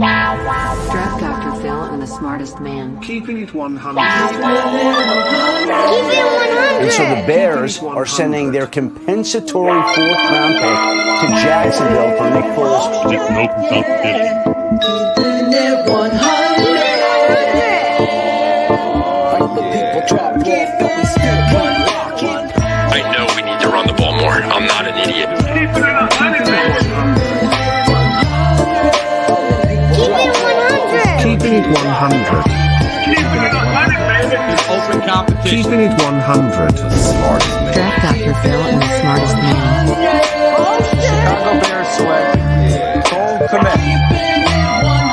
Draft Dr. Phil and the smartest man. Keeping it 100. And so the Bears are sending their compensatory fourth-round pick to Jacksonville for Nick Foles. Keeping it 100. I know we need to run the ball more. I'm not an idiot. Keeping it 100. Keeping it 100. Keeping it 100, baby. Open competition. Keeping it 100. Draft Dr. Phil and the smartest man. Chicago Bears select Cole Kmet.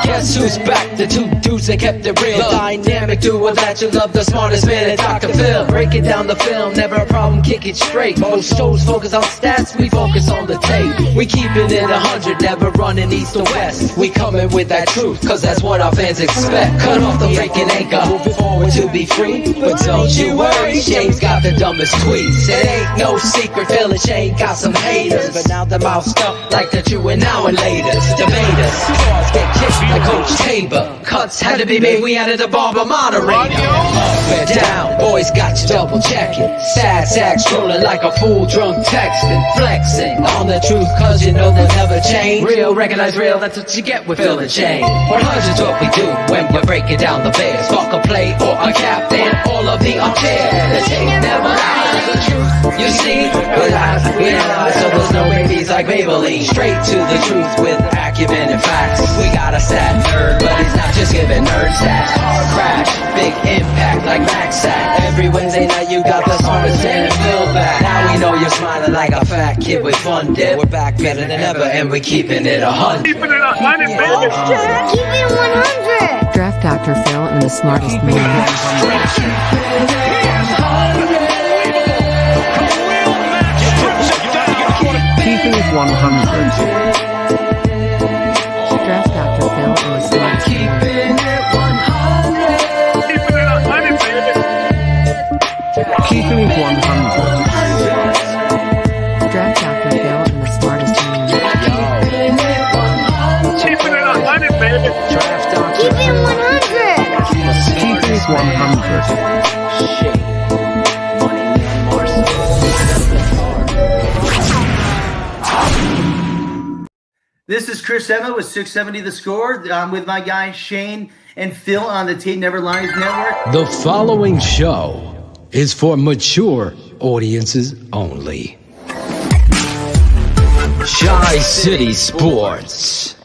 Guess who's back? The two dudes that kept it real. Dynamic duo that you love, the smartest man at Dr. Phil. Breaking down the film, never a problem, kick it straight. Most shows focus on stats, we focus on the tape. We keeping it 100, never running east or west. We coming with that truth, cause that's what our fans expect. Cut off the freaking anchor, moving forward to be free. But don't you worry, Shayne's got the dumbest tweets. It ain't no secret, Phil and Shayne got some haters. But now the mouth stuck like the true and now and laters. Debaters, claws get kicked like Coach Tabor. Cuts had to be made, we added a barber moderator. Up and down, boys got you double checking. Sad sack strolling like a fool drunk texting. Flexing on the truth cause you know they'll never change. Real, recognize real, that's what you get with Phil and Shayne. 100's what we do when we're breaking down the Bears. Fuck a play or a captain, all of the upstairs. The tape never lies, the truth you see, we analyze, so there's no babies like Maybelline. Straight to the truth with acumen and facts. We got a sad nerd, but he's not just giving nerd stats. Hard crash, big impact like Max Sack. Every Wednesday night you got the smartest man and Phil back. Now we know you're smiling like a fat kid with fun dip. We're back better than ever and we're keeping it 100. Keeping it 100, baby. Keep it 100. Draft Dr. Phil and the smartest man. Keeping it 100. Draft Dr. Phil and the smartest man. Keeping it 100, baby. Keeping it 100. Draft Dr. Phil and the smartest man. Keeping it 100, baby. Keep it 100. Keeping it 100. This is Chris Emma with 670 The Score. I'm with my guys Shayne and Phil on the Tate Never Lies Network. The following show is for mature audiences only. Tri-City Sports.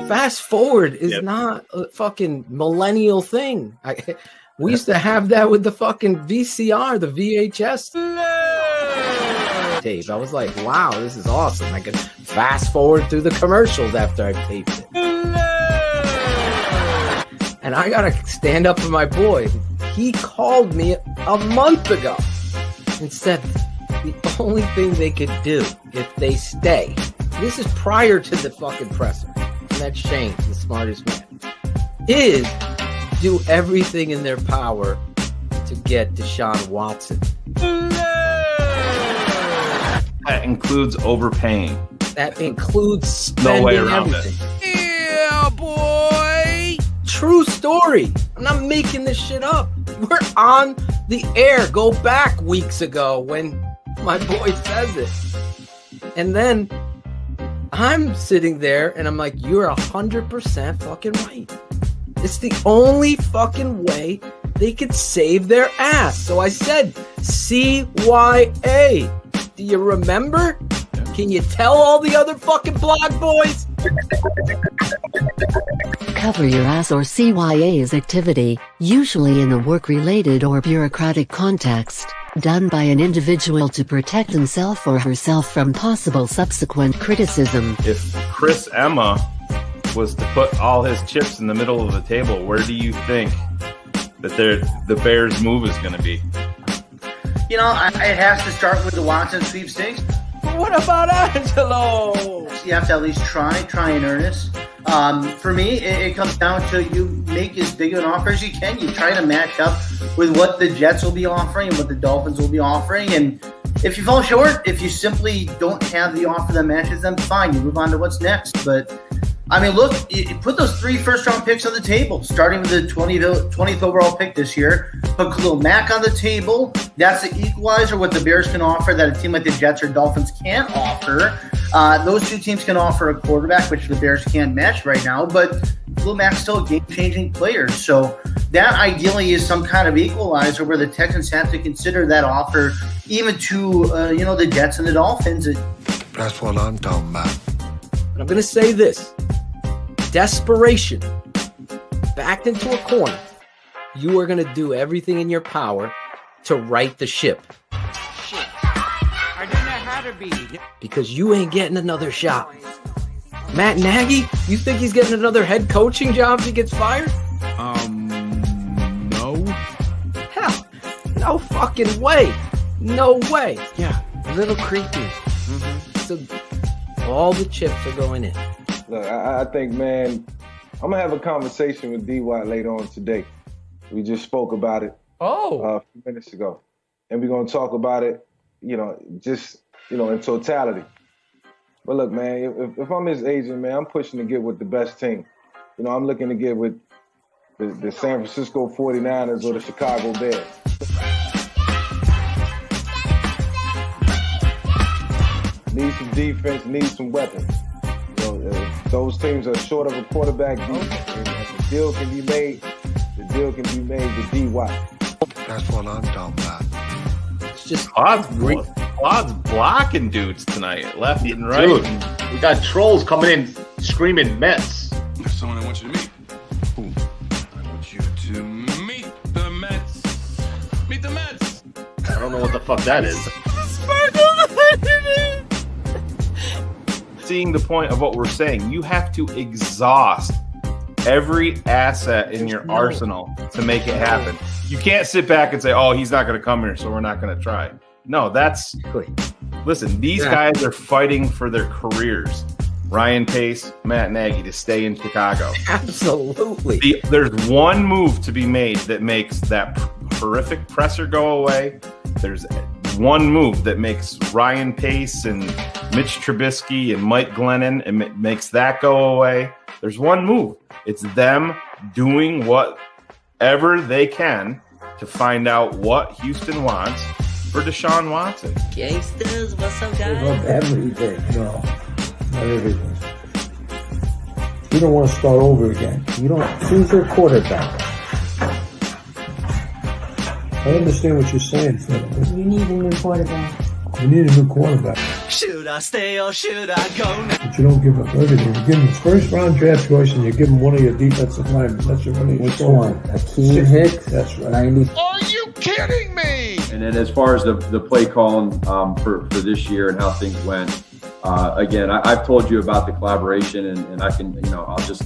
Fast forward is not a fucking millennial thing. We used to have that with the fucking VCR, the VHS tape. I was like, wow, this is awesome. I could fast forward through the commercials after I taped it. And I gotta stand up for my boy. He called me a month ago and said the only thing they could do if they stay, this is prior to the fucking presser, and that's Shayne, the smartest man, is do everything in their power to get Deshaun Watson. That includes overpaying. That includes spending No way around everything. Yeah, boy. True story. I'm not making this shit up. We're on the air. Go back weeks ago when my boy says it. And then I'm sitting there and I'm like, you're 100% fucking right. It's the only fucking way they could save their ass. So I said, CYA. Do you remember? Can you tell all the other fucking blog boys? Cover your ass or CYA is activity, usually in a work-related or bureaucratic context, done by an individual to protect himself or herself from possible subsequent criticism. If Chris Emma was to put all his chips in the middle of the table, where do you think that the Bears' move is going to be? You know, it has to start with the Watson sweepstakes. What about Angelo? You have to at least try in earnest. For me, it comes down to you make as big of an offer as you can. You try to match up with what the Jets will be offering and what the Dolphins will be offering. And if you fall short, if you simply don't have the offer that matches them, fine, you move on to what's next. But I mean, look, you put those 3 first-round picks on the table, starting with the 20th overall pick this year. Put Khalil Mack on the table. That's the equalizer, what the Bears can offer that a team like the Jets or Dolphins can't offer. Those 2 teams can offer a quarterback, which the Bears can't match right now, but Khalil Mack's still a game-changing player. So that ideally is some kind of equalizer where the Texans have to consider that offer, even to the Jets and the Dolphins. That's what I'm talking about. I'm going to say this. Desperation, backed into a corner, you are going to do everything in your power to right the ship. Shit. I didn't know how to be. Because you ain't getting another shot. Matt Nagy, you think he's getting another head coaching job if he gets fired? No. Hell, no fucking way. No way. Yeah, a little creepy. Mm-hmm. So all the chips are going in. Look, I think, man, I'm going to have a conversation with D-Watt later on today. We just spoke about it a few minutes ago. And we're going to talk about it, in totality. But look, man, if I'm his agent, man, I'm pushing to get with the best team. I'm looking to get with the San Francisco 49ers or the Chicago Bears. Need some defense, need some weapons. Those teams are short of a quarterback deep, and the deal can be made with D-Watt. That's what I'm talking about. It's just Claude's blocking dudes tonight, left and right. Dude, we got trolls coming in screaming Mets. There's someone I want you to meet. Who? I want you to meet the Mets. Meet the Mets. I don't know what the fuck that is. Seeing the point of what we're saying, you have to exhaust every asset in your arsenal to make it happen. You can't sit back and say, oh, he's not going to come here, so we're not going to try. No, listen, these guys are fighting for their careers. Ryan Pace, Matt Nagy, to stay in Chicago. Absolutely. There's one move to be made that makes that horrific presser go away. There's one move that makes Ryan Pace and Mitch Trubisky and Mike Glennon, and makes that go away. There's one move. It's them doing whatever they can to find out what Houston wants for Deshaun Watson. Gangsters, what's up, Give up everything. No, not everything. You don't want to start over again. You don't choose your quarterback. I understand what you're saying, Phil. You need a new quarterback. You need a new quarterback. Should I stay or should I go now? But you don't give up everything. You give him the first round draft choice and you give him one of your defensive linemen. That's your money. Which one? Akeem Hicks? That's right. 90. Are you kidding me? And then as far as the play calling for this year and how things went, again, I've told you about the collaboration and I can, I'll just,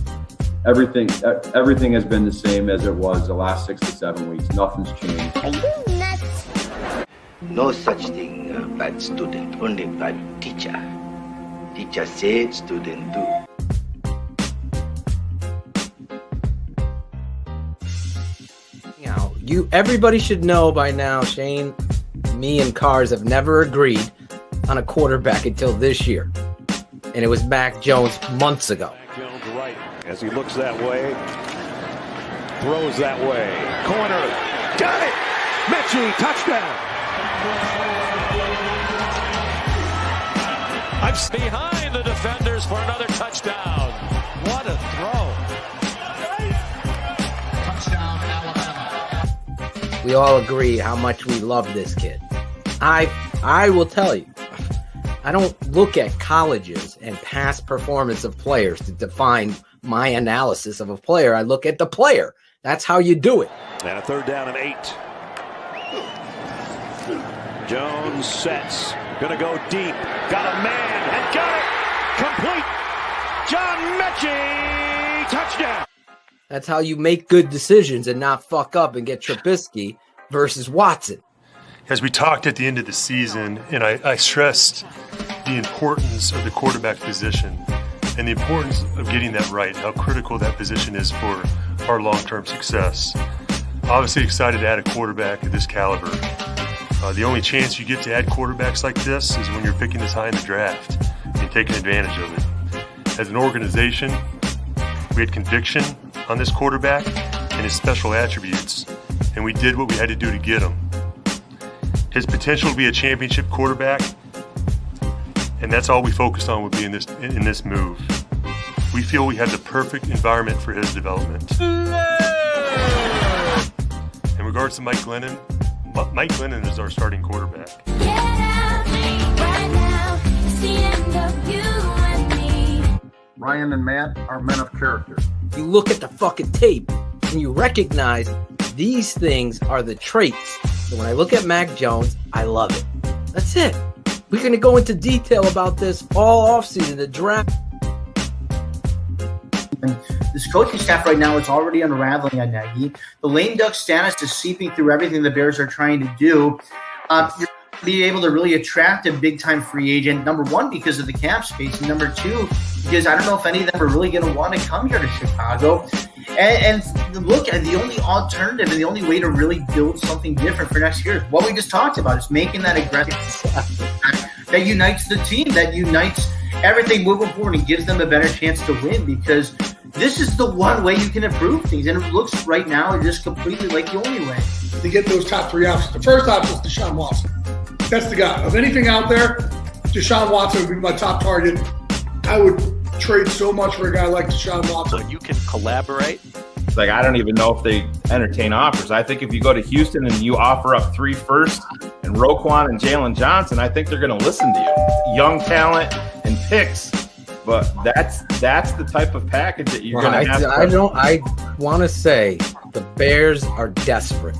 everything has been the same as it was the last 6 to 7 weeks. Nothing's changed. Are you nuts? No such thing, bad student, only bad teacher. Teacher said, student do. Everybody should know by now, Shayne, me and Cars have never agreed on a quarterback until this year. And it was Mac Jones months ago. Mac Jones right as he looks that way, throws that way. Corner, got it! Mechie, touchdown! I'm behind the defenders for another touchdown. What a throw. Touchdown, Alabama. We all agree how much we love this kid. I will tell you, I don't look at colleges and past performance of players to define my analysis of a player. I look at the player. That's how you do it. And a 3rd down and 8. Jones sets, gonna go deep, got a man, and got it! Complete! John Mechie! Touchdown! That's how you make good decisions and not fuck up and get Trubisky versus Watson. As we talked at the end of the season, and I stressed the importance of the quarterback position and the importance of getting that right, how critical that position is for our long-term success. Obviously excited to add a quarterback of this caliber. The only chance you get to add quarterbacks like this is when you're picking this high in the draft and taking advantage of it. As an organization, we had conviction on this quarterback and his special attributes, and we did what we had to do to get him. His potential to be a championship quarterback, and that's all we focused on would be in this move. We feel we had the perfect environment for his development. In regards to Mike Glennon is our starting quarterback. Ryan and Matt are men of character. You look at the fucking tape and you recognize these things are the traits. So when I look at Mac Jones, I love it. That's it. We're going to go into detail about this all offseason, the draft. And this coaching staff right now is already unraveling on Nagy. The lame duck status is seeping through everything the Bears are trying to do. You're going to be able to really attract a big-time free agent, number one, because of the cap space, and number two, because I don't know if any of them are really going to want to come here to Chicago. And look, the only alternative and the only way to really build something different for next year is what we just talked about, is making that aggressive that unites the team, that unites everything moving forward and gives them a better chance to win, because this is the one way you can improve things. And it looks right now just completely like the only way. To get those top three options. The first option is Deshaun Watson. That's the guy. Of anything out there, Deshaun Watson would be my top target. I would trade so much for a guy like Deshaun Watson. So you can collaborate. Like, I don't even know if they entertain offers. I think if you go to Houston and you offer up 3 firsts and Roquan and Jalen Johnson, I think they're going to listen to you. Young talent and picks, but that's the type of package that you're going to have. I want to say the Bears are desperate.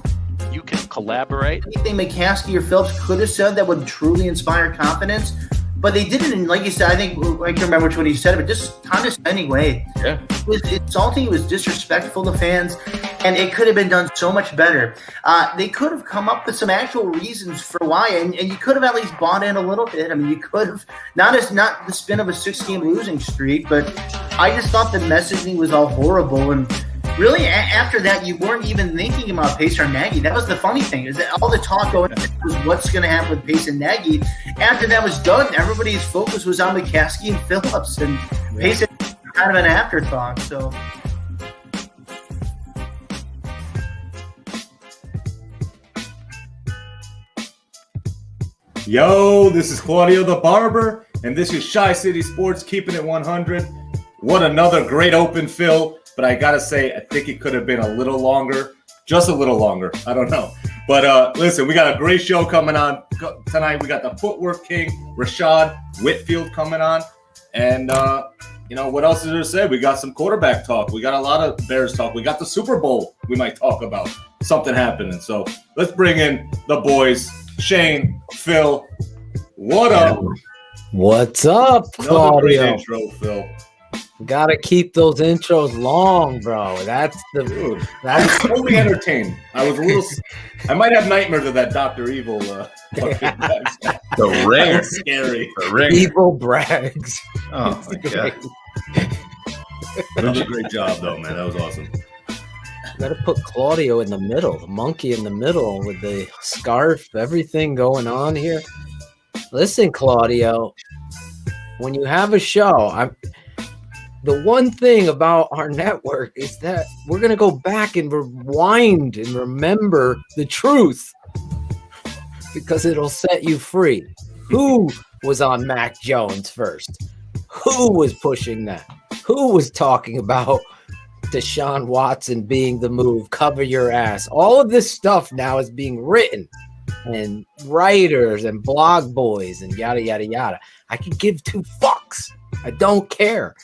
You can collaborate. Anything McCaskey or Phillips could have said that would truly inspire confidence, but they didn't. And like you said, I think I can't remember which one he said it, but just condescending way. Yeah. It was insulting. It was disrespectful to fans, and it could have been done so much better. They could have come up with some actual reasons for why, and you could have at least bought in a little bit. I mean, you could have not the spin of a 6-game losing streak, but I just thought the messaging was all horrible. And really, after that, you weren't even thinking about Pace or Nagy. That was the funny thing, is that all the talk going was what's going to happen with Pace and Nagy. After that was done, everybody's focus was on McCaskey and Phillips, and Pace was kind of an afterthought. So. Yo, this is Claudio the Barber, and this is Shy City Sports Keeping It 100. What another great open, Phil. But I got to say, I think it could have been a little longer, just a little longer. I don't know. But listen, we got a great show coming on tonight. We got the Footwork King, Rischad Whitfield, coming on. And, what else is there to say? We got some quarterback talk. We got a lot of Bears talk. We got the Super Bowl we might talk about. Something happening. So let's bring in the boys. Shayne, Phil, what up? What's up, Claudio? Another great intro, Phil. Gotta keep those intros long, bro. That's totally entertained. I might have nightmares of that Dr. Evil. The Ringer. Scary. The Ringer. Evil brags. Oh my god. Another great job, though, man. That was awesome. Gotta put Claudio in the middle, the monkey in the middle with the scarf, everything going on here. Listen, Claudio, when you have a show, the one thing about our network is that we're going to go back and rewind and remember the truth because it'll set you free. Who was on Mac Jones first? Who was pushing that? Who was talking about Deshaun Watson being the move? Cover your ass. All of this stuff now is being written, and writers and blog boys and yada, yada, yada. I could give 2 fucks. I don't care.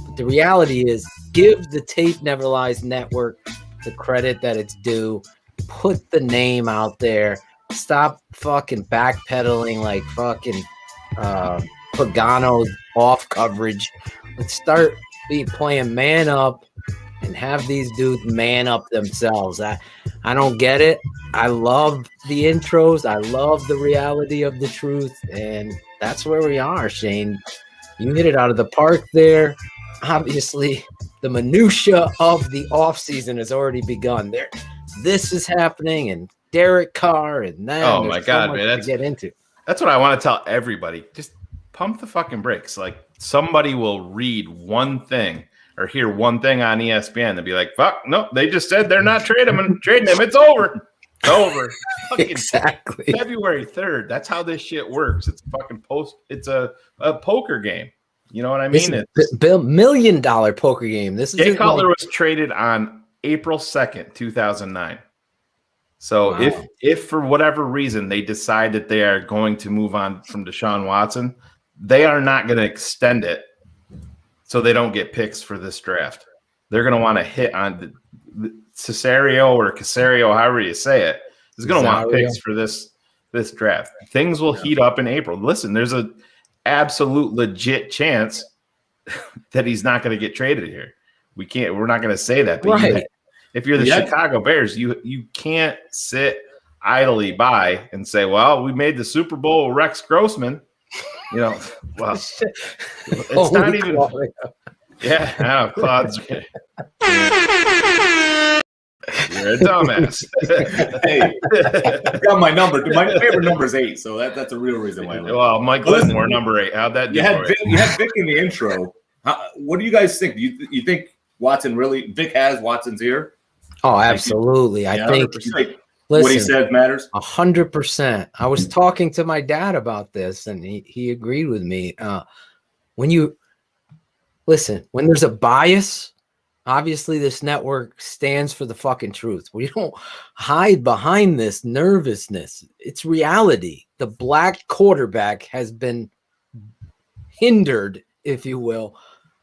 But the reality is, give the Tape Never Lies Network the credit that it's due. Put the name out there. Stop fucking backpedaling like fucking Pagano's off coverage. Let's start playing man up and have these dudes man up themselves. I don't get it. I love the intros. I love the reality of the truth. And that's where we are, Shayne. You hit it out of the park there. Obviously, the minutia of the offseason has already begun. This is happening, and Derek Carr and that. Oh my God, man! To get into. That's what I want to tell everybody. Just pump the fucking brakes. Like somebody will read one thing or hear one thing on ESPN and be like, "Fuck, no, they just said they're not trading him. It's over. It's over." Exactly. February 3rd. That's how this shit works. It's fucking It's a poker game. You know what I mean? It's $1 million poker game. This is Jay Cutler was traded on April 2nd, 2009. So if for whatever reason they decide that they are going to move on from Deshaun Watson, they are not going to extend it so they don't get picks for this draft. They're going to want to hit on the Casario or Casario, however you say it, is going to want picks for this draft. Things will heat up in April. Listen, there's a absolute legit chance that he's not going to get traded here. We're not going to say that, but if you're the Chicago Bears, you can't sit idly by and say, well, we made the Super Bowl with Rex Grossman. You know, well, it's not even. Yeah, I know, Claude's. You're a dumbass. Hey, I got my number. My favorite number is 8, so that's a real reason why. Well, Mike Glenmore, number 8. How'd that do? You had Vic in the intro. What do you guys think? Do you think Watson Vic has Watson's ear? Oh, absolutely. I think what he said matters. 100%. I was talking to my dad about this, and he agreed with me. When there's a bias, obviously this network stands for the fucking truth. We don't hide behind this nervousness. It's reality. The black quarterback has been hindered, if you will,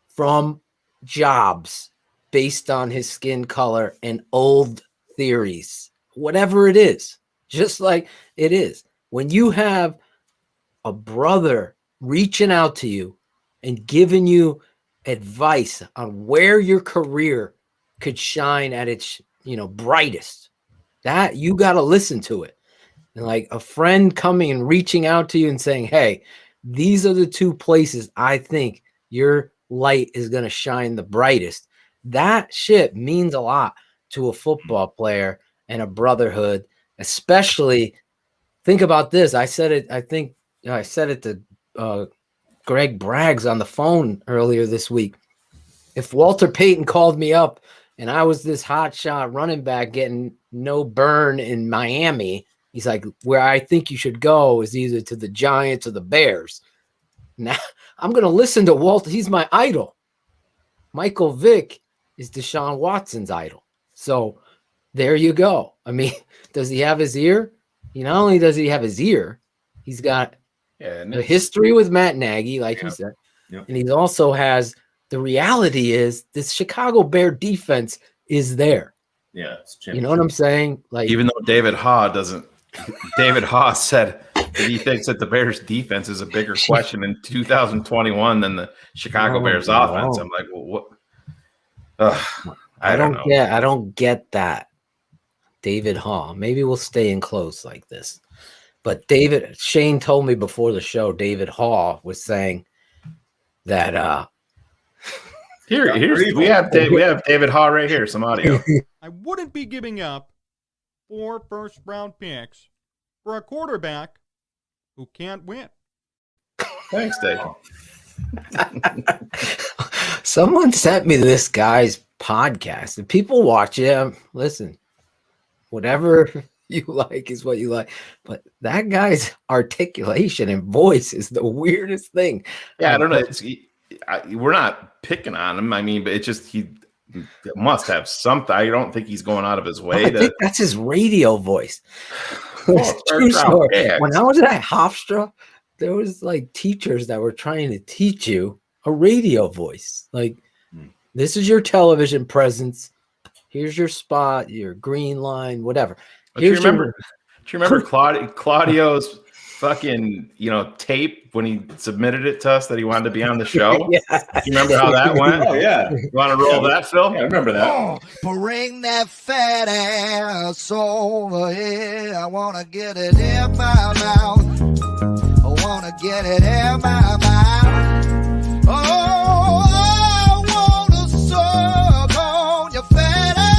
from jobs based on his skin color and old theories, whatever it is, just like it is. When you have a brother reaching out to you and giving you advice on where your career could shine at its, brightest, that you got to listen to it. And like a friend coming and reaching out to you and saying, hey, these are the 2 places I think your light is going to shine the brightest. That shit means a lot to a football player and a brotherhood, especially think about this. I said it. I think I said it to Greg Braggs on the phone earlier this week. If Walter Payton called me up and I was this hotshot running back getting no burn in Miami, he's like, where I think you should go is either to the Giants or the Bears. Now I'm going to listen to Walter. He's my idol. Michael Vick is Deshaun Watson's idol. So there you go. I mean, does he have his ear? Not only does he have his ear, he's got the history with Matt Nagy, like you said, and he also has the reality is this Chicago Bear defense is there. Yeah, you know what I'm saying? Like, even though David Haw said that he thinks that the Bears defense is a bigger question in 2021 than the Chicago Bears offense. I'm like, well, what? I don't know. I don't get that. David Haw. Maybe we'll stay in close like this. But Shayne told me before the show, David Haw was saying that we have David Haw right here, some audio. I wouldn't be giving up 4 first-round picks for a quarterback who can't win. Thanks, Dave. Someone sent me this guy's podcast, and people watch it. Listen, whatever you like is what you like, but that guy's articulation and voice is the weirdest thing. Yeah, I don't know. We're not picking on him. I mean, but it's just he must have something. I don't think he's going out of his way. I think that's his radio voice. True story. When I was at Hofstra, there was like teachers that were trying to teach you a radio voice. Like, this is your television presence. Here's your spot, your green line, whatever. Do you remember Claudio's fucking tape when he submitted it to us that he wanted to be on the show? Yeah. Do you remember how that went? Oh yeah. You want to roll that, Phil? Yeah, I remember that. Oh, bring that fat ass over here. I want to get it in my mouth. I want to get it in my mouth. Oh, I want to suck on your fat ass.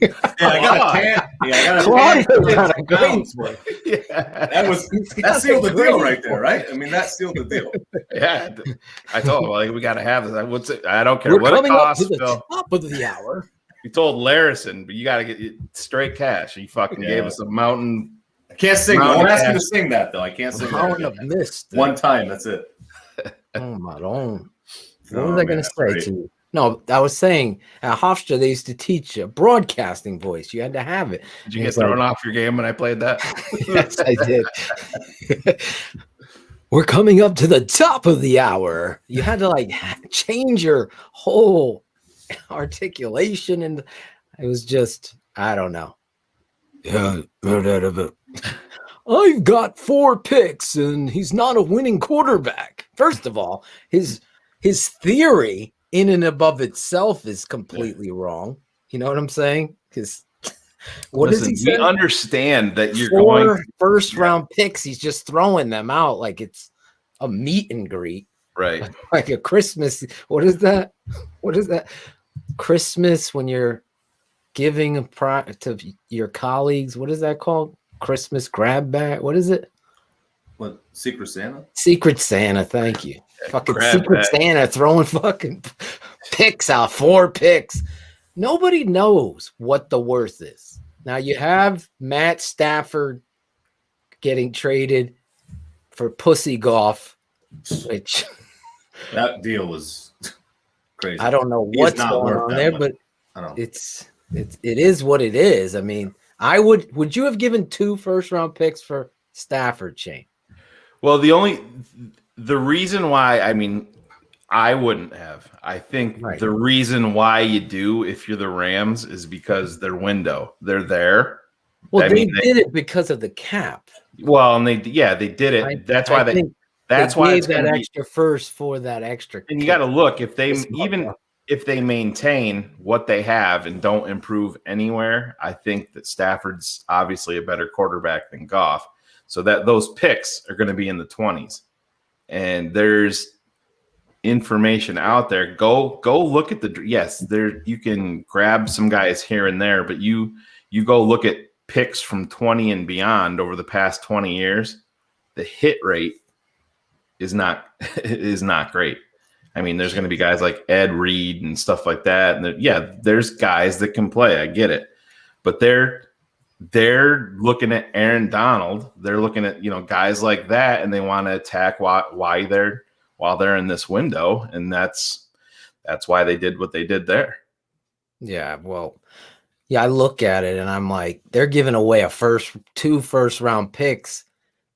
I got a tan. Yeah, I got a Claudio tan. got a great one. That sealed the deal right there, right? I mean, that sealed the deal. Yeah, I told him like we got to have this. What's it? I don't care We're what it coming up to costs, the Phil. top of the hour. You told Larison, but you got to get straight cash. He fucking gave us a mountain. I can't sing. Don't ask me to sing that though. I can't sing Mountain that. of Mist. One time. That's it. Oh my own. What Oh, was I going to say to you? No, I was saying at Hofstra they used to teach a broadcasting voice. You had to have it. Did you get thrown off your game when I played that? Yes, I did. We're coming up to the top of the hour. You had to like change your whole articulation, and it was just, I don't know. Yeah, I've got 4 picks, and he's not a winning quarterback. First of all, his theory in and above itself is completely wrong. You know what I'm saying? Because what does he say? We understand that you're 4 going first-round picks. He's just throwing them out like it's a meet and greet, right? Like a Christmas. What is that? What is that? Christmas when you're giving to your colleagues. What is that called? Christmas grab bag. What is it? What, Secret Santa? Secret Santa. Thank you. Fucking grab Secret bag. Santa throwing fucking picks out. 4 picks. Nobody knows what the worth is. Now you have Matt Stafford getting traded for pussy golf, which That deal was crazy. I don't know He's what's not going worth on that there, much. but I don't. it is what it is. I mean, would you have given 2 first-round picks for Stafford, Shayne? Well, the reason why, I mean, I wouldn't have. I think the reason why you do, if you're the Rams, is because their window. They're there. Well, I they mean, did it because of the cap. Well, and they did it. That's why they think that's they why gave it's that going to be. extra first for that extra. And you got to look if they This if they maintain what they have and don't improve anywhere. I think that Stafford's obviously a better quarterback than Goff, so that those picks are going to be in the 20s. And there's information out there. Go look at there. You can grab some guys here and there, but you go look at picks from 20 and beyond over the past 20 years. The hit rate is not great. I mean, there's going to be guys like Ed Reed and stuff like that. And there's guys that can play. I get it. But they're looking at Aaron Donald. They're looking at, guys like that, and they want to attack while they're in this window. And that's why they did what they did there. Yeah, well, I look at it and I'm like, they're giving away 2 first-round picks.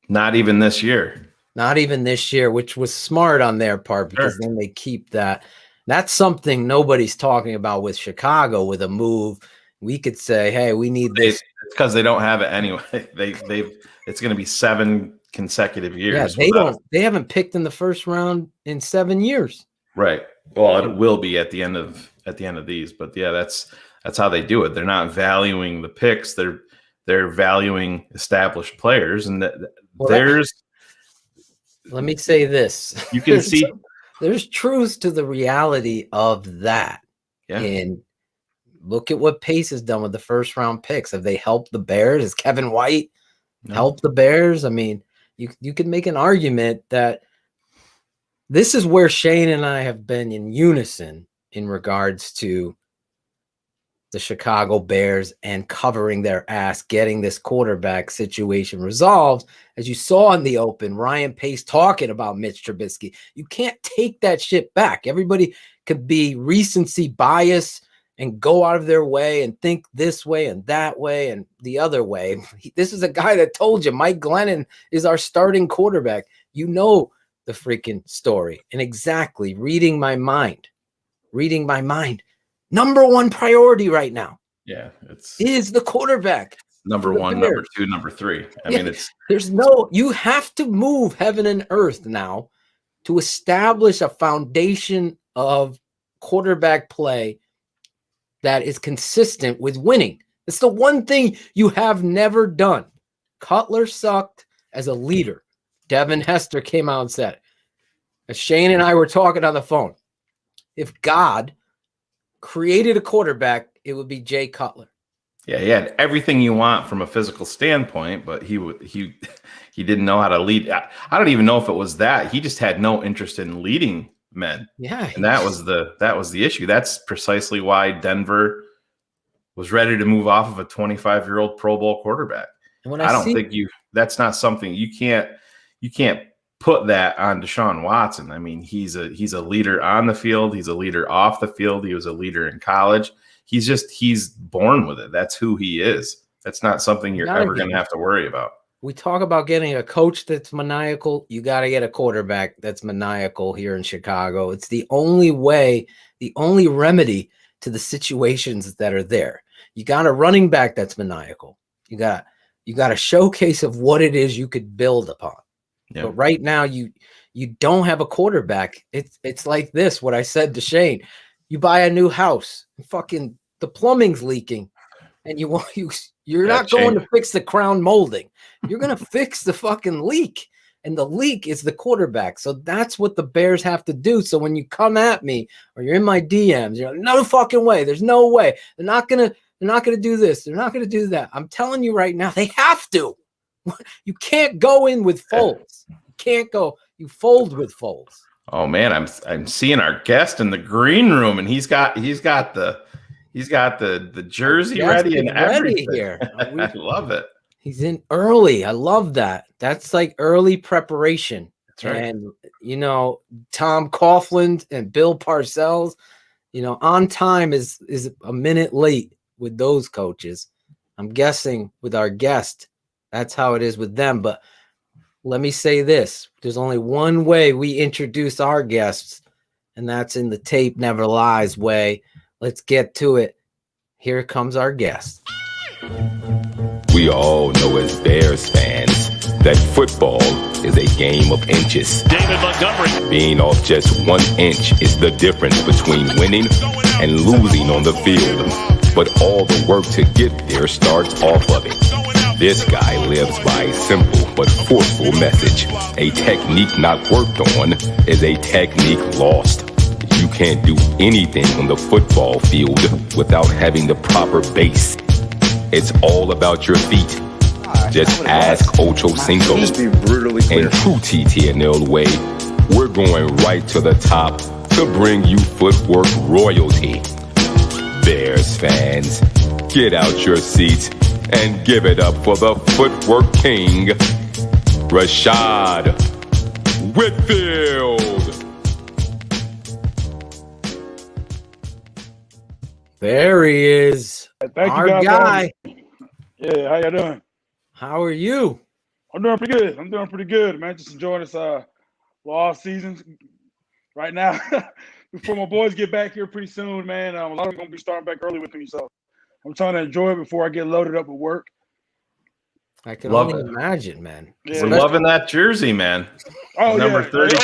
Not even this year. Not even this year, which was smart on their part because then they keep that. That's something nobody's talking about with Chicago with a move. We could say, hey, we need this. It's because they don't have it anyway. It's going to be 7 consecutive years. Yeah, they haven't picked in the first round in 7 years. Right. Well, it will be at the end of these, but yeah, that's how they do it. They're not valuing the picks. They're valuing established players, and let me say this. You can see there's truth to the reality of that. Yeah. And look at what Pace has done with the first round picks. Have they helped the Bears? Has Kevin White helped the Bears? I mean, you could make an argument that this is where Shayne and I have been in unison in regards to the Chicago Bears and covering their ass, getting this quarterback situation resolved. As you saw in the open, Ryan Pace talking about Mitch Trubisky. You can't take that shit back. Everybody could be recency bias and go out of their way and think this way and that way and the other way. This is a guy that told you Mike Glennon is our starting quarterback. You know the freaking story. And exactly, reading my mind. Number 1 priority right now. Yeah, is the quarterback. Number 1, number 2, number 3. I mean, you have to move heaven and earth now to establish a foundation of quarterback play that is consistent with winning. It's the one thing you have never done. Cutler sucked as a leader. Devin Hester came out and said it. As Shayne and I were talking on the phone, if God created a quarterback, it would be Jay Cutler. Yeah, he had everything you want from a physical standpoint, but he didn't know how to lead. I don't even know if it was that. He just had no interest in leading men. Yeah. And that was the issue. That's precisely why Denver was ready to move off of a 25-year-old Pro Bowl quarterback. And when I don't think that's not something you can't put that on Deshaun Watson. I mean, he's a leader on the field, he's a leader off the field, he was a leader in college. He's born with it. That's who he is. That's not something you're ever going to have to worry about. We talk about getting a coach that's maniacal. You got to get a quarterback that's maniacal here in Chicago. It's the only way, the only remedy to the situations that are there. You got a running back that's maniacal. You got a showcase of what it is you could build upon. Yeah. But right now you don't have a quarterback. It's like this, what I said to Shayne. You buy a new house, fucking the plumbing's leaking, and you're not going to fix the crown molding. You're going to fix the fucking leak, and the leak is the quarterback. So that's what the Bears have to do. So when you come at me or you're in my DMs, you're like, no fucking way. There's no way. They're not going to do this. They're not going to do that. I'm telling you right now, they have to. You can't go in with Foles. You can't go. You fold with Foles. Oh man, I'm seeing our guest in the green room, and he's got the jersey ready and everything. Here. I love it. He's in early. I love that. That's like early preparation. That's right. And Tom Coughlin and Bill Parcells, on time is a minute late with those coaches. I'm guessing with our guest, that's how it is with them. But let me say this. There's only one way we introduce our guests, and that's in the tape never lies way. Let's get to it. Here comes our guest. We all know as Bears fans that football is a game of inches. David Montgomery. Being off just 1 inch is the difference between winning and losing on the field. But all the work to get there starts off of it. This guy lives by a simple but forceful message. A technique not worked on is a technique lost. You can't do anything on the football field without having the proper base. It's all about your feet. Just ask Ocho Cinco. In true TTNL way, we're going right to the top to bring you footwork royalty. Bears fans, get out your seats and give it up for the footwork king, Rischad Whitfield. There he is. Thank our you guys. guy. Yeah, how you doing? How are you? I'm doing pretty good, man. Just enjoying this off season right now. Before my boys get back here pretty soon, man. A lot of them going to be starting back early with me, so I'm trying to enjoy it before I get loaded up with work. I can only imagine, man. Yeah, we're loving that jersey, man. Oh, number 30.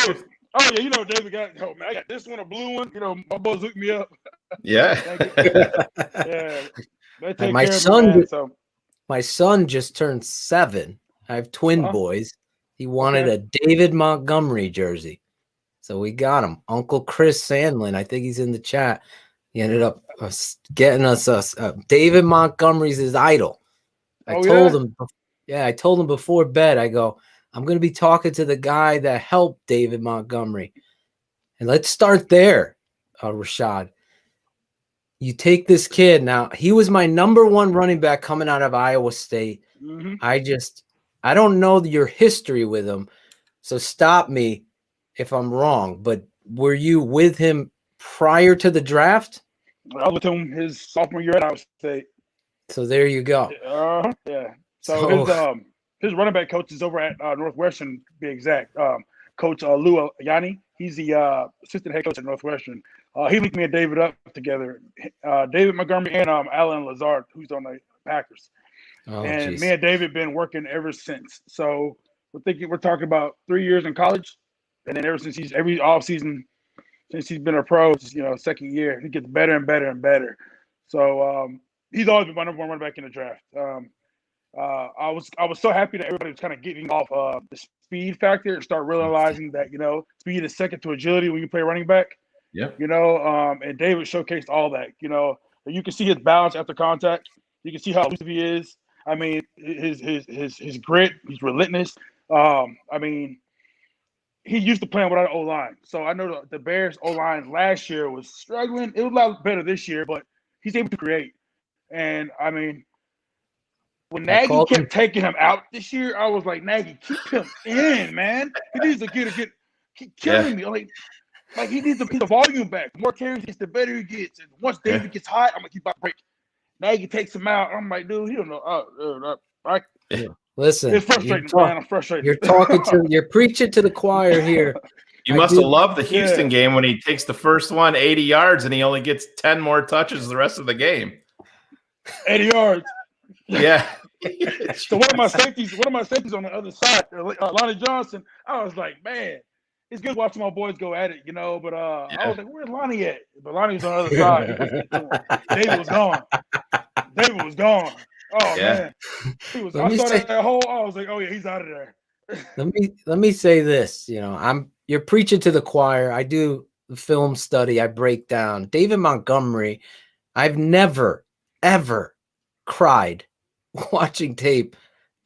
Oh yeah, David got. Oh man, I got this one, a blue one. My boys hooked me up. Yeah. Yeah. They take my care son, of me, man, so. My son just turned 7. I have twin boys. He wanted a David Montgomery jersey, so we got him. Uncle Chris Sandlin, I think he's in the chat. He ended up getting us David Montgomery's his idol. I told him before bed, I go, I'm going to be talking to the guy that helped David Montgomery. And let's start there, Rischad. You take this kid. Now, he was my number 1 running back coming out of Iowa State. Mm-hmm. I don't know your history with him, so stop me if I'm wrong. But were you with him prior to the draft? I was with him his sophomore year at Iowa State. So there you go. Yeah. So his running back coach is over at Northwestern, to be exact. Coach Lou Yanni. He's the assistant head coach at Northwestern. He linked me and David up together. David Montgomery and Alan Lazard, who's on the Packers. And me and David been working ever since. So we're talking about 3 years in college, and then ever since every offseason since he's been a pro, second year, he gets better and better and better. So he's always been my number 1 running back in the draft. I was so happy that everybody was kind of getting off the speed factor and start realizing that speed is second to agility when you play running back. Yep. And David showcased all that. You can see his balance after contact. You can see how elusive he is. I mean, his grit, he's relentless. I mean, he used to playing without an O-line. So I know the Bears O-line last year was struggling. It was a lot better this year, but he's able to create. And I mean, when Nagy kept taking him out this year, I was like, Nagy, keep him in, man. He needs to keep killing me. Like he needs the volume back. The more carries he gets, the better he gets. And once David gets hot, I'm gonna keep about break. Nagy takes him out. I'm like, dude, he don't know. Listen, it's frustrating, man. I'm frustrated. You're preaching to the choir here. You must have loved the Houston game when he takes the first one 80 yards and he only gets 10 more touches the rest of the game. 80 yards. Yeah. So one of my safeties on the other side, Lonnie Johnson, I was like, man, it's good watching my boys go at it, but I was like, where's Lonnie at? But Lonnie was on the other side. David was gone. Oh man. I saw that hole. I was like, oh yeah, he's out of there. Let me say this, you're preaching to the choir. I do the film study, I break down. David Montgomery, I've never, ever cried watching tape.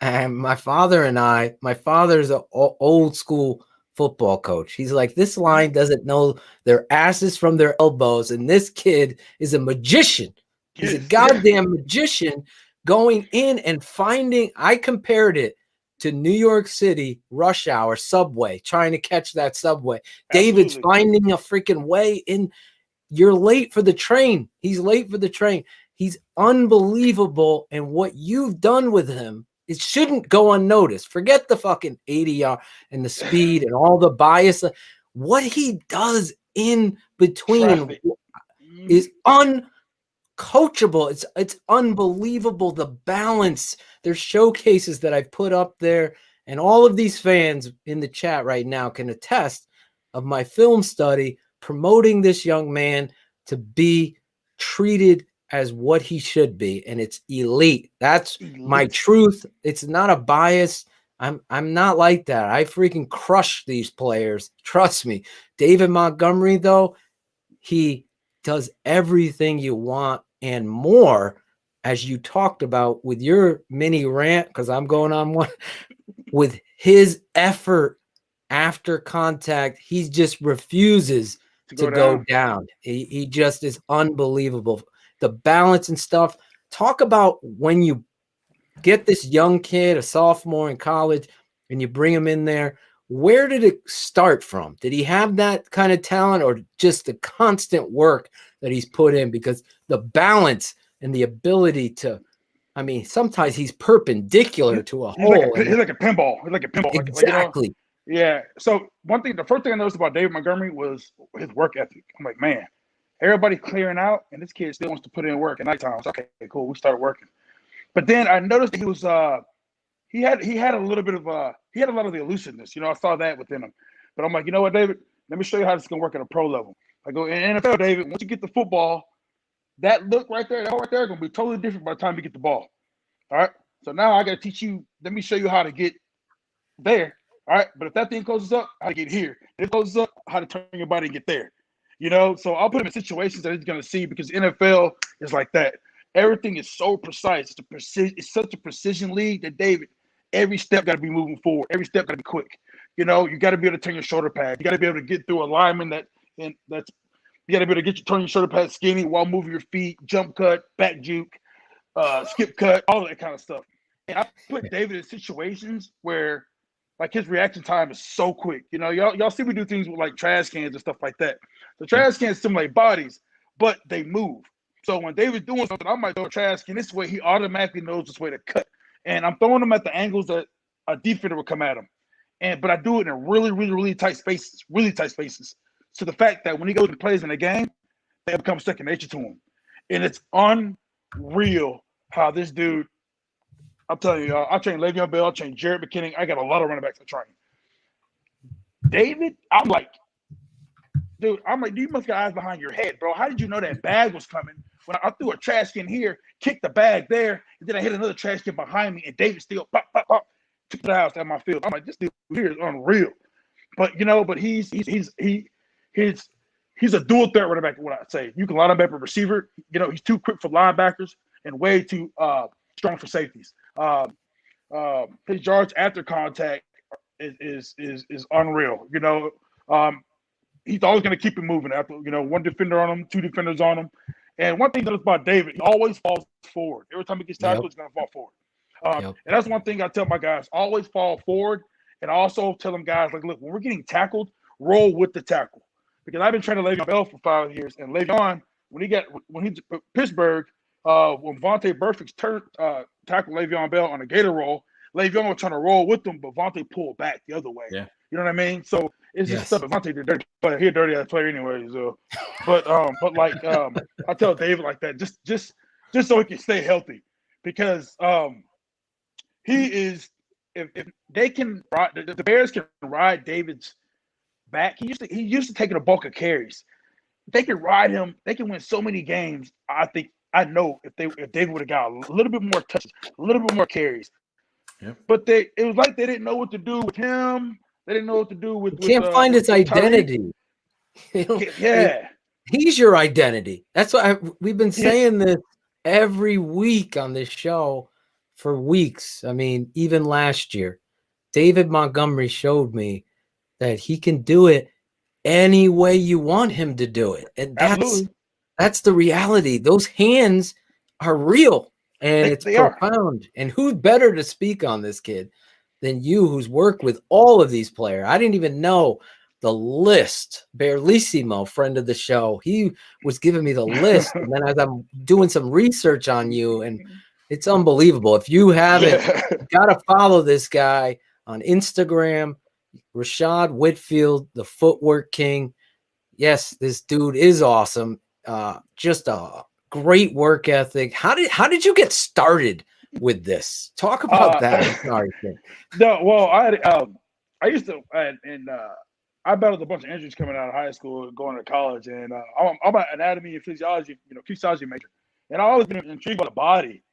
And my father's an old school football coach. He's like, this line doesn't know their asses from their elbows, and this kid is a magician. He's a goddamn magician going in and finding. I compared it to New York City rush hour subway, trying to catch that subway. Absolutely. David's finding a freaking way in. You're late for the train. He's late for the train. He's unbelievable, and what you've done with him, it shouldn't go unnoticed. Forget the fucking 80 yard and the speed and all the bias. What he does in between is uncoachable. It's unbelievable, the balance. There's showcases that I've put up there, and all of these fans in the chat right now can attest of my film study promoting this young man to be treated as what he should be, and it's elite. That's my truth. It's not a bias. I'm not like that. I freaking crush these players. Trust me. David Montgomery, though, he does everything you want and more, as you talked about with your mini rant, because I'm going on one, with his effort after contact. He just refuses to go down. He just is unbelievable. The balance and stuff. Talk about when you get this young kid, a sophomore in college, and you bring him in there. Where did it start from? Did he have that kind of talent, or just the constant work that he's put in? Because the balance and the ability to, I mean, sometimes he's perpendicular to a hole. He's like a pinball. Exactly. Yeah. So the first thing I noticed about David Montgomery was his work ethic. I'm like, man, everybody clearing out, and this kid still wants to put in work at nighttime. So, okay, cool. We started working. But then I noticed that he was he had a little bit of he had a lot of the elusiveness. I saw that within him. But I'm like, you know what, David? Let me show you how this is gonna work at a pro level. I go in NFL, David. Once you get the football, that look right there, gonna be totally different by the time you get the ball. All right. So now I gotta teach you. Let me show you how to get there. All right. But if that thing closes up, how to get here. If it closes up, how to turn your body and get there. So I'll put him in situations that he's going to see, because NFL is like that. Everything is so precise. It's such a precision league that, David, every step got to be moving forward. Every step got to be quick. You got to be able to turn your shoulder pad. You got to be able to get through a lineman you got to be able to turn your shoulder pad skinny while moving your feet, jump cut, back juke, skip cut, all that kind of stuff. And I put David in situations where, like, his reaction time is so quick. Y'all see me do things with, like, trash cans and stuff like that. The trash cans simulate bodies, but they move. So when David's doing something, I might throw a trash can this way. He automatically knows this way to cut. And I'm throwing them at the angles that a defender would come at him. But I do it in really, really, really tight spaces, So the fact that when he goes and plays in a game, they become second nature to him. And it's unreal how this dude, I'm telling you, y'all, I trained Le'Veon Bell, I trained Jared McKinnon. I got a lot of running backs I train. David, I'm like, dude, you must got eyes behind your head, bro. How did you know that bag was coming? When I threw a trash can here, kicked the bag there, and then I hit another trash can behind me, and David still pop, pop, pop, took the house at my field. I'm like, this dude here is unreal. But he's a dual threat running back. What I say, you can line him up a receiver. He's too quick for linebackers. and way too strong for safeties. His yards after contact is unreal. He's always going to keep it moving. After one defender on him, two defenders on him. And one thing that is about David, he always falls forward. Every time he gets tackled, he's going to fall forward. And that's one thing I tell my guys: always fall forward. And I also tell them guys, like, look, when we're getting tackled, roll with the tackle. Because I've been training Le'Veon Bell for 5 years, and Le'Veon, when he's Pittsburgh, when Vontae Burfict's tackled Le'Veon Bell on a gator roll, Le'Veon was trying to roll with them, but Vontae pulled back the other way. Yeah. You know what I mean? So it's just stuff. Vontae did dirty player. He's a dirty ass player anyway. So, but I tell David like that just so he can stay healthy, because he is. If they can ride, the Bears can ride David's back. He used to taking a bulk of carries. If they can ride him, they can win so many games. I know if David would have got a little bit more touches, a little bit more carries. Yep. But it was like they didn't know what to do with him. They didn't know what to do with. Can't find his identity. Yeah, he's your identity. That's why we've been saying this every week on this show for weeks. I mean, even last year, David Montgomery showed me that he can do it any way you want him to do it, and that's the reality. Those hands are real, and it's profound. And who's better to speak on this kid than you, who's worked with all of these players? I didn't even know the list. Berlissimo, friend of the show, he was giving me the list, and then as I'm doing some research on you, and it's unbelievable. If you haven't, you gotta follow this guy on Instagram, Rischad Whitfield, the footwork king. Yes, this dude is awesome. Just a great work ethic. How did you get started with this? Talk about that. Sorry. No, well, I used to, and I battled a bunch of injuries coming out of high school, going to college, and I'm an anatomy and physiology, physiology major, and I always been intrigued by the body,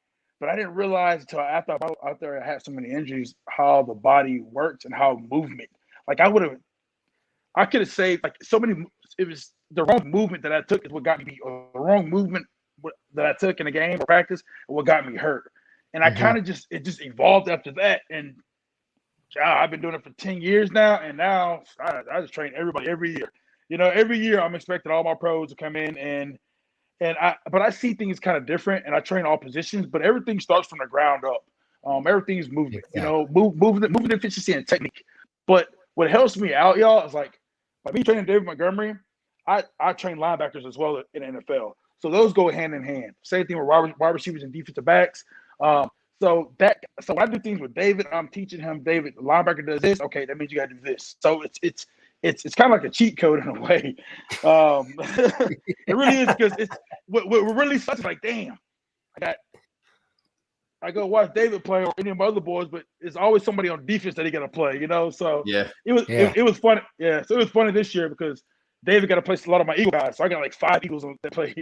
but I didn't realize until after I had so many injuries how the body works and how movement. Like I could have saved like so many. It was the wrong movement that I took is what got me, or the wrong movement that I took in a game or practice, and what got me hurt. And I kind of it just evolved after that. And I've been doing it for 10 years now. And now I just train everybody every year. Every year I'm expecting all my pros to come in but I see things kind of different, and I train all positions, but everything starts from the ground up. Everything is movement, movement efficiency and technique. But what helps me out, y'all, is like by me training David Montgomery, I train linebackers as well in the NFL. So those go hand in hand. Same thing with wide receivers and defensive backs. So when I do things with David, I'm teaching him, David, the linebacker does this. Okay, that means you got to do this. So it's kind of like a cheat code in a way. It really is, because it's what really sucks. Like, damn, I go watch David play or any of my other boys, but it's always somebody on defense that he got to play. So it was fun. Yeah, so it was funny this year because David got to play a lot of my Eagle guys. So I got like 5 Eagles that play.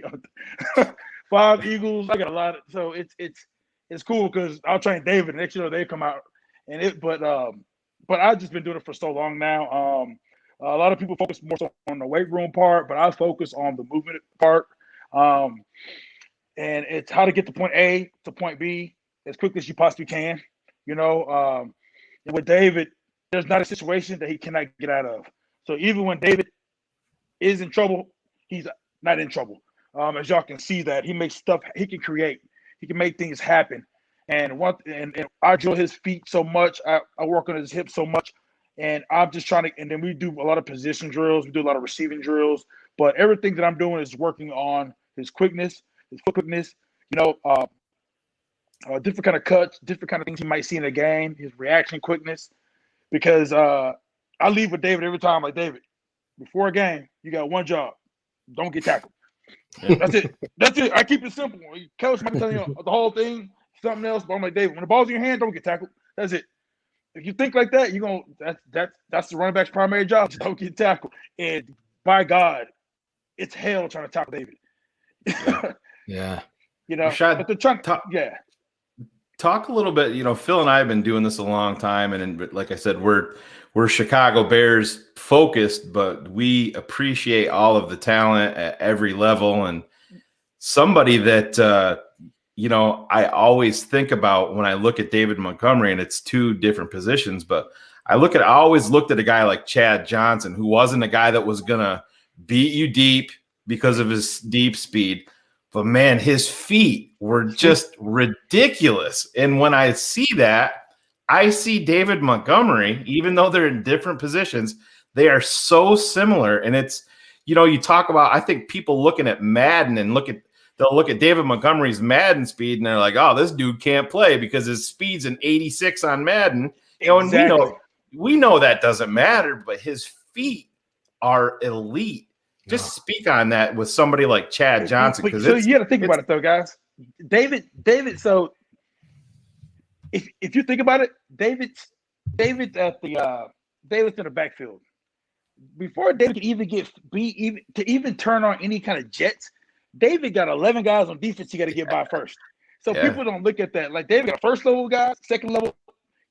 5 Eagles. I got a lot. So it's cool because I'll train David. Next year they come out, but I've just been doing it for so long now. A lot of people focus more so on the weight room part, but I focus on the movement part. And it's how to get to point A to point B as quickly as you possibly can. And with David, there's not a situation that he cannot get out of. So even when David is in trouble, he's not in trouble. As y'all can see that he makes stuff, he can create, he can make things happen. And I drill his feet so much, I work on his hips so much, and I'm just trying to. And then we do a lot of position drills, we do a lot of receiving drills, but everything that I'm doing is working on his quickness, his foot quickness. Different kind of cuts, different kind of things he might see in a game, his reaction quickness. Because I leave with David every time, like, David, before a game, you got one job: don't get tackled. That's it. That's it. I keep it simple. Coach might tell you the whole thing, something else, but I'm like, David, when the ball's in your hand, don't get tackled. That's it. If you think like that, that's the running back's primary job. Just don't get tackled. And by God, it's hell trying to tackle David. Yeah. Rischad, but they're trying to talk a little bit. Phil and I have been doing this a long time, and like I said, we're Chicago Bears focused, but we appreciate all of the talent at every level. And somebody that I always think about when I look at David Montgomery, and it's two different positions, but I always looked at a guy like Chad Johnson, who wasn't a guy that was going to beat you deep because of his deep speed. But man, his feet were just ridiculous. And when I see that, I see David Montgomery, even though they're in different positions, they are so similar. And it's, you talk about, I think people looking at Madden and they'll look at David Montgomery's Madden speed and they're like, oh, this dude can't play because his speed's an 86 on Madden. Exactly. And we know that doesn't matter, but his feet are elite. Just speak on that with somebody like Chad Johnson. So you got to think about it, though, guys. David. So if you think about it, David's in the backfield. Before David could even turn on any kind of jets, David got 11 guys on defense he got to get by first. So people don't look at that. Like David got first level guys, second level.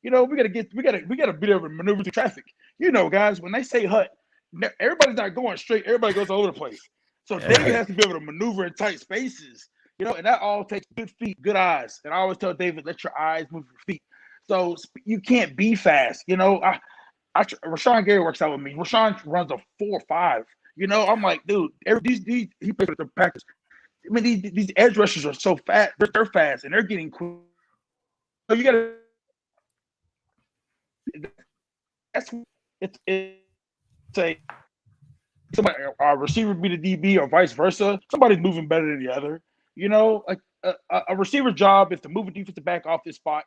We got to be able to maneuver through traffic. Guys, when they say hut, everybody's not going straight. Everybody goes all over the place. So David has to be able to maneuver in tight spaces, and that all takes good feet, good eyes. And I always tell David, let your eyes move your feet. So you can't be fast. Rashawn Gary works out with me. Rashawn runs a 4.5. I'm like, dude, he plays with the Packers. I mean, these edge rushers are so fast. They're fast, and they're getting quick. So you got to say somebody, our receiver be the DB or vice versa. Somebody's moving better than the other. A receiver job is to move a defensive back off this spot,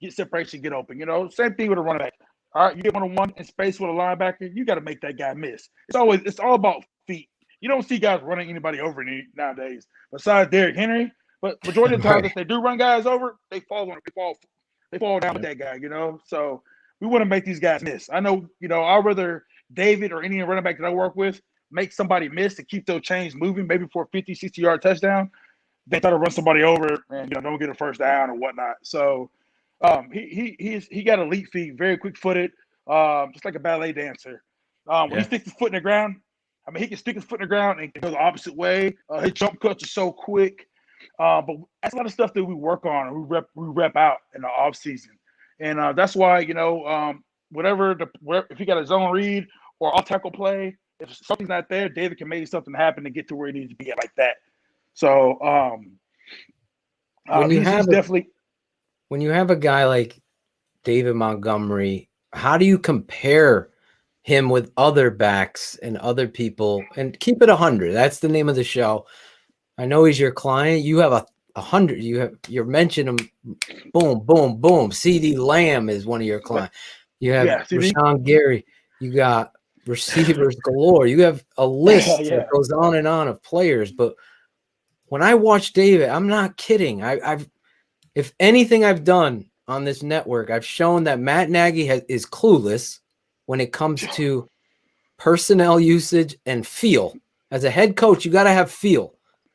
get separation, get open. Same thing with a running back. All right, you get 1-on-1 in space with a linebacker, you got to make that guy miss. It's all about feet. You don't see guys running anybody over nowadays, besides Derrick Henry. But majority of the time, if they do run guys over, they fall down with that guy. So we want to make these guys miss. I know, I'd rather David or any running back that I work with make somebody miss to keep those chains moving, maybe for a 50, 60-yard touchdown. They try to run somebody over and don't get a first down or whatnot. So he got elite feet, very quick-footed, just like a ballet dancer. When he sticks his foot in the ground, he can stick his foot in the ground and go the opposite way. His jump cuts are so quick. But that's a lot of stuff that we work on and we rep out in the offseason. And that's why, if he got a zone read or off tackle play, if something's not there, David can make something happen to get to where he needs to be at like that. So when you have a guy like David Montgomery, how do you compare him with other backs and other people? And keep it 100. That's the name of the show. I know he's your client. You have 100. You're mentioning him. Boom, boom, boom. CeeDee Lamb is one of your clients. You have Rashawn Gary. You got receivers galore. You have a list that goes on and on of players. But when I watch David, I'm not kidding. If anything I've done on this network, I've shown that Matt Nagy is clueless when it comes to personnel usage and feel. As a head coach, you got to have feel.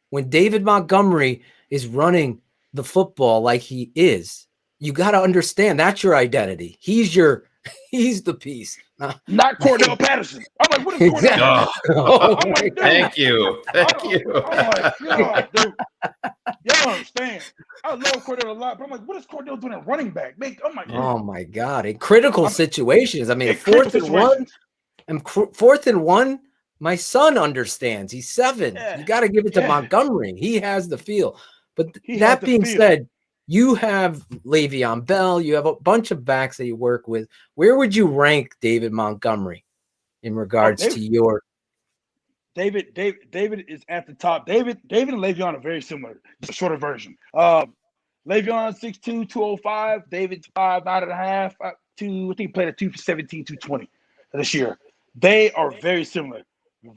When David Montgomery is running the football like he is, you got to understand that's your identity. He's the piece. Not Cordell Patterson. I'm like, what is Cordell? Thank you. I'm like, dude, y'all don't understand. I love Cordell a lot, but I'm like, what is Cordell doing at running back? Oh my God. In critical situations. I mean, fourth and one, my son understands. He's 7. Yeah. You got to give it to Montgomery. He has the feel. But that being said, you have Le'Veon Bell. You have a bunch of backs that you work with. Where would you rank David Montgomery in regards to your? David is at the top. David and Le'Veon are very similar. Just a shorter version. Le'Veon 6'2", 205. David's 5'9.5". I think he played at 217, 220 this year. They are very similar.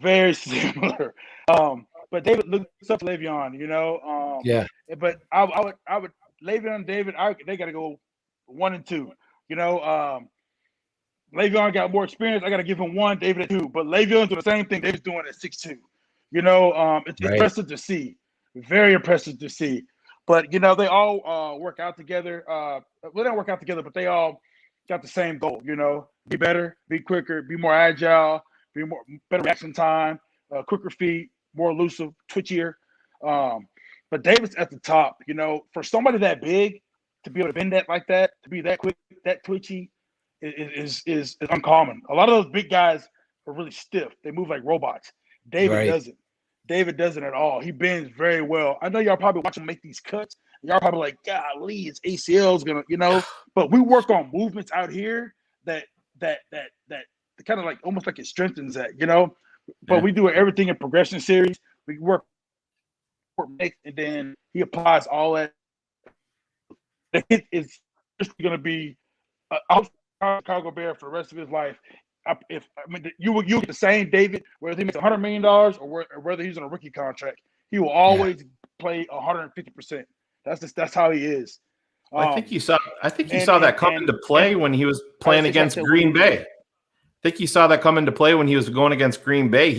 Very similar. But David looks up to Le'Veon, But I would Le'Veon and David, they got to go 1 and 2. Le'Veon got more experience. I got to give him 1, David at 2. But Le'Veon's doing the same thing David's doing at 6'2". It's impressive to see. Very impressive to see. But, they all work out together. They don't work out together, but they all got the same goal, Be better, be quicker, be more agile, better reaction time, quicker feet, more elusive, twitchier. but David's at the top. You know, for somebody that big to be able to bend that like that, to be that quick, that twitchy, is uncommon. A lot of those big guys are really stiff. They move like robots. David doesn't. David doesn't at all. He bends very well. I know y'all probably watch him make these cuts. Y'all probably like, golly, his ACL is gonna, you know. But we work on movements out here that kind of like almost like it strengthens that, you know. But we do everything in progression series. We work and then he applies all that. The hit is just going to be out Chicago Bear for the rest of his life. You get the same David, whether he makes $100 million or whether he's on a rookie contract, he will always play 150%. That's how he is. I think you saw that come into play when he was playing against Green Bay. I think you saw that come into play when he was going against Green Bay.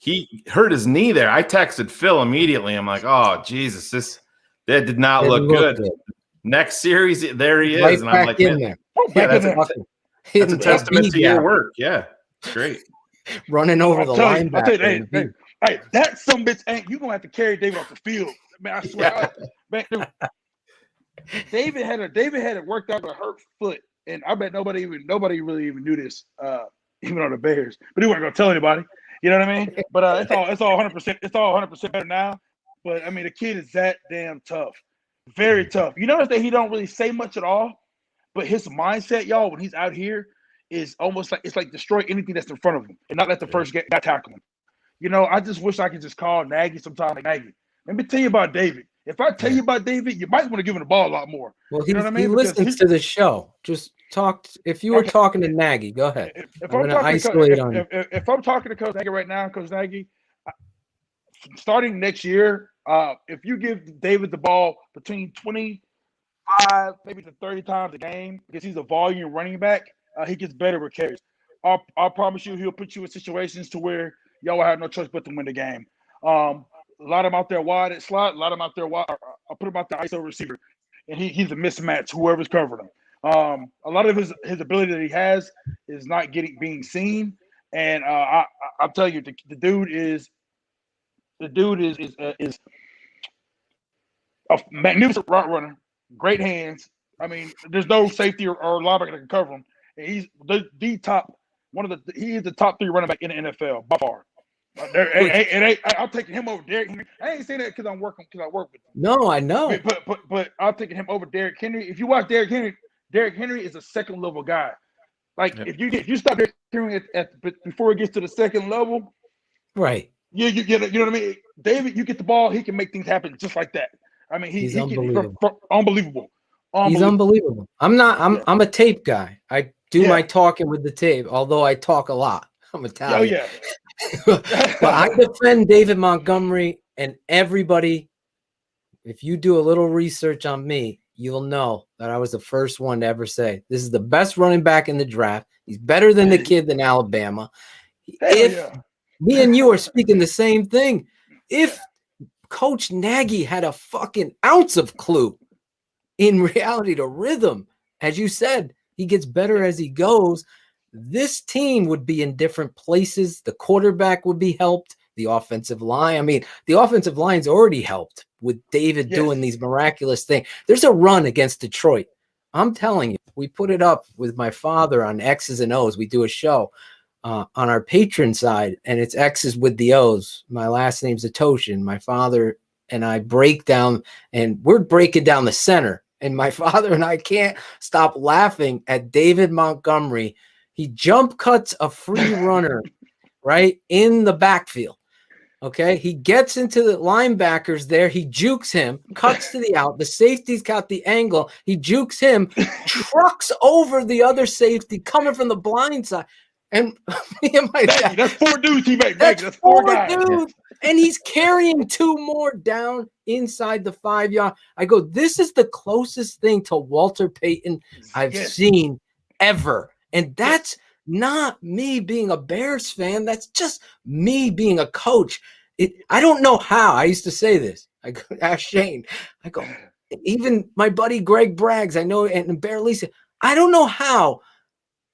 He hurt his knee there. I texted Phil immediately. I'm like, oh Jesus, that did not look good. Next series, there he is, right, and I'm like, that's a testament to your work. Yeah, it's great. Running over the linebacker. Hey, that some bitch ain't you gonna have to carry David off the field, man. I swear, man, David had it worked out with a hurt foot, and I bet nobody really even knew this, even on the Bears. But he wasn't gonna tell anybody. You know what I mean? But it's all 100%. It's all 100% better now. But I mean, the kid is that damn tough, very tough. You notice that he don't really say much at all, but his mindset, y'all, when he's out here, is almost like it's like destroy anything that's in front of him and not let the first guy tackle him. You know, I just wish I could just call Nagy sometime like Nagy. Let me tell you about David. If I tell you about David, you might want to give him the ball a lot more. Well, you know what I mean? He listens to the show. Just talk. If you were talking to Nagy, go ahead. If I'm talking to Coach Nagy right now, Coach Nagy, starting next year, if you give David the ball between 25, maybe to 30 times a game, because he's a volume running back, he gets better with carries. I'll promise you, he'll put you in situations to where y'all will have no choice but to win the game. A lot of them out there wide at slot, a lot of them out there wide. I'll put him out there ISO receiver, and he's a mismatch, whoever's covering him. A lot of his ability that he has is not being seen, and I'll tell you, the dude is a magnificent route runner, great hands. I mean, there's no safety or linebacker that can cover him. And he's the top he is the top 3 running back in the NFL by far. I'll take him over Derrick Henry. I ain't saying that because I work with him. No, I know. But I'll take him over Derrick Henry. If you watch Derrick Henry is a second level guy. Like if you stop Derrick Henry before it gets to the second level, right? You know what I mean. David, you get the ball, he can make things happen just like that. I mean, he's unbelievable. He's unbelievable. I'm a tape guy. I do my talking with the tape, although I talk a lot. I'm Italian. Oh, yeah. But I defend David Montgomery and everybody. If you do a little research on me, you'll know that I was the first one to ever say this is the best running back in the draft. He's better than the kid in Alabama. Me and you are speaking the same thing. If Coach Nagy had a fucking ounce of clue in reality to rhythm, as you said, he gets better as he goes. This team would be in different places. The quarterback would be helped. The offensive line. I mean, the offensive line's already helped with David doing these miraculous things. There's a run against Detroit. I'm telling you, we put it up with my father on X's and O's. We do a show on our patron side, and it's X's with the O's. My last name's Atoshin. My father and I break down, and we're breaking down the center. And my father and I can't stop laughing at David Montgomery. He jump cuts a free runner, right, in the backfield. Okay, he gets into the linebackers there. He jukes him, cuts to the out. The safety's got the angle. He jukes him, trucks over the other safety coming from the blind side. And me and my dad, that's 4 dudes he made. That's 4 guys. Dudes. And he's carrying 2 more down inside the 5-yard. I go, this is the closest thing to Walter Payton I've seen ever. And that's not me being a Bears fan. That's just me being a coach. I don't know how. I used to say this. I go, ask Shayne. I go, even my buddy Greg Braggs, I know, and Bear Lisa, I don't know how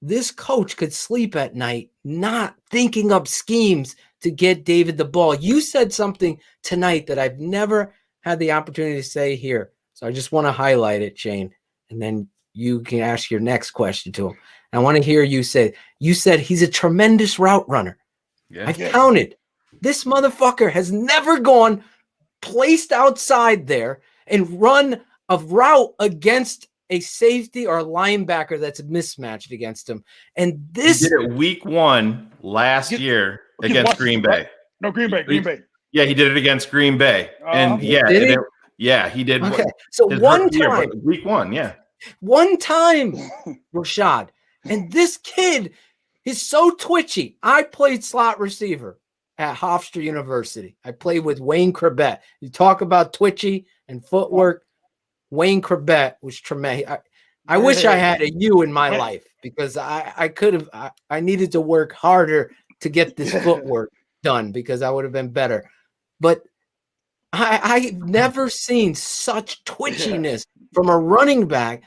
this coach could sleep at night not thinking up schemes to get David the ball. You said something tonight that I've never had the opportunity to say here. So I just want to highlight it, Shayne, and then you can ask your next question to him. And I want to hear you say, he's a tremendous route runner. Yeah. I counted. This motherfucker has never gone placed outside there and run a route against a safety or a linebacker that's mismatched against him. And this he did it week 1 last year against Green Bay. Right? No, Green Bay. Yeah, he did it against Green Bay. And he did. Okay. So one time, week 1, one time, Rischad. And this kid is so twitchy. I played slot receiver at Hofstra University. I played with Wayne Corbett. You talk about twitchy and footwork. Wayne Corbett was tremendous. I wish I had a you in my life because I could have. I needed to work harder to get this footwork done because I would have been better. But I've never seen such twitchiness from a running back.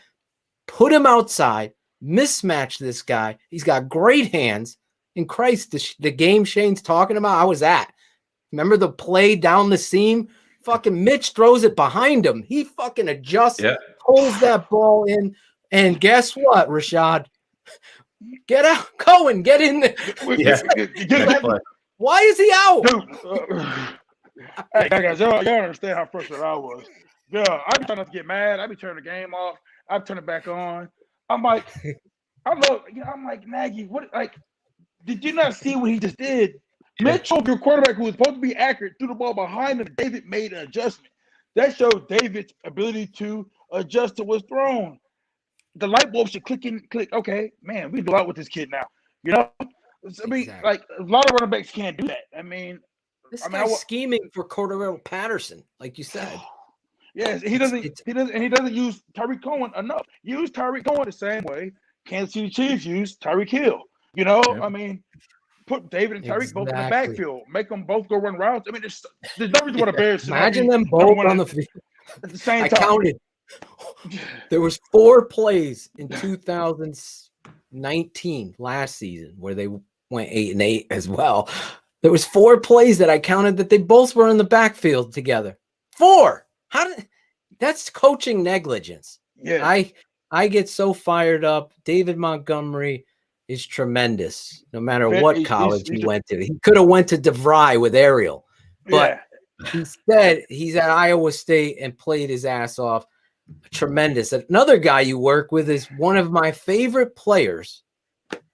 Put him outside, mismatch this guy. He's got great hands. And Christ, the game Shayne's talking about, I was at. Remember the play down the seam? Fucking Mitch throws it behind him. He fucking adjusts, pulls that ball in. And guess what, Rischad? Get out. Cohen, get in there. Why is he out? Hey, guys, y'all understand how frustrated I was. Yeah, I'd be trying not to get mad. I'd be turning the game off. I'd turn it back on. I'm like, I'm like, Nagy, what? Like, did you not see what he just did? Mitchell, your quarterback who was supposed to be accurate, threw the ball behind him. David made an adjustment. That shows David's ability to adjust to what's thrown. The light bulb should click. Okay, man, we can go out with this kid now. You know, I mean, like a lot of running backs can't do that. I mean, this guy's scheming for Cordero Patterson, like you said. Yes, he doesn't use Tyreek Cohen enough. Use Tyreek Cohen the same way Kansas City Chiefs use Tyreek Hill. You know, I mean, put David and Tyreek both in the backfield, make them both go run routes. I mean, there's no reason why the Bears should imagine them both on the field at the same time. I counted. There was 4 plays in 2019 last season where they went 8-8 as well. There was 4 plays that I counted that they both were in the backfield together. 4. That's coaching negligence. Yeah. I get so fired up. David Montgomery is tremendous, no matter what college he went to. He could have went to DeVry with Ariel, but instead he's at Iowa State and played his ass off. Tremendous. Another guy you work with is one of my favorite players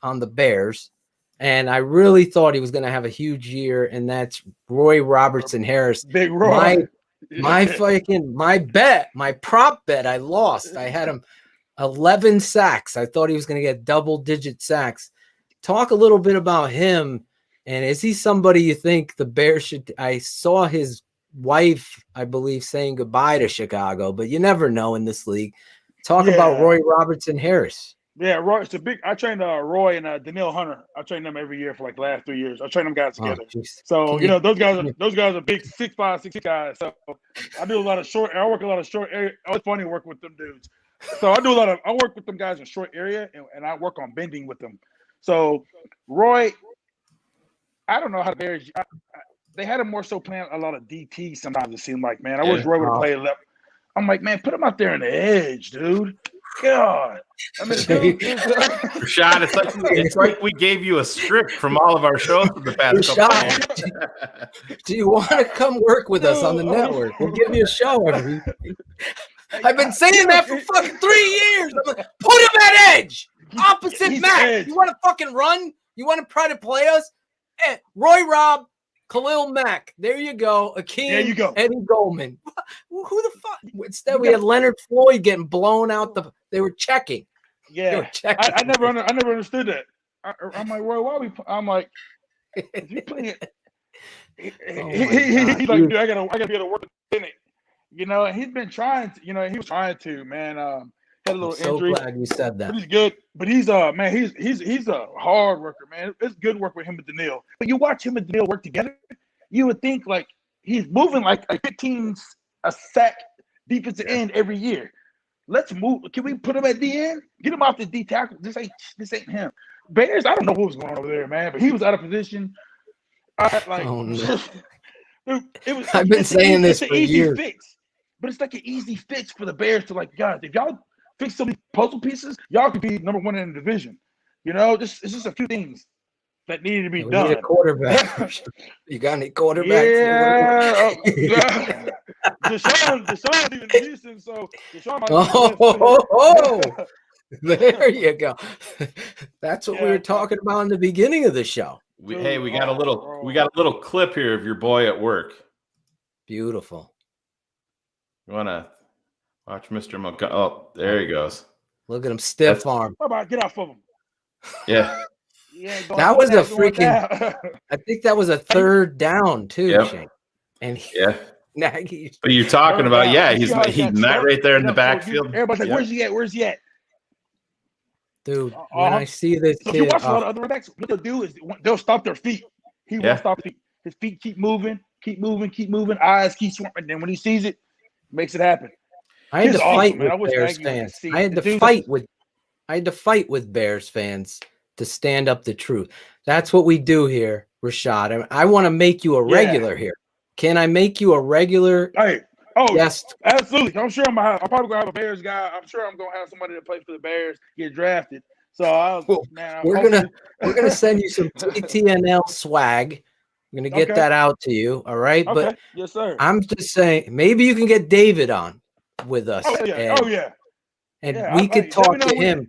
on the Bears, and I really thought he was going to have a huge year, and that's Roy Robertson Harris. Big Roy. My prop bet, I lost. I had him 11 sacks. I thought he was going to get double-digit sacks. Talk a little bit about him, and is he somebody you think the Bears should – I saw his wife, I believe, saying goodbye to Chicago, but you never know in this league. Talk about Roy Robertson Harris. Yeah, Roy. It's a big. I trained Roy and Daniil Hunter. I trained them every year for like the last 3 years. I trained them guys together. So you know those guys are big 6'5", 6'6" guys. So I do a lot of short. I work a lot of short area. Oh, it's funny working with them dudes. So I work with them guys in short area, and I work on bending with them. So Roy, I don't know how the Bears. They had him more so playing a lot of DT sometimes. It seemed like, man, I wish Roy would have played left. I'm like, man, put him out there in the edge, dude. God, I mean, Rischad, it's like we gave you a script from all of our shows for the past couple of years. Do you want to come work with us on the network? We'll give you a show every week. I've been saying that for fucking 3 years. I'm like, put him at edge, opposite Mac. You want to fucking run? You want to try to play us? Roy Robb, Khalil Mack. There you go. Akeem, there you go. Eddie Goldman. Who the fuck? Instead, we had Leonard Floyd getting blown out. They were checking. Yeah, were checking. I never understood that. I'm like, Roy, why are we? I'm like, is he playing? He's like, dude, I gotta be able to work in it. You know, and he's been trying to. You know, he was trying to. Man, had a little injury. So glad you said that. But he's good. But he's man, he's a hard worker, man. It's good work with him and Daniil. But you watch him and Daniil work together, you would think like he's moving like a 15 a sack defensive end every year. Let's move. Can we put him at the end? Get him off the D tackle. This ain't him. Bears, I don't know what was going on over there, man. But he was out of position. Dude, I've been saying this for years. Fix. but it's like an easy fix for the Bears to like, guys, if y'all fix some of these puzzle pieces, y'all could be number one in the division. It's just a few things that needed to be We done. need a quarterback. You got any quarterbacks? Yeah. Deshaun even in Houston, so Deshaun might Oh, there you go. That's what we were talking about in the beginning of the show. We got a little clip here of your boy at work. Beautiful. You want to watch Mr. Montgomery? Oh, there he goes. Look at him, stiff arm. How about get off of him? Yeah. That was a freaking. I think that was a third down too, Shayne. And Nagy's. But you're talking about, he's not right there in the backfield. Everybody's like, where's he at? Dude, when I see this so kid, if you watch a lot of other running backs, what they'll do is they'll stop their feet. He won't stop his feet. His feet keep moving. Eyes keep swarming. And then when he sees it, makes it happen. I had to fight with Bears fans. I had to fight with Bears fans to stand up the truth. That's what we do here, Rischad. I want to make you a regular here. Can I make you a regular? Yes, absolutely. I'm sure I'm probably gonna have a Bears guy. I'm sure I'm gonna have somebody that plays for the Bears get drafted. So we're gonna send you some TNL swag. I'm gonna get that out to you. All right, but yes, sir. I'm just saying maybe you can get David on with us. And we could talk to him.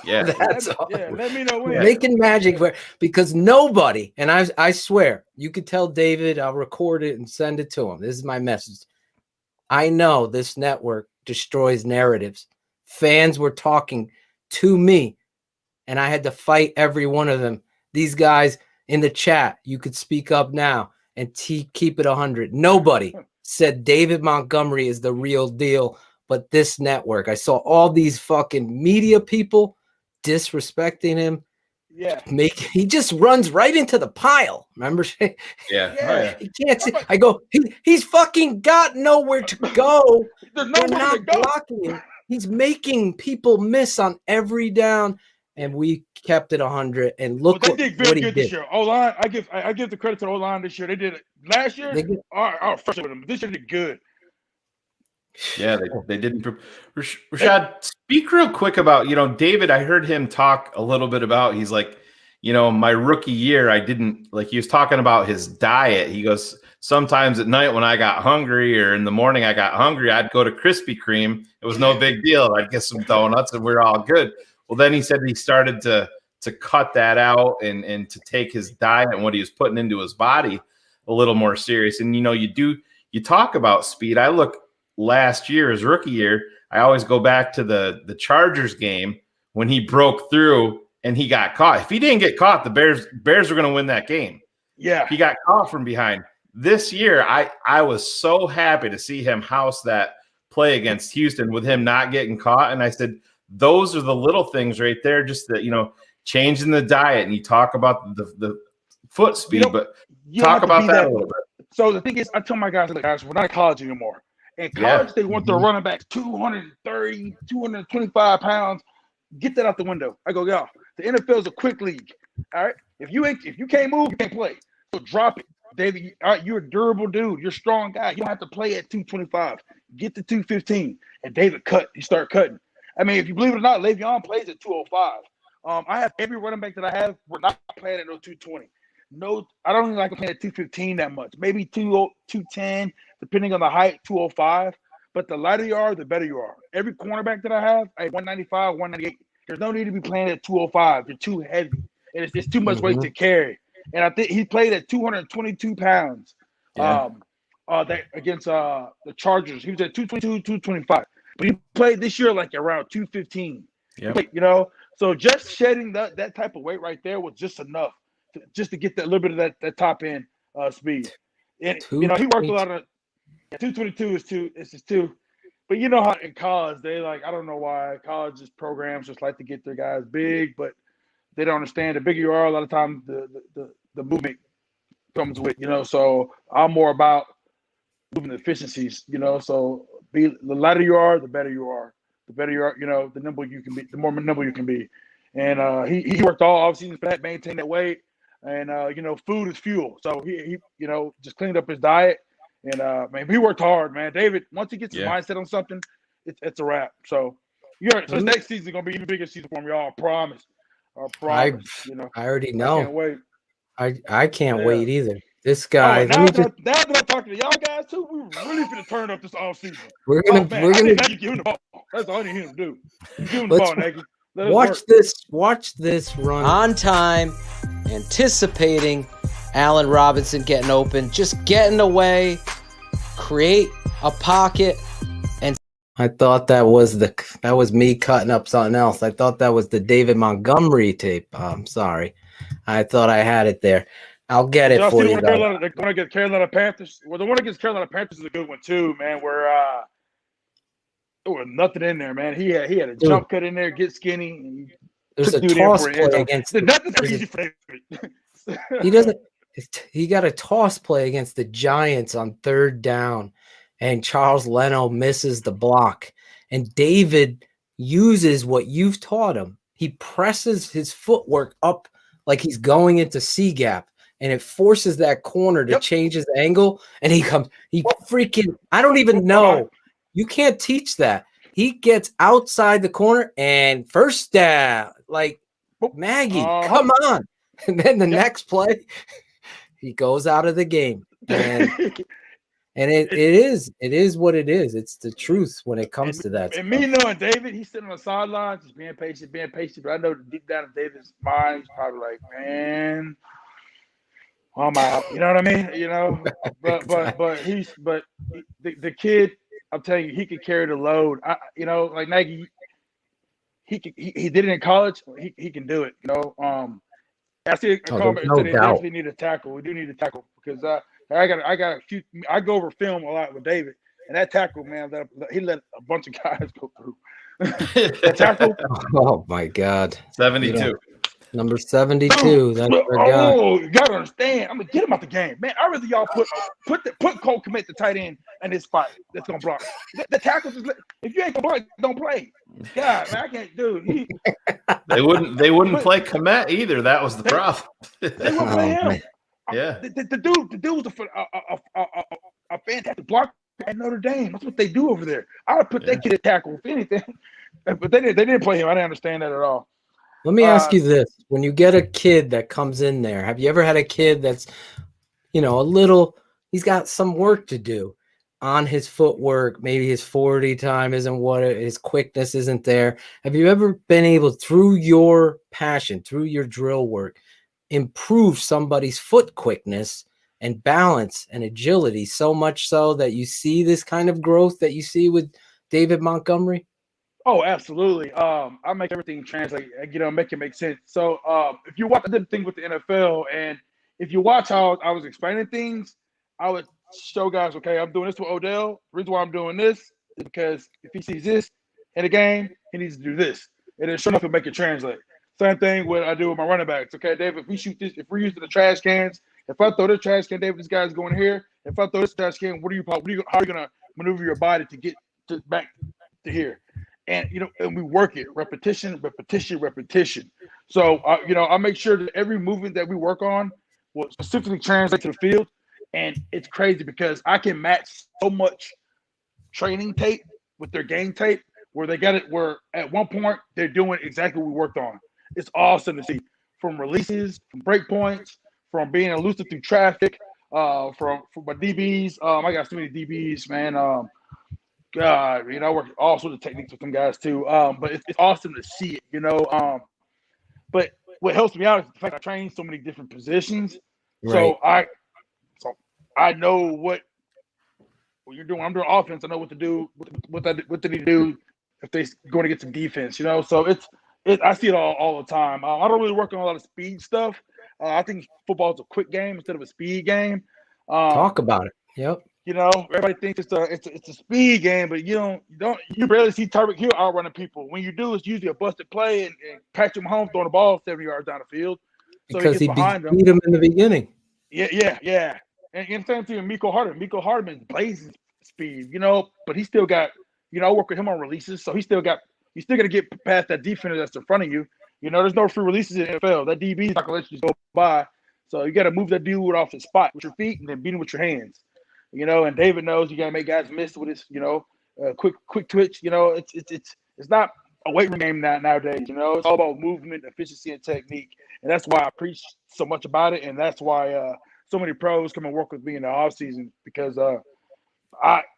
That's all. Let me know when. Making magic because nobody, and I swear, you could tell David, I'll record it and send it to him. This is my message. I know this network destroys narratives. Fans were talking to me, and I had to fight every one of them. These guys in the chat, you could speak up now and keep it 100. Nobody said David Montgomery is the real deal. But this network, I saw all these fucking media people disrespecting him. Yeah. He just runs right into the pile. Remember? Yeah. He can't see. I go, he's fucking got nowhere to go. They're not blocking him. He's making people miss on every down. And we kept it 100. And look what he did this year. O-line, I give the credit to the O-line this year. They did it last year. Our first with them. This year they did good. Yeah, they didn't. Rischad, speak real quick about, David. I heard him talk a little bit about, he's like, my rookie year, I didn't, like, he was talking about his diet. He goes, sometimes at night when I got hungry or in the morning I got hungry, I'd go to Krispy Kreme. It was no big deal. I'd get some donuts and we're all good. Well, then he said he started to cut that out and to take his diet and what he was putting into his body a little more serious. And, you talk about speed. I look last year, his rookie year, I always go back to the Chargers game when he broke through and he got caught. If he didn't get caught, the Bears were going to win that game. Yeah. He got caught from behind. This year, I was so happy to see him house that play against Houston with him not getting caught. And I said, those are the little things right there, just that, changing the diet. And you talk about the foot speed, but talk about that a little bit. So the thing is, I tell my guys, we're not in college anymore. In college, they want their running backs 230, 225 pounds. Get that out the window. I go, y'all, the NFL is a quick league. All right. If you can't move, you can't play. So drop it. David, all right, you're a durable dude. You're a strong guy. You don't have to play at 225. Get to 215. And David he started cutting. I mean, if you believe it or not, Le'Veon plays at 205. I have every running back that I have. We're not playing at no 220. No, I don't even like playing at 215 that much. Maybe 210, depending on the height, 205. But the lighter you are, the better you are. Every cornerback that I have, 195, 198. There's no need to be playing at 205. You're too heavy. And it's too much weight to carry. And I think he played at 222 pounds that against the Chargers. He was at 222, 225. But he played this year like around 215. Yeah. So just shedding that type of weight right there was just enough just to get that little bit of that top end speed. And he worked a lot of 222 is two. But you know how in college they I don't know why college programs just like to get their guys big, but they don't understand the bigger you are, a lot of times the movement comes with, so I'm more about moving efficiencies, so the lighter you are, the better you are. The better you are, the nimble you can be, the more nimble you can be. And he worked all offseason for that, maintain that weight. And food is fuel. So he just cleaned up his diet And man, he worked hard, man. David, once he gets his Yeah. mindset on something, it's a wrap. So so next season gonna be even bigger season for me. I promise. I promise. I already I know. can't wait. I can't Yeah. wait either. This guy. Now that I'm talking to y'all guys too, we're really gonna turn up this offseason. We're gonna I need Nagy to give him the ball. That's all I need him to do. Give him the ball, Nagy. Let us work. Watch this run. On time, anticipating Allen Robinson getting open, just getting away, create a pocket, and I thought that was me cutting up something else. I thought that was the David Montgomery tape. I'm sorry. I thought I had it there. I'll get it for you. The one against Carolina Panthers. Well, the one against Carolina Panthers is a good one too, man. Where there was nothing in there, man. He had a jump cut in there, get skinny. And there's a toss play against. Nothing's easy for him. He doesn't. He got a toss play against the Giants on 3rd down, and Charles Leno misses the block. And David uses what you've taught him. He presses his footwork up like he's going into C gap, and it forces that corner to change his angle. And he freaking, I don't even know. You can't teach that. He gets outside the corner and first down. Like, Maggie, come on. And then the next play, he goes out of the game. And it is what it is. It's the truth when it comes to that. And me knowing David, he's sitting on the sidelines, just being patient. But I know deep down in David's mind, he's probably like, man, I'm out. You know what I mean? You know, but the kid, I'm telling you, he could carry the load. Like Nagy, he did it in college. He can do it. You know, I see a comment no doubt. We need a tackle. We do need a tackle because I got a few. I go over film a lot with David, and that tackle, man, he let a bunch of guys go through. That tackle. Oh my God. 72. Number 72. That's our guy. You gotta understand. I'm gonna get him out the game, man. I rather y'all put Cole Kmet, the tight end, in this spot that's gonna block. The tackle just if you ain't gonna block, don't play. God, man, I can't do it. They wouldn't play Kmet either. That was the problem. They wouldn't play him. Yeah. The dude was a fantastic blocker at Notre Dame. That's what they do over there. I would put that kid at tackle if anything, but they didn't play him. I didn't understand that at all. Let me ask you this. When you get a kid that comes in there, have you ever had a kid that's, he's got some work to do on his footwork? Maybe his 40 time isn't his quickness isn't there. Have you ever been able, through your passion, through your drill work, improve somebody's foot quickness and balance and agility so much so that you see this kind of growth that you see with David Montgomery? Oh, absolutely. I make everything translate, make it make sense. So if you watch, I did the thing with the NFL, and if you watch how I was explaining things, I would show guys, okay, I'm doing this with Odell. The reason why I'm doing this is because if he sees this in a game, he needs to do this. And then sure enough, it'll make it translate. Same thing what I do with my running backs. Okay, David, if we shoot this, if we're using the trash cans, if I throw this trash can, David, this guy's going here. If I throw this trash can, how are you going to maneuver your body to get back to here? And, and we work it, repetition. So, I make sure that every movement that we work on will specifically translate to the field. And it's crazy because I can match so much training tape with their game tape where they got it, where at one point they're doing exactly what we worked on. It's awesome to see, from releases, from break points, from being elusive through traffic, from my DBs. I got so many DBs, man. God, I work all sorts of techniques with them guys too. But it's awesome to see it, But what helps me out is the fact I train so many different positions. Right. So I know what you're doing. I'm doing offense. I know what to do. What they need to do if they're going to get some defense. So I see it all the time. I don't really work on a lot of speed stuff. I think football is a quick game instead of a speed game. Talk about it. Yep. Everybody thinks it's a speed game, but you barely see Tyreek Hill outrunning people. When you do, it's usually a busted play and Patrick Mahomes throwing the ball 70 yards down the field. So because he behind beat him in the beginning. Yeah. And same thing with Mecole Hardman. Mecole Hardman blazing speed, but he still got, I work with him on releases, so you still got to get past that defender that's in front of you. There's no free releases in the NFL. That DB is not gonna let you just go by. So you got to move that dude off the spot with your feet and then beat him with your hands. And David knows you got to make guys miss with his, quick twitch. It's not a weight room game nowadays. It's all about movement, efficiency, and technique, and that's why I preach so much about it, and that's why so many pros come and work with me in the off season because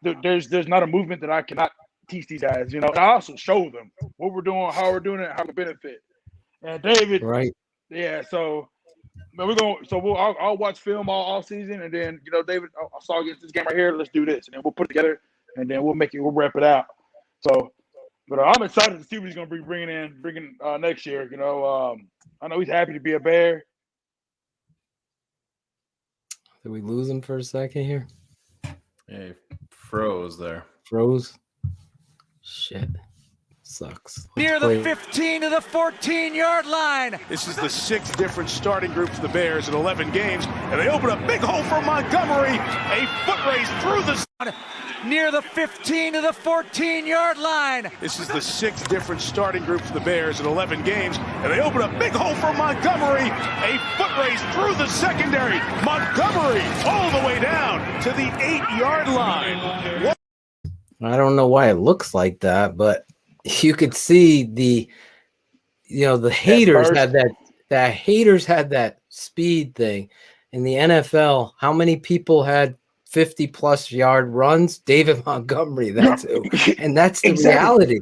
there's not a movement that I cannot teach these guys. And I also show them what we're doing, how we're doing it, how to benefit. And David, right? Yeah, so. But I'll watch film all season, and then David, I saw against this game right here. Let's do this, and then we'll put it together, and then we'll wrap it out. So, but I'm excited to see what he's going to be bringing next year. I know he's happy to be a Bear. Did we lose him for a second here? Hey, froze there. Froze. Shit. Sucks. Near the 15 to the 14-yard line. This is the 6th different starting group for the Bears in 11 games, and they open a big hole for Montgomery. A foot race through the near the 15 to the 14-yard line. This is the 6th different starting group for the Bears in 11 games, and they open a big hole for Montgomery. A foot race through the secondary. Montgomery all the way down to the 8-yard line. I don't know why it looks like that, but you could see the haters had that speed thing in the NFL. How many people had 50+ yard runs? David Montgomery, that's it. And that's the reality.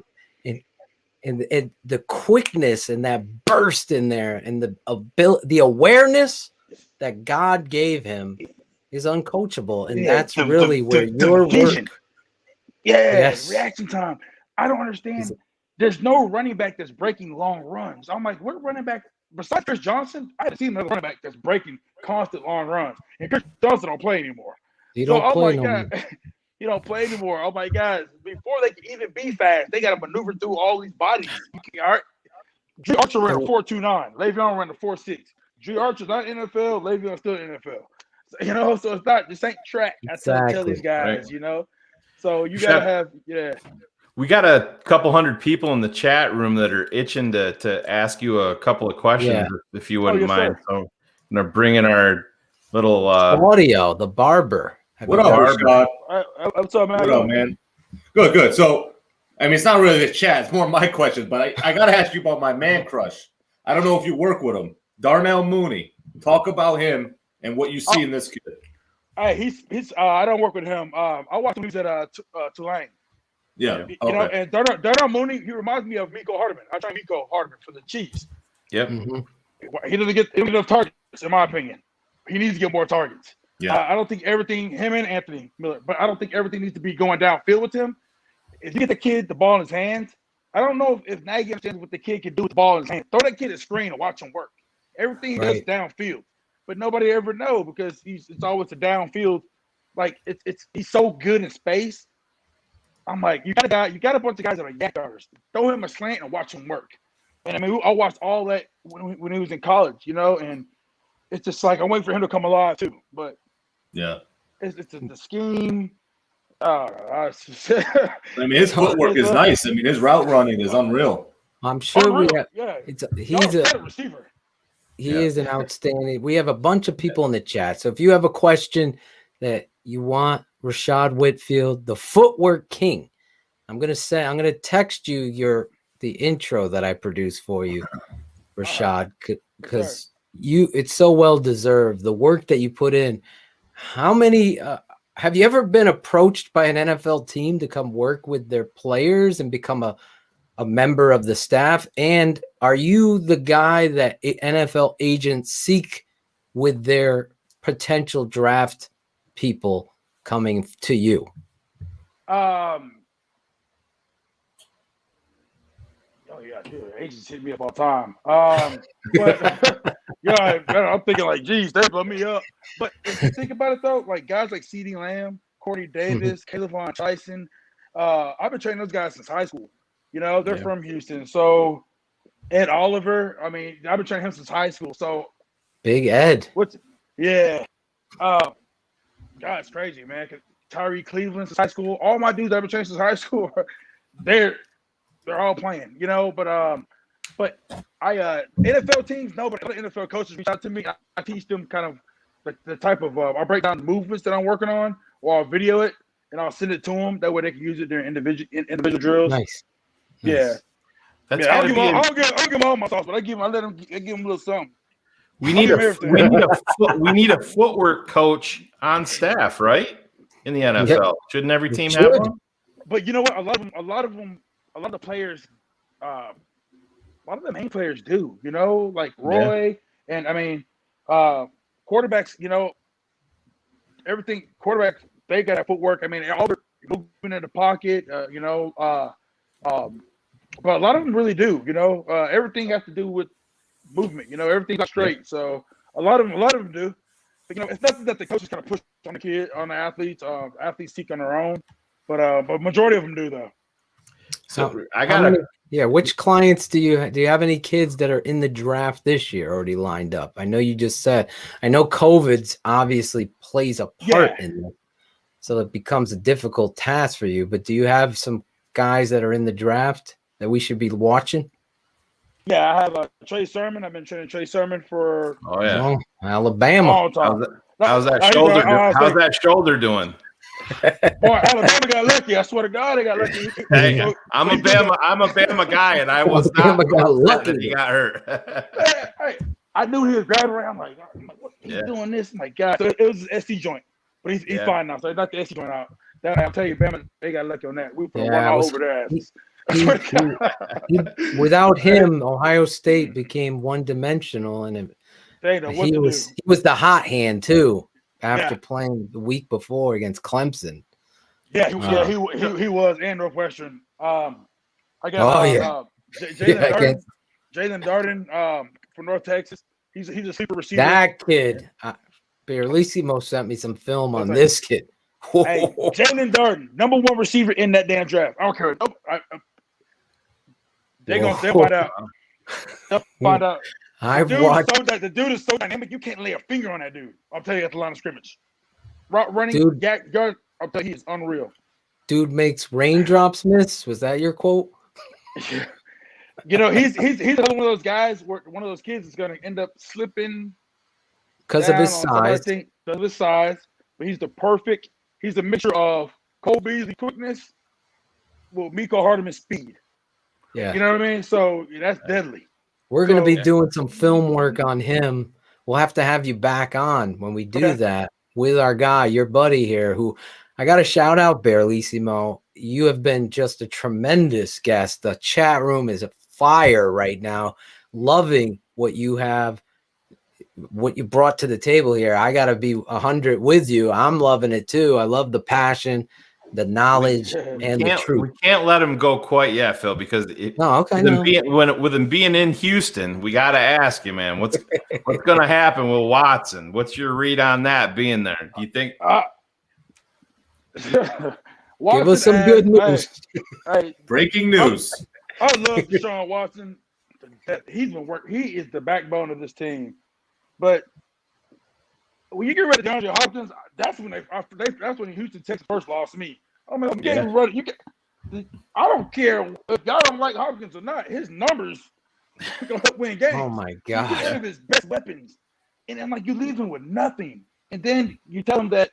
And the quickness and that burst in there and the awareness that God gave him is uncoachable. And that's really where your vision. work. Yes, reaction time. I don't understand. There's no running back that's breaking long runs. I'm like, what running back besides Chris Johnson? I haven't seen another running back that's breaking constant long runs. And Chris Johnson don't play anymore. He don't play no more. He don't play anymore. Oh my God! Before they can even be fast, they got to maneuver through all these bodies. All right. Drew Archer ran a 4.29. Le'Veon ran a 4.6. Drew Archer's not NFL. Le'Veon's still in NFL. So it's not this ain't track. That's what I tell these guys. Right. So you gotta have We got a couple hundred people in the chat room that are itching to ask you a couple of questions, if you wouldn't mind. Sir. So I'm gonna bring in our little audio, the barber. What up, Rischad? What's up, man? What up, man? Good. So, it's not really the chat; it's more my questions. But I gotta ask you about my man crush. I don't know if you work with him, Darnell Mooney. Talk about him and what you see in this kid. Hey, he's. I don't work with him. I watched him. He's at Tulane. Yeah. And Darnell Mooney, he reminds me of Miko Hardman. I try Miko Hardman for the Chiefs. Yep. Mm-hmm. He doesn't get enough targets, in my opinion. He needs to get more targets. Yeah. I don't think everything, him and Anthony Miller, but I don't think everything needs to be going downfield with him. If you get the kid the ball in his hands, I don't know if Nagy understands what the kid can do with the ball in his hands. Throw that kid a screen and watch him work. Everything he does downfield. But nobody ever know because it's always a downfield. Like he's so good in space. I'm like, you got a bunch of guys that are yak artists. Throw him a slant and watch him work. And I watched all that when he was in college, and it's just like I'm waiting for him to come alive too. But yeah, it's the scheme. His footwork is nice. His route running is unreal. I'm sure he's a receiver. He is an outstanding. We have a bunch of people in the chat. So if you have a question that you want Rischad Whitfield, the footwork king, I'm gonna text you the intro that I produced for you, Rischad, because it's so well deserved. The work that you put in. How many have you ever been approached by an NFL team to come work with their players and become a member of the staff? And are you the guy that NFL agents seek with their potential draft people coming to you? Dude, agents hit me up all the time. But I'm thinking like, geez, they blow me up. But if you think about it though, like guys like CeeDee Lamb, Corey Davis, Caleb Von Tyson, I've been training those guys since high school. They're from Houston. So Ed Oliver, I've been training him since high school. So Big Ed. God, it's crazy, man. Tyree Cleveland since high school. All my dudes I've been training since high school, they're all playing, But I NFL teams, no, but other NFL coaches reach out to me. I teach them kind of the type of I break down the movements that I'm working on, or I'll video it and I'll send it to them. That way they can use it during individual drills. Nice. Yeah. That's I gotta don't be. give them all my sauce, but I give them a little something. We need a footwork coach on staff, right? In the NFL, Yep. Shouldn't every It team should. have one? But you know what? A lot of the players, a lot of the main players do. You know, like Roy, and I mean, quarterbacks. You know, everything quarterbacks they got that footwork. I mean, all the moving in the pocket. You know, but a lot of them really do. You know, everything has to do with movement. You know, everything's not straight. So a lot of them do. But, you know, it's nothing that the coaches kind of push on the athletes. Athletes seek on their own, but majority of them do though. So I got which clients do you have any kids that are in the draft this year already lined up? I know you just said. I know COVID's obviously plays a part in it, so it becomes a difficult task for you. But do you have some guys that are in the draft that we should be watching? Yeah, I have Trey Sermon. I've been training Trey Sermon for Alabama. How's that shoulder? How's that shoulder doing? Boy, Alabama got lucky. I swear to God, they got lucky. Hey, I'm a Bama guy, and I was not lucky that he got hurt. hey, I knew he was grabbing around. I'm like, what? He's doing this? My God. So it was an SC joint, but he's fine now. So it's not the SC joint out. That I'll tell you, Bama, they got lucky on that. We put one all over their asses. Without him, Ohio State became one-dimensional, and he was the hot hand too after playing the week before against Clemson. Yeah, he was in Northwestern. I got Jalen Darden from North Texas. He's a sleeper receiver. That kid, Barlissimo sent me some film on this kid. Hey, Jalen Darden, #1 receiver in that damn draft. I don't care. They'll find out. They'll find out. The dude is so dynamic. You can't lay a finger on that dude. I'll tell you at the line of scrimmage. Running, guard. I'll tell you, he is unreal. Dude makes raindrops miss. Was that your quote? You know, he's one of those guys where one of those kids is going to end up slipping because of his size. Because of his size, but he's a mixture of Cole Beasley quickness with Miko Hardeman's speed. Yeah. You know what I mean? So that's deadly. We're going to be doing some film work on him. We'll have to have you back on when we do that with our guy, your buddy here, who I got to shout out, Barlissimo. You have been just a tremendous guest. The chat room is a fire right now. Loving what you have, what you brought to the table here. I got to be 100 with you. I'm loving it too. I love the passion, the knowledge, and the truth. We can't let him go quite yet, Phil, because with him being in Houston, we got to ask you, man, what's going to happen with Watson? What's your read on that being there? Do you think? Give us some good news. Breaking news. I love Deshaun Watson. He's been working. He is the backbone of this team. But when you get rid of DeAndre Hopkins, that's when Houston, Texas first lost me. I mean, I don't care if y'all don't like Hopkins or not. His numbers are gonna help win games. Oh my God! He's one of his best weapons, and then like you leave him with nothing, and then you tell him that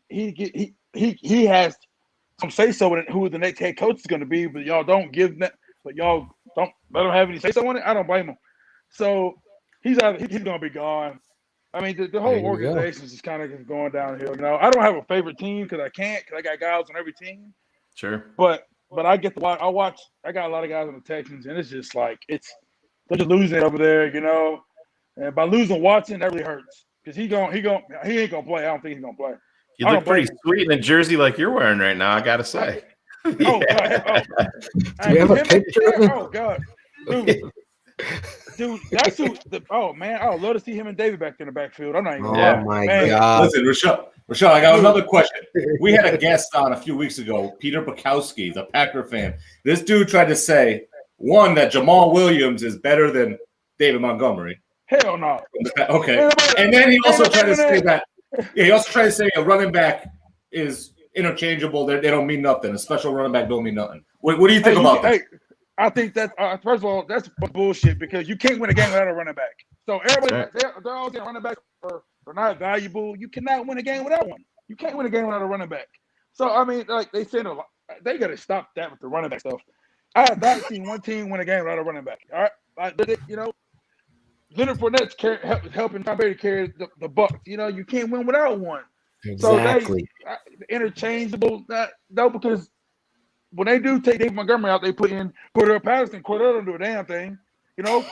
he has some say so in who the next head coach is going to be, but y'all don't let him have any say so in it. I don't blame him. So he's going to be gone. I mean, the whole organization is kind of going downhill. You know, I don't have a favorite team because I can't, because I got guys on every team. Sure. But I get to watch. I got a lot of guys on the Texans, and it's just like they're just losing it over there, you know. And by losing Watson, that really hurts because he ain't gonna play. I don't think he's gonna play. You look pretty sweet in a jersey like you're wearing right now, I gotta say. Oh, God. Do you have a picture of him? Oh God, dude, that's who. Man, I would love to see him and David back in the backfield. I'm not even. Oh my God! Listen, Rischad, I got another question. We had a guest on a few weeks ago, Peter Bukowski, the Packer fan. This dude tried to say that Jamal Williams is better than David Montgomery. Hell no. Okay, and then he also tried to say that. Yeah, he also tried to say a running back is interchangeable. They don't mean nothing. A special running back don't mean nothing. What do you think about that? I think that first of all, that's bullshit because you can't win a game without a running back. So everybody, they're all saying running backs are not valuable. You cannot win a game without one. You can't win a game without a running back. So I mean, like they said, they got to stop that with the running back stuff. I have not seen one team win a game without a running back. All right, Leonard Fournette's helping Tom Brady carry the Bucs. You can't win without one. Exactly. So they interchangeable. No, because when they do take David Montgomery out, they put in Cordell Patterson. Cordell don't do a damn thing. So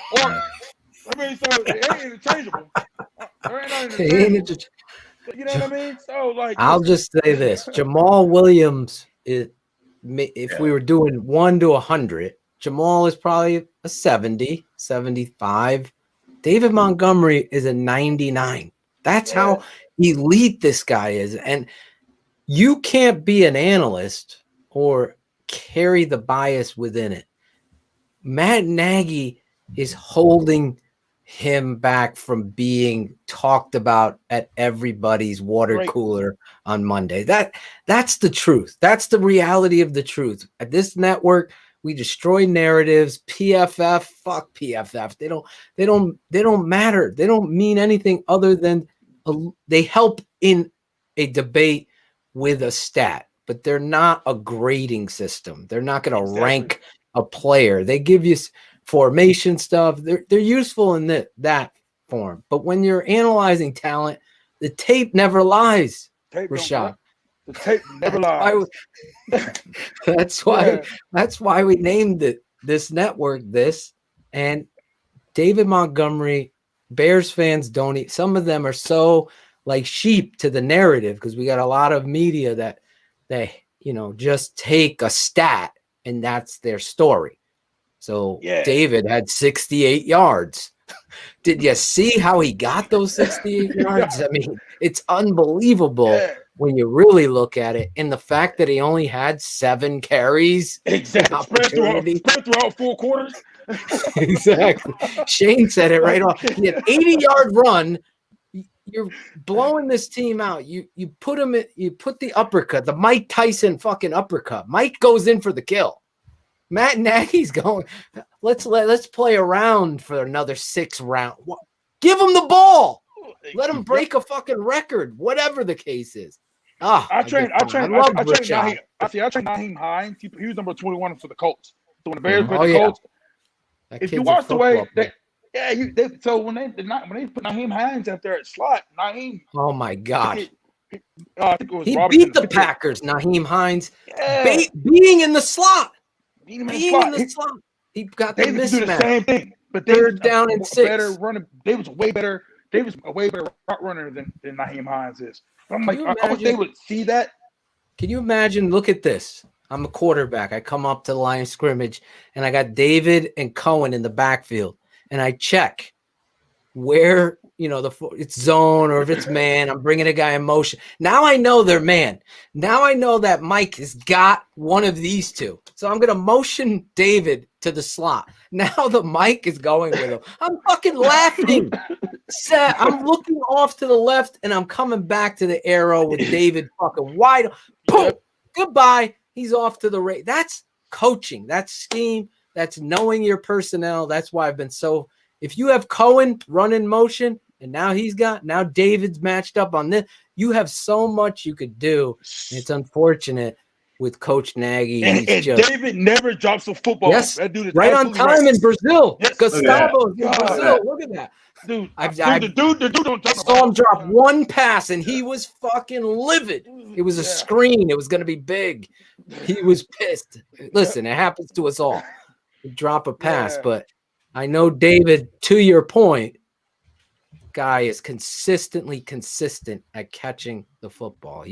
it ain't interchangeable. There ain't no interchangeable. You know what I mean? So I'll just say this: Jamal Williams is. If we were doing 1 to 100, Jamal is probably a 70, 75. David Montgomery is a 99. That's how elite this guy is. And you can't be an analyst or carry the bias within it. Matt Nagy is holding him back from being talked about at everybody's water cooler on Monday. That's the truth. That's the reality of the truth. At this network, we destroy narratives. PFF, fuck PFF. They don't matter. They don't mean anything other than they help in a debate with a stat, but they're not a grading system. They're not going to rank a player. They give you formation stuff. They're useful in that form. But when you're analyzing talent, the tape never lies, Rischad. The tape never lies. That's why we named this network this. And David Montgomery, Bears fans don't. Some of them are so like sheep to the narrative because we got a lot of media that they just take a stat and that's their story. So David had 68 yards. Did you see how he got those 68 yards? I mean, it's unbelievable when you really look at it. And the fact that he only had 7 carries. Exactly. Spread throughout 4 quarters. Exactly. Shayne said it right off. He had 80-yard run. You're blowing this team out. You put him in, you put the uppercut, the Mike Tyson fucking uppercut. Mike goes in for the kill. Matt Nagy's going, let's play around for another 6 rounds. Give him the ball. Let him break a fucking record, whatever the case is. I trained Naheem Hines. He was number 21 for the Colts. So when the Bears played the Colts, if you watch the way so when they put Naheem Hines out there at slot, Naheem. Oh my God. I think it was he Robinson beat the Packers, Naheem Hines, being in the slot. He got the mismatch. Do the same thing, but they're down in 6. Better running. They was a way better route runner than Naheem Hines is. I'm like, I wish they would see that. Can you imagine? Look at this. I'm a quarterback. I come up to the line of scrimmage, and I got David and Cohen in the backfield, and I check where it's zone or if it's man. I'm bringing a guy in motion. Now I know they're man. Now I know that Mike has got one of these two. So I'm going to motion David to the slot. Now the Mike is going with him. I'm fucking laughing. I'm looking off to the left and I'm coming back to the arrow with David fucking wide. Boom. Goodbye. He's off to the right. That's coaching. That's scheme. That's knowing your personnel. That's why I've been so. If you have Cohen running motion and now David's matched up on this, you have so much you could do. And it's unfortunate with Coach Nagy. And David never drops a football. Yes, that dude is right on time in Brazil. Yes. Gustavo in Brazil. Look at that. Dude, the dude don't saw him drop one pass and he was fucking livid. It was a screen. It was going to be big. He was pissed. Listen, it happens to us all. You drop a pass, but I know David, to your point, guy is consistently consistent at catching the football.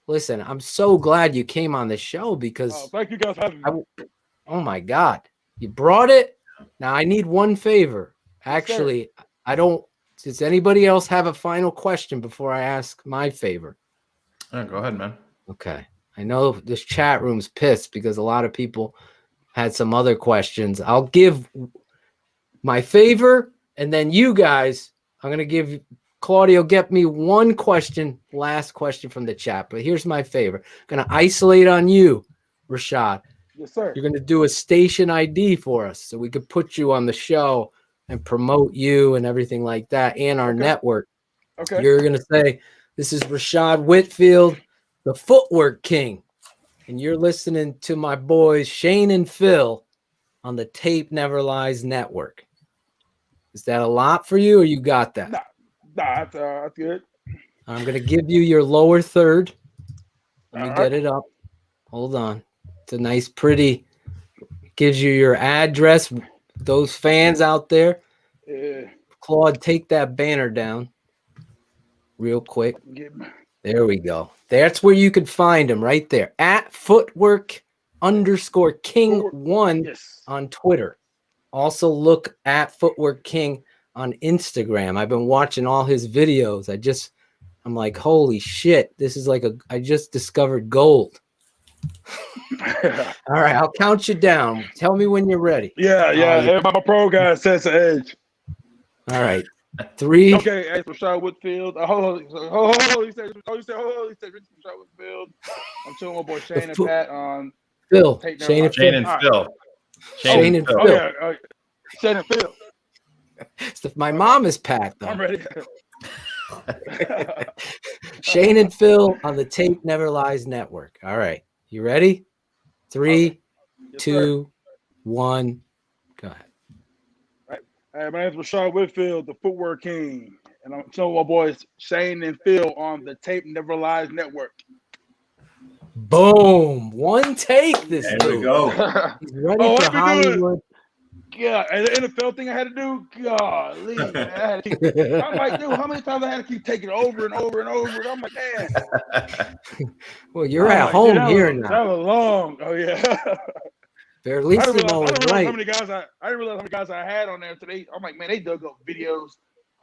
Listen, I'm so glad you came on the show because thank you guys for having me. Oh my God. You brought it. Now I need one favor. Actually, does anybody else have a final question before I ask my favor? Go ahead, man. Okay. I know this chat room's pissed because a lot of people had some other questions. I'll give my favor, and then you guys, I'm going to give Claudio, get me one question, last question from the chat. But here's my favor. I'm going to isolate on you, Rischad. Yes, sir. You're going to do a station ID for us so we could put you on the show and promote you and everything like that and our network. Okay. You're going to say This is Rischad Whitfield, the footwork king. And you're listening to my boys Shayne and Phil on the Tape Never Lies Network. Is that a lot for you, or you got that? Nah, that's good. I'm going to give you your lower third. Let me All get right. it up. Hold on. It's a nice, pretty, gives you your address. Those fans out there, Yeah. Claude, take that banner down real quick. There we go. That's where you can find him right there at footwork_king1 on Twitter. Also look at Footwork King on Instagram. I've been watching all his videos. I'm like, holy shit. This is like I just discovered gold. All right, I'll count you down. Tell me when you're ready. Yeah. My pro guy sets the edge. All right. 3. Okay, hey, Rischad Whitfield. He said Rischad Whitfield. I'm chilling with my boy Shayne and Pat on Phil. Tape Never Shayne Lies. and Phil. Shayne and Phil. Oh, yeah. Shayne and Phil. My mom is Pat, though. I'm ready. Shayne and Phil on the Tape Never Lies Network. All right. You ready? 3, 2, 1. Go ahead. Hey, my name's Rischad Whitfield, the Footwork King, and I'm telling my boys Shayne and Phil on the Tape Never Lies Network. Boom! One take. This There dude. we go. He's ready for Hollywood. Yeah, and the NFL thing I had to do. Golly, man. I'm like, dude, how many times I had to keep taking it over and over and over? And I'm like, man. Well, you're at home here now. That was long. Oh yeah. Verlissimo is right. I didn't realize how many guys I had on there today. I'm like, man, they dug up videos.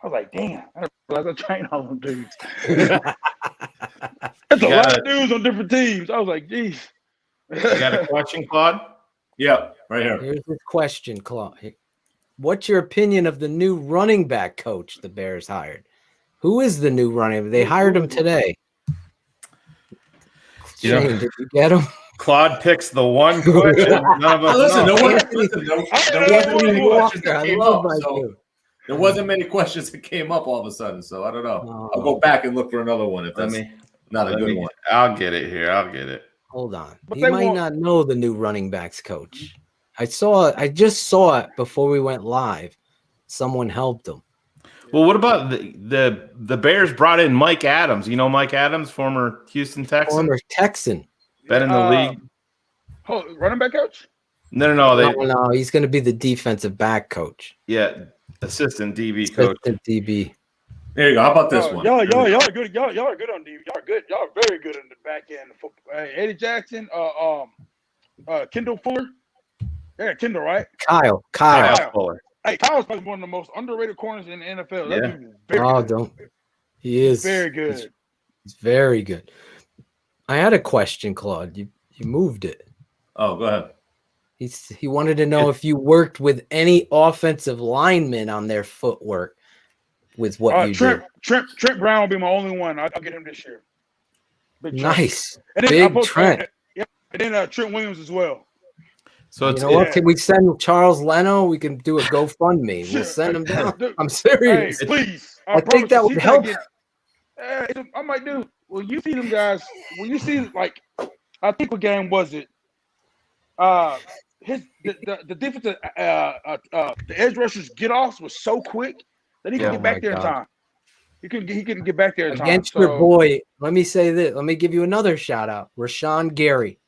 I was like, damn, I didn't realize I trained all them dudes. That's a lot of dudes on different teams. I was like, geez. You got a question, Claude? Yeah, right here. Here's the question, Claude. What's your opinion of the new running back coach the Bears hired? Who is the new running back? They hired him today. Shayne, did you get him? Claude picks the one question none of us know. There wasn't many questions that came up all of a sudden, so I don't know. I'll go back and look for another one if that's not a good one. I'll get it here. I'll get it. Hold on. He might not know the new running backs coach. I just saw it before we went live. Someone helped him. Well, what about the Bears brought in Mike Adams? You know Mike Adams, former Houston Texan? Former Texan. Been in the league. Running back coach? No, he's going to be the defensive back coach. Yeah, assistant DB coach. DB. There you go. How about this one? Y'all are good. Y'all are good on DB. Y'all are good. Y'all are very good in the back end of football. Eddie Jackson, Kendall Fuller. Yeah, Kendall, right? Kyle Fuller. Hey, Kyle's probably one of the most underrated corners in the NFL. Yeah. He is very good. He's very good. I had a question, Claude. You moved it. Oh, go ahead. He wanted to know if you worked with any offensive linemen on their footwork with what you did. Trent Brown will be my only one. I'll get him this year. Nice. And then Big Trent. And then Trent Williams as well. So you know what? Can we send Charles Leno? We can do a GoFundMe. We'll send him down. I'm serious. Hey, please. I think that would help. I'm like, dude, when you see them guys, when you see I think what game was it? The defensive the edge rushers get offs was so quick that he can get back there in time. He couldn't get back there in time. Against your boy, let me say this. Let me give you another shout out. Rashawn Gary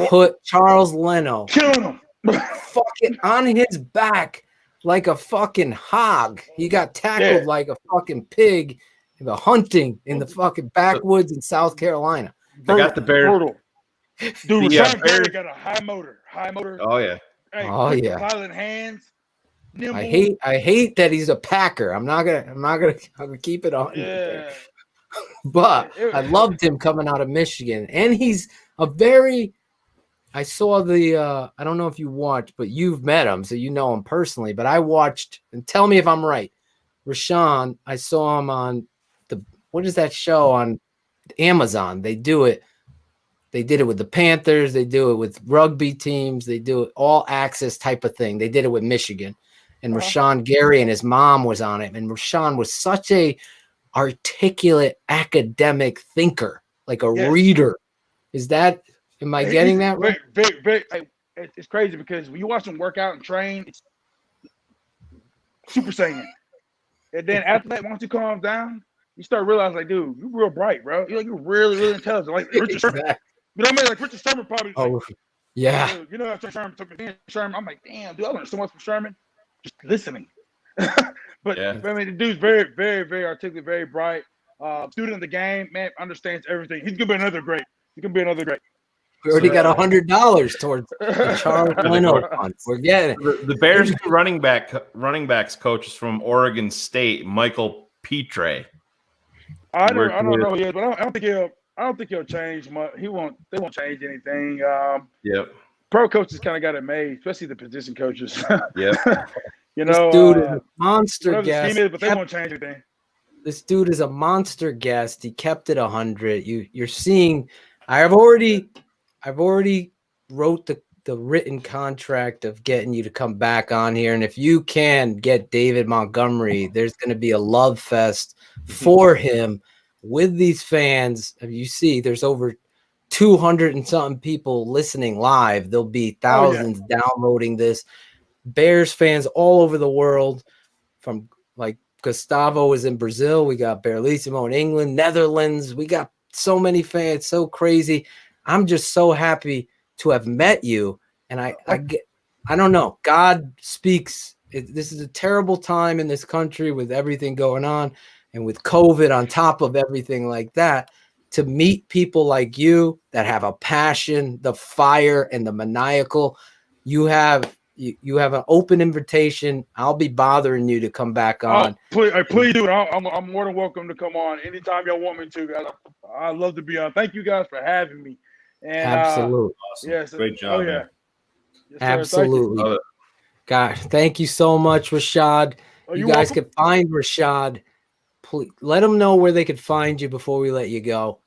put Charles Leno killing him fucking on his back like a fucking hog. He got tackled like a fucking pig hunting in the fucking backwoods in South Carolina. They got the Bears. Dude, Rashawn Gary got a high motor. Oh yeah. Hey, violent hands. Nimble. I hate that he's a Packer. I'm gonna keep it on. Yeah. But I loved him coming out of Michigan, and he's a very. I saw the. I don't know if you watched, but you've met him, so you know him personally. But I watched, and tell me if I'm right. Rashawn, I saw him on what is that show on Amazon? They do it. They did it with the Panthers. They do it with rugby teams. They do it all access type of thing. They did it with Michigan. And Rashawn Gary and his mom was on it. And Rashawn was such a articulate academic thinker, like a Yes. reader. Am I getting that right? Very, it's crazy because when you watch him work out and train, it's Super Saiyan. And then after that, once you calm down, you start realizing, like, dude, you're real bright, bro. You're really, really intelligent. Like Richard Sherman. You know what I mean? Like Richard Sherman probably. Oh, yeah. Dude, you know, after Sherman took me in, Sherman, I'm like, damn, dude, I learned so much from Sherman just listening. But I mean, the dude's very, very, very articulate, very bright. Student of the game, man, understands everything. He's gonna be another great. He's gonna be another great. We already got $100 towards the Charles Leno fund. We're getting it. The Bears' running backs coach is from Oregon State, Michael Petre. I don't know yet, but I don't think he'll change much. They won't change anything. Yep. Pro coaches kind of got it made, especially the position coaches. Yep. You know, this dude is a monster whatever the guest. scheme is, but they won't change anything. This dude is a monster guest. He kept it 100. You're seeing. I've already wrote the written contract of getting you to come back on here, and if you can get David Montgomery, there's going to be a love fest for him with these fans. You see, there's over 200 and something people listening live. There'll be thousands downloading this. Bears fans all over the world, from like Gustavo is in Brazil. We got Berlissimo in England, Netherlands. We got so many fans, so crazy. I'm just so happy to have met you. And I don't know. God speaks. This is a terrible time in this country with everything going on and with COVID on top of everything like that. To meet people like you that have a passion, the fire, and the maniacal, you have an open invitation. I'll be bothering you to come back on. Please do. I'm more than welcome to come on anytime y'all want me to. I'd love to be on. Thank you guys for having me. And, absolutely. Awesome. Yes. Great job. Yeah. Yes, absolutely. God, thank you so much, Rischad. You guys welcome. can find Rischad. Please let them know where they could find you before we let you go.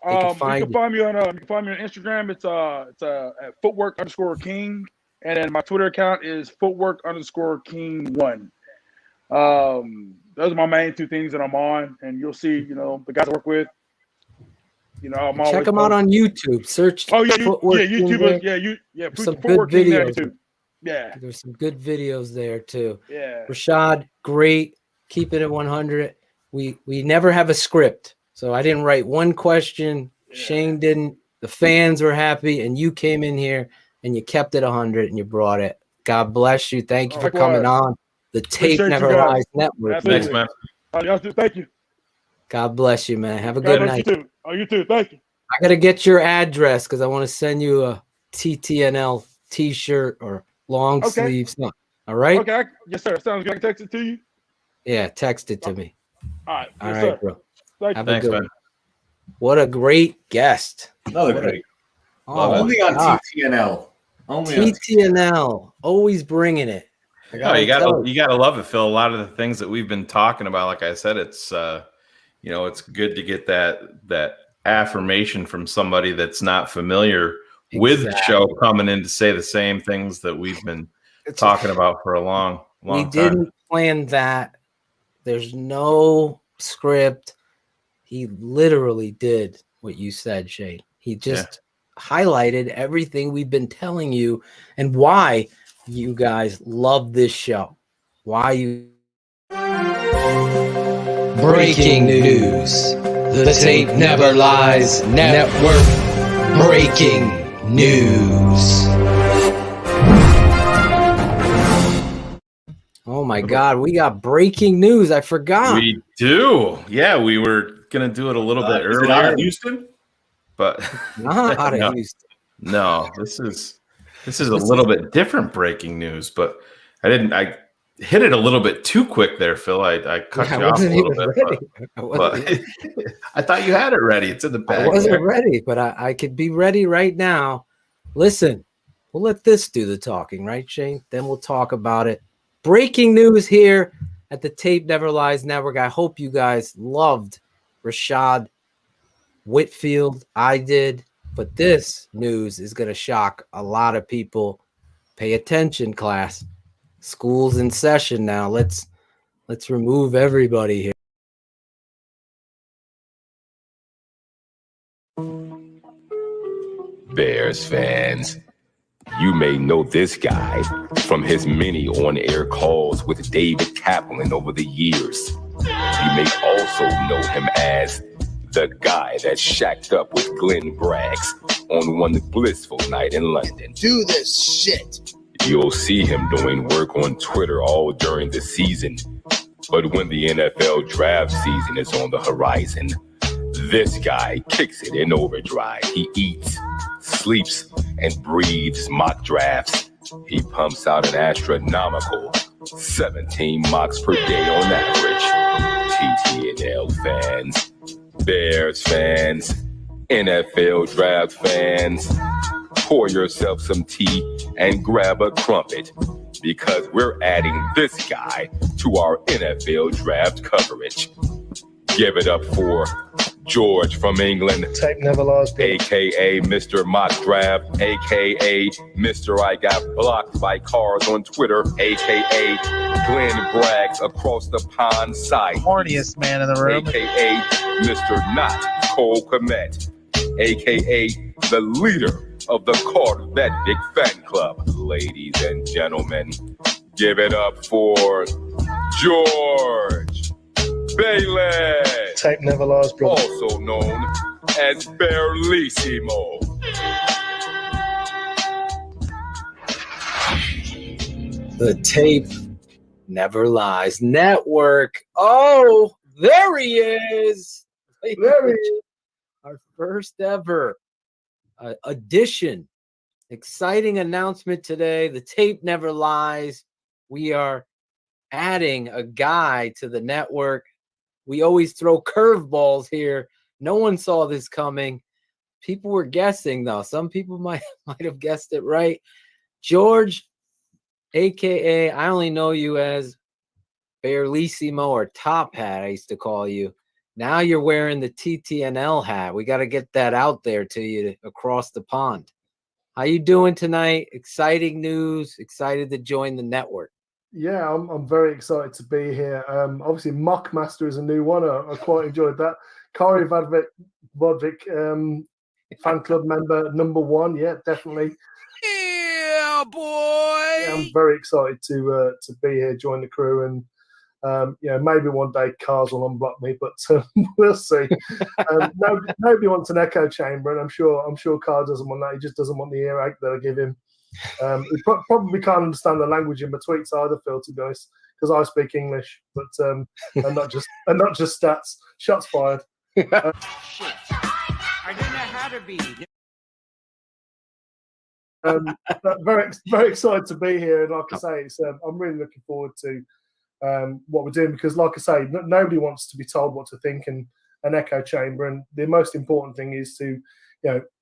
You can find me on Instagram. It's at footwork_king. And then my Twitter account is footwork_king1. Those are my main two things that I'm on, and you'll see, the guys I work with. I'm check them out on YouTube. Search. YouTube. Some good videos. Yeah, there's some good videos there too. Yeah, Rischad, great. Keeping it 100. We never have a script, so I didn't write one question. Yeah. Shayne didn't. The fans were happy, and you came in here and you kept it 100 and you brought it. God bless you. Thank you for coming on the Tape Never Lies Network. Thanks, man. Thank you. God bless you, man. Have a good night. You too. You too. Thank you. I got to get your address because I want to send you a TTNL t-shirt or long sleeves. All right? Okay. Yes, sir. Sounds good. I can text it to you? Yeah, text it to me. All right. All right, bro. Thanks, man. What a great guest. Another great. Only on TTNL. TTNL. Always bringing it. You gotta love it, Phil. A lot of the things that we've been talking about, like I said, it's it's good to get that affirmation from somebody that's not familiar with the show coming in to say the same things that we've been talking about for a long time. We didn't plan that. There's no script. He literally did what you said, Shayne. He just highlighted everything we've been telling you and why you guys love this show. Why you. Breaking news. The Tape Never Lies Network. Breaking news. Oh my God, we got breaking news. I forgot. We do. Yeah, we were going to do it a little bit earlier. Out of Houston? But not out of Houston. No, this is a little bit different breaking news, but I hit it a little bit too quick there, Phil. I cut you off a little bit. But I thought you had it ready. It's in the bag. I wasn't ready, but I could be ready right now. Listen, we'll let this do the talking, right, Shayne? Then we'll talk about it. Breaking news here at the Tape Never Lies Network. I hope you guys loved Rischad Whitfield. I did. But this news is going to shock a lot of people. Pay attention, class. School's in session now. Let's remove everybody here. Bears fans, you may know this guy from his many on-air calls with David Kaplan over the years. You may also know him as the guy that shacked up with Glenn Braggs on one blissful night in London. Do this shit. You'll see him doing work on Twitter all during the season. But when the NFL draft season is on the horizon, this guy kicks it in overdrive. He eats, sleeps, and breathes mock drafts. He pumps out an astronomical 17 mocks per day on average. TTNL fans, Bears fans, NFL draft fans, pour yourself some tea and grab a crumpet, because we're adding this guy to our NFL draft coverage. Give it up for George from England, Tape never lies, a.k.a. Mr. Mock Draft, a.k.a. Mr. I Got Blocked by Cars on Twitter, a.k.a. Glenn Braggs across the pond side. Horniest man in the room. a.k.a. Mr. Not Cole Komet, a.k.a. the leader of the Corvette Vic Fan Club. Ladies and gentlemen, give it up for George Bailey, Tape never lies, brother. also known as Barlissimo. The Tape Never Lies Network. Oh, there he is. There he is. Our first ever edition. Exciting announcement today. The Tape Never Lies. We are adding a guy to the network. We always throw curveballs here. No one saw this coming. People were guessing, though. Some people might have guessed it right. George, a.k.a. I only know you as Barlissimo or Top Hat, I used to call you. Now you're wearing the TTNL hat. We got to get that out there to you across the pond. How you doing tonight? Exciting news. Excited to join the network. Yeah, I'm very excited to be here. Obviously, Mockmaster is a new one. I quite enjoyed that. Kari Vodvik, fan club member number one. Yeah, definitely. Yeah, boy. Yeah, I'm very excited to be here, join the crew, and maybe one day Cars will unblock me, but we'll see. Nobody wants an echo chamber, and I'm sure Car doesn't want that. He just doesn't want the earache that I give him. He probably can't understand the language in my tweets either, Phil, to be honest, because I speak English, but and not just stats. Shots fired. I didn't know how to be. Very, very excited to be here, and like I say, I'm really looking forward to what we're doing, because, like I say, nobody wants to be told what to think and an echo chamber, and the most important thing is to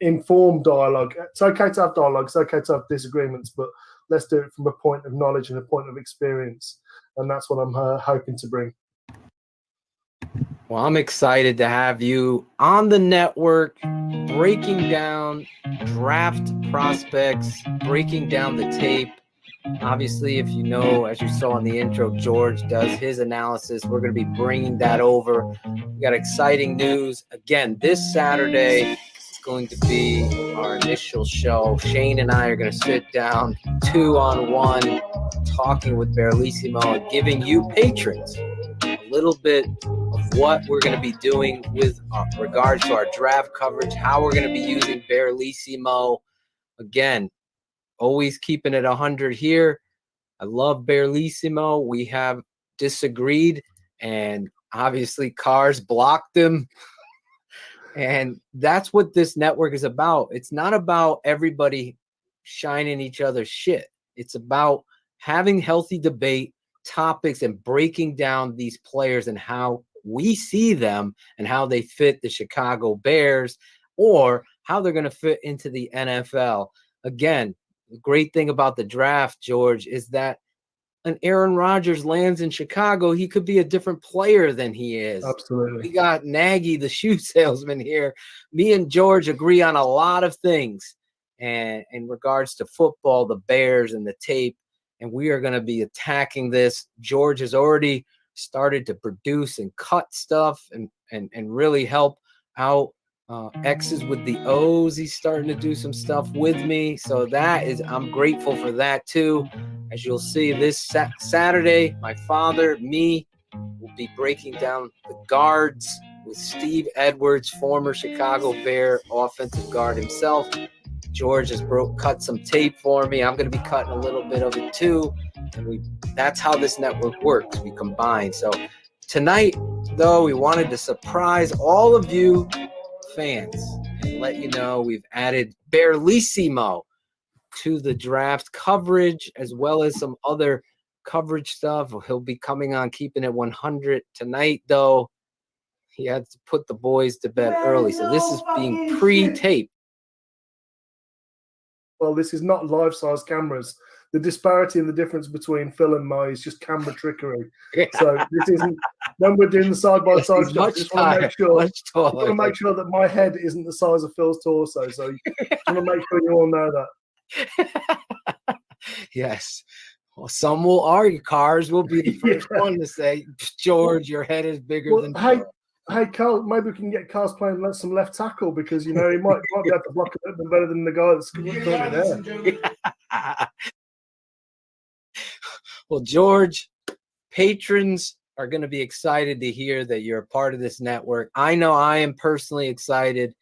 inform dialogue. It's okay to have dialogue, it's okay to have disagreements, but let's do it from a point of knowledge and a point of experience, and that's what I'm hoping to bring. Well, I'm excited to have you on the network, breaking down draft prospects, breaking down the tape. Obviously, if you know, as you saw in the intro, George does his analysis. We're going to be bringing that over. We got exciting news. Again, this Saturday, going to be our initial show. Shayne and I are going to sit down 2-on-1 talking with Barlissimo and giving you patrons a little bit of what we're going to be doing with regards to our draft coverage, how we're going to be using Barlissimo. Again, always keeping it 100 here. I love Barlissimo. We have disagreed, and obviously Cars blocked him. And that's what this network is about. It's not about everybody shining each other's shit. It's about having healthy debate, topics, and breaking down these players and how we see them and how they fit the Chicago Bears or how they're going to fit into the NFL. Again, the great thing about the draft, George, is that an Aaron Rodgers lands in Chicago, he could be a different player than he is. Absolutely. We got Nagy, the shoe salesman here. Me and George agree on a lot of things and in regards to football, the Bears, and the tape, and we are going to be attacking this. George has already started to produce and cut stuff and really help out X's with the O's. He's starting to do some stuff with me. So I'm grateful for that too. As you'll see this Saturday, my father, me, will be breaking down the guards with Steve Edwards, former Chicago Bear offensive guard himself. George has cut some tape for me. I'm going to be cutting a little bit of it too. And that's how this network works. We combine. So tonight, though, we wanted to surprise all of you fans and let you know we've added Bearlissimo to the draft coverage, as well as some other coverage stuff. He'll be coming on Keeping It 100 tonight, though. He had to put the boys to bed early, so this is being pre-taped. Well, this is not life-size cameras. The disparity and the difference between Phil and Mo is just camera trickery. So this isn't. When we're doing the side-by-side stuff, I just want to make sure that my head isn't the size of Phil's torso. So I want to make sure you all know that. Yes. Well, some will argue. Cars will be the first one to say, George, your head is bigger than. Hey, Carl, maybe we can get Carl's playing some left tackle because, you know, he might be able to block a bit better than the guy that's currently there. Well, George, patrons are going to be excited to hear that you're a part of this network. I know I am personally excited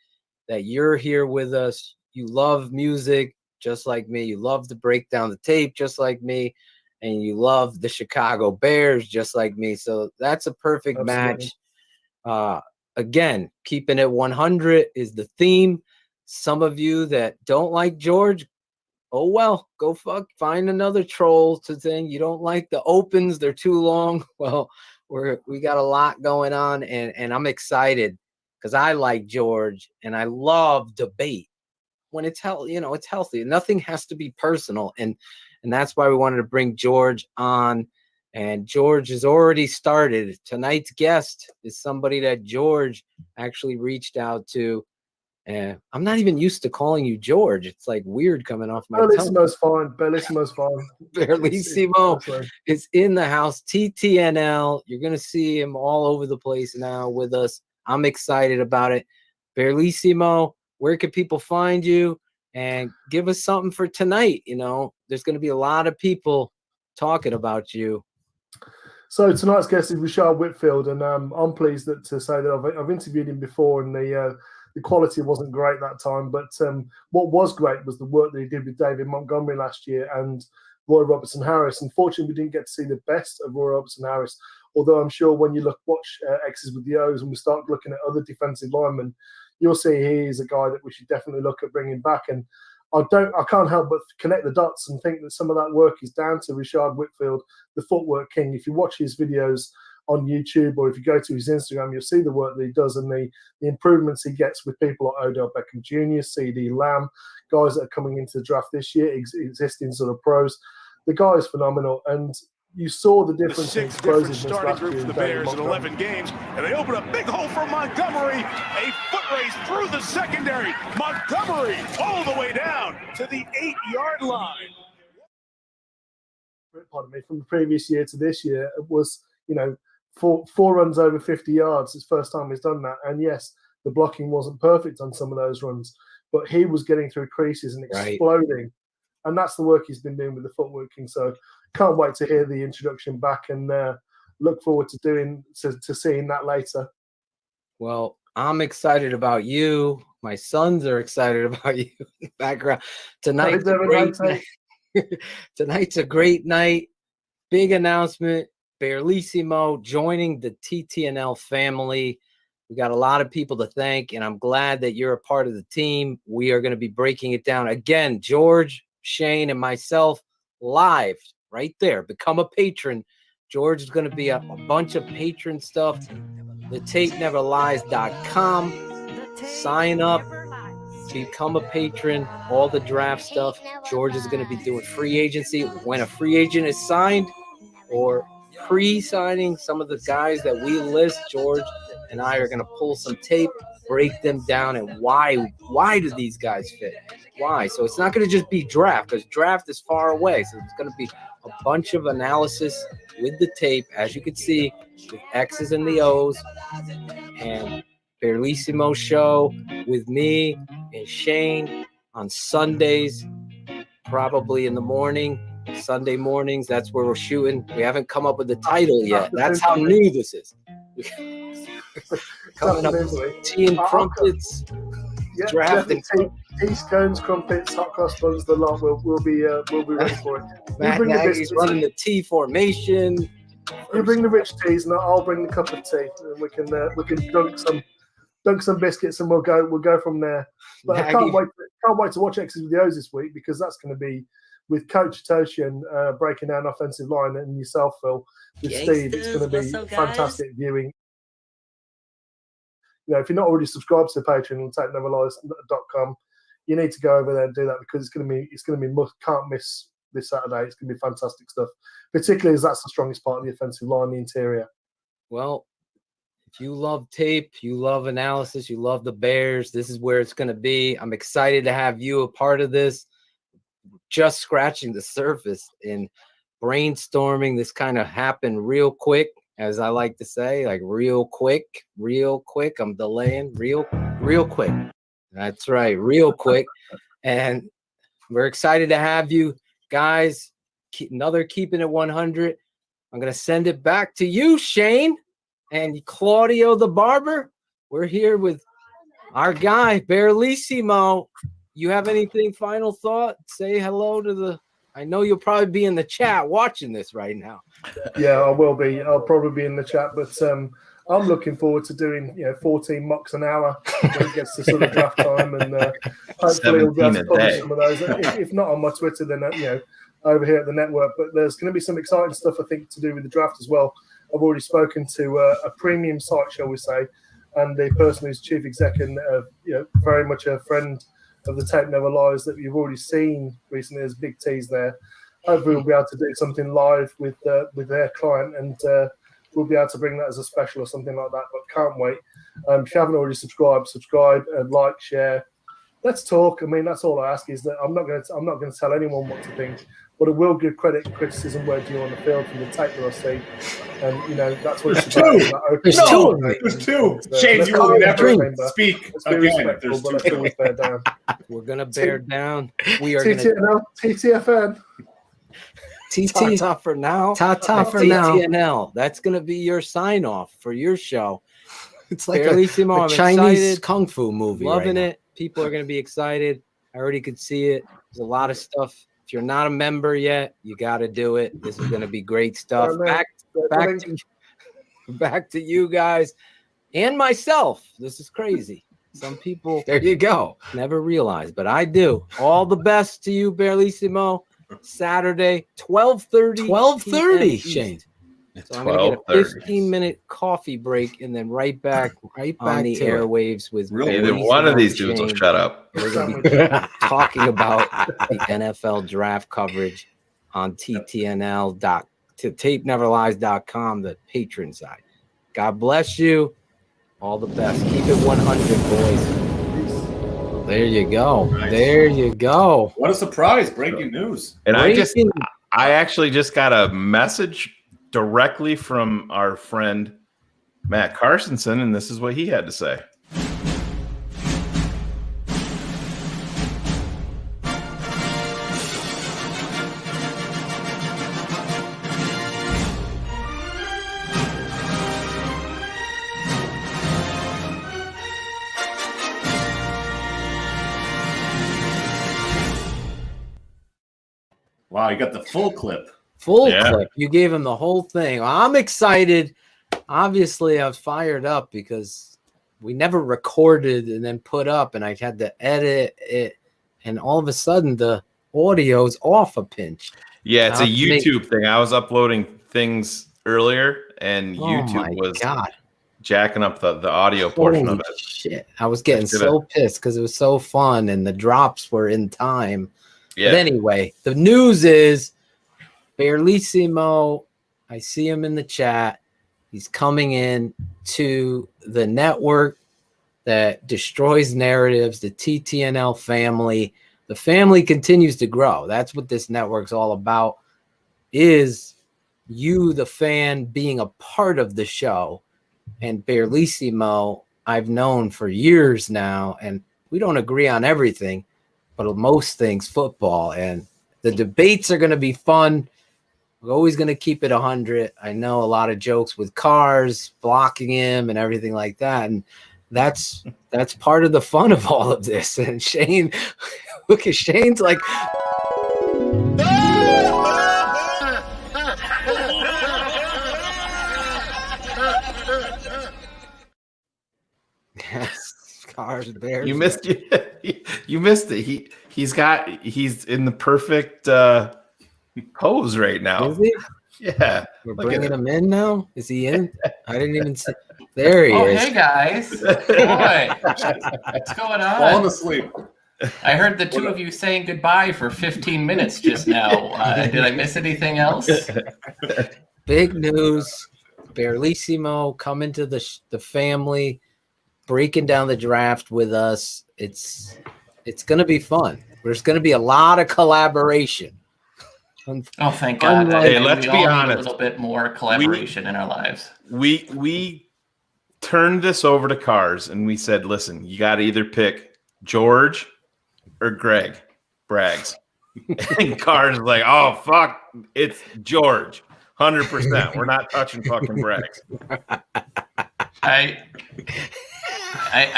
that you're here with us. You love music just like me. You love to break down the tape just like me. And you love the Chicago Bears just like me. So that's a perfect match. Again, Keeping It 100 is the theme. Some of you that don't like George, oh well, go find another troll to thing. You don't like the opens, they're too long. Well, we got a lot going on, and I'm excited because I like George and I love debate when it's healthy. You know, it's healthy. Nothing has to be personal, and that's why we wanted to bring George on. And George has already started. Tonight's guest is somebody that George actually reached out to. And I'm not even used to calling you George. It's like weird coming off my tongue. Bellissimo's fine. Bellissimo's fine. Bearlissimo is in the house. TTNL. You're going to see him all over the place now with us. I'm excited about it. Bearlissimo, where can people find you? And give us something for tonight. You know, there's going to be a lot of people talking about you. So tonight's guest is Rischad Whitfield, and I'm pleased to say that I've interviewed him before, and the quality wasn't great that time. But what was great was the work that he did with David Montgomery last year and Roy Robertson Harris. Unfortunately, we didn't get to see the best of Roy Robertson Harris, although I'm sure when you watch X's with the O's and we start looking at other defensive linemen, you'll see he is a guy that we should definitely look at bringing back. And I can't help but connect the dots and think that some of that work is down to Rischad Whitfield, the footwork king. If you watch his videos on YouTube or if you go to his Instagram, you'll see the work that he does and the improvements he gets with people like Odell Beckham Jr., CD Lamb, guys that are coming into the draft this year, existing sort of pros. The guy is phenomenal, and you saw the difference in explosiveness last year for the Bears in 11 games, and they open a big hole for Montgomery. A foot race through the secondary. Montgomery all the way down to the 8-yard line. Pardon me, from the previous year to this year, it was, you know, four runs over 50 yards. It's the first time he's done that. And yes, the blocking wasn't perfect on some of those runs, but he was getting through creases and exploding. Right. And that's the work he's been doing with the footworking. So can't wait to hear the introduction back, and look forward to seeing that later. Well, I'm excited about you. My sons are excited about you in the background. Tonight's a great night. Tonight's a great night. Big announcement. Bearlissimo joining the TTNL family. We got a lot of people to thank, and I'm glad that you're a part of the team. We are going to be breaking it down again. George, Shayne, and myself live right there. Become a patron. George is going to be a bunch of patron stuff. TheTapeNeverLies.com. Sign up. Become a patron. All the draft stuff. George is going to be doing free agency. When a free agent is signed or pre-signing some of the guys that we list, George and I are going to pull some tape, break them down, and why do these guys fit? Why? So it's not going to just be draft, because draft is far away. So it's going to be a bunch of analysis with the tape, as you can see, with X's and the O's. And Barlissimo show with me and Shayne on Sundays, probably in the morning, Sunday mornings. That's where we're shooting. We haven't come up with the title yet. That's how new this is. Coming up with tea and crumpets, drafting. Tea, scones, crumpets, hot cross buns, the lot. We'll be ready for it. Matt Nagy's running the tea formation. You bring the rich teas, and I'll bring the cup of tea, and we can dunk some biscuits, and we'll go from there. But I can't wait to watch X's with the O's this week, because that's going to be with Coach Toshian breaking down offensive line, and yourself, Phil, with Steve. It's going to be fantastic viewing. You know, if you're not already subscribed to the Patreon on tapeneverlies.com, you need to go over there and do that, because it's going to be can't miss this Saturday. It's going to be fantastic stuff, particularly as that's the strongest part of the offensive line, the interior. Well, if you love tape, you love analysis, you love the Bears, this is where it's going to be. I'm excited to have you a part of this. Just scratching the surface and brainstorming. This kind of happened real quick, as I like to say, like real quick. I'm delaying real quick. That's right, real quick. And we're excited to have you guys. Another Keeping It 100. I'm going to send it back to you, Shayne, and Claudio the Barber. We're here with our guy, Barlissimo. You have anything, final thought? Say hello to I know you'll probably be in the chat watching this right now. Yeah, I will be. I'll probably be in the chat, but I'm looking forward to doing 14 mocks an hour when it gets to sort of draft time, and hopefully we'll be able to publish some of those. If not on my Twitter, then over here at the network. But there's going to be some exciting stuff, I think, to do with the draft as well. I've already spoken to a premium site, shall we say, and the person who's chief exec and very much a friend of the Tape Never Lies that you've already seen recently. There's big T's there. Hopefully we'll be able to do something live with their client, and we'll be able to bring that as a special or something like that. But can't wait. If you haven't already subscribe and like, share. Let's talk. I mean, that's all I ask, is that I'm not going to tell anyone what to think, but I will give credit and criticism where due on the field from the tape that I see. And that's what it's about. There's two. Shayne, you will never speak again. There's two. We're gonna bear down. We are TTFN. Ta-ta for now. Ta-ta for now. TTNL. That's gonna be your sign off for your show. It's like a Chinese kung fu movie. Loving right it. People are gonna be excited. I already could see it. There's a lot of stuff. If you're not a member yet, you got to do it. This is going to be great stuff. Back to you guys and myself. This is crazy. Some people, there you go, never realize, but I do. All the best to you, Barlissimo. Saturday, 12:30. 12:30, Shayne. So I'm going to get a 15-minute coffee break and then right back on the airwaves with either one of these dudes will shut up. We're going to be talking about the NFL draft coverage on tapeneverlies.com, the patron side. God bless you. All the best. Keep it 100, boys. There you go. Nice. There you go. What a surprise. Breaking news. And I actually just got a message directly from our friend Matt Carsonson, and this is what he had to say. Wow, you got the full clip. Full clip. You gave him the whole thing. I'm excited. Obviously, I was fired up because we never recorded and then put up, and I had to edit it, and all of a sudden the audio's off a pinch. Yeah, it's a YouTube thing. I was uploading things earlier, and YouTube was jacking up the audio portion of it. Shit. I was getting so pissed because it was so fun, and the drops were in time. Yeah. But anyway, the news is Barlissimo, I see him in the chat. He's coming in to the network that destroys narratives, the TTNL family. The family continues to grow. That's what this network's all about, is you, the fan, being a part of the show. And Barlissimo I've known for years now, and we don't agree on everything, but most things football. And the debates are going to be fun. We're always going to keep it 100. I know a lot of jokes with cars blocking him and everything like that, and that's part of the fun of all of this. And Shayne, look at Shayne's like. Yes, cars, bears. You missed it. You missed it. He's in the perfect pose right now. Is he? Yeah. We're bringing him in now. Is he in? I didn't even see. There he is. Hey guys. Boy, what's going on? Falling asleep. I heard the two of you saying goodbye for 15 minutes just now. Did I miss anything else? Big news. Barlissimo coming to the family, breaking down the draft with us. It's going to be fun. There's going to be a lot of collaboration. Oh, thank God. Hey, let's be honest. A little bit more collaboration in our lives. We turned this over to Cars, and we said, listen, you got to either pick George or Greg Braggs. And Cars is like, oh, fuck, it's George. 100%. We're not touching fucking Braggs. I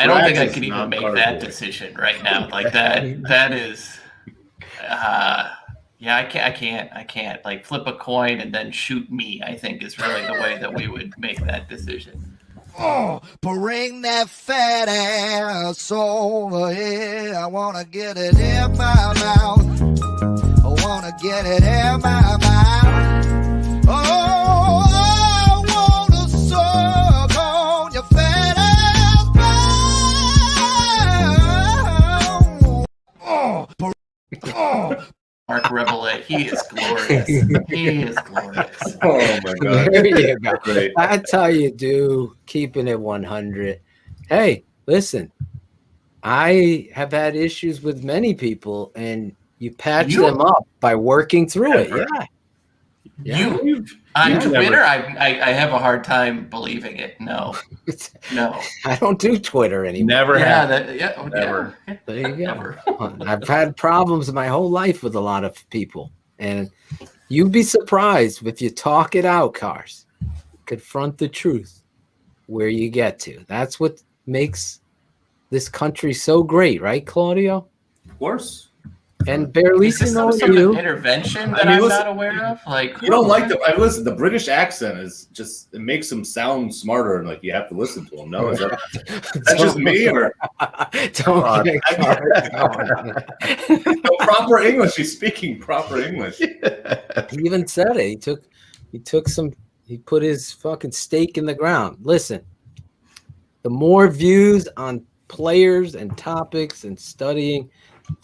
don't think I can even make that decision right now. Like that is yeah, I can't like flip a coin and then shoot me, I think is really the way that we would make that decision. Oh, bring that fat ass over here. I want to get it in my mouth. I want to get it in my mouth. Oh, I want to suck on your fat ass. Oh, Mark Revellet, he is glorious. He is glorious. Oh my God! There you go. That's how you do keeping it 100. Hey, listen, I have had issues with many people, and you patch them up by working through it. Yeah. On Twitter, I have a hard time believing it. No. I don't do Twitter anymore. Never have. Never. There you go. I've had problems my whole life with a lot of people, and you'd be surprised if you talk it out, Cars. Confront the truth where you get to. That's what makes this country so great, right, Claudio? Of course. And barely Is this some sort of intervention that I'm not aware of? Like you don't like listen. The British accent is just it makes them sound smarter, and like you have to listen to them. No, is that's just me or no, proper English? He's speaking proper English. He even said it. He put his fucking stake in the ground. Listen, the more views on players and topics and studying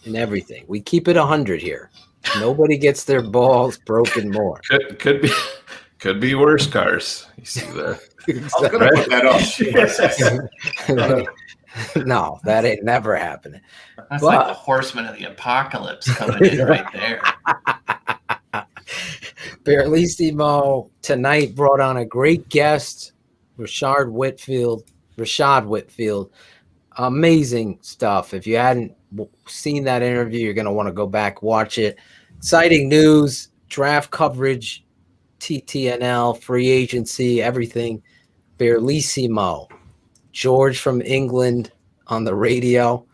and everything. We keep it 100 here. Nobody gets their balls broken more. Could be worse, Cars. You see that? I was gonna put that up. No, that ain't never happening. That's like the horsemen of the apocalypse coming in right there. Barlissimo tonight brought on a great guest, Rischad Whitfield. Amazing stuff. If you hadn't seen that interview, you're going to want to go back, watch it. Exciting news, draft coverage, TTNL, free agency, everything. Barlissimo, George from England on the radio.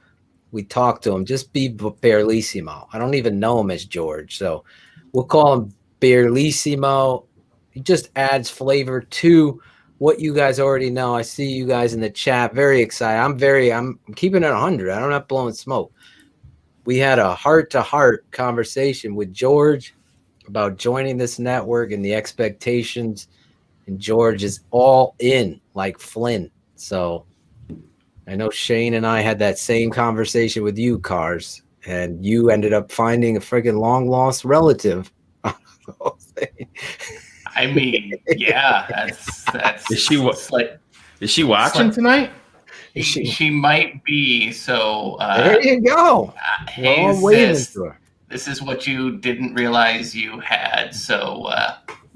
We talked to him. Just be Barlissimo. I don't even know him as George, so we'll call him Barlissimo. He just adds flavor to what you guys already know. I see you guys in the chat. Very excited. I'm keeping it 100. I'm not blowing smoke. We had a heart-to-heart conversation with George about joining this network and the expectations. And George is all in like Flynn. So I know Shayne and I had that same conversation with you, Cars, and you ended up finding a friggin' long-lost relative. I mean, yeah, that's. Is she watching tonight? She might be. So there you go. Hey, waiting for her. This is what you didn't realize you had. So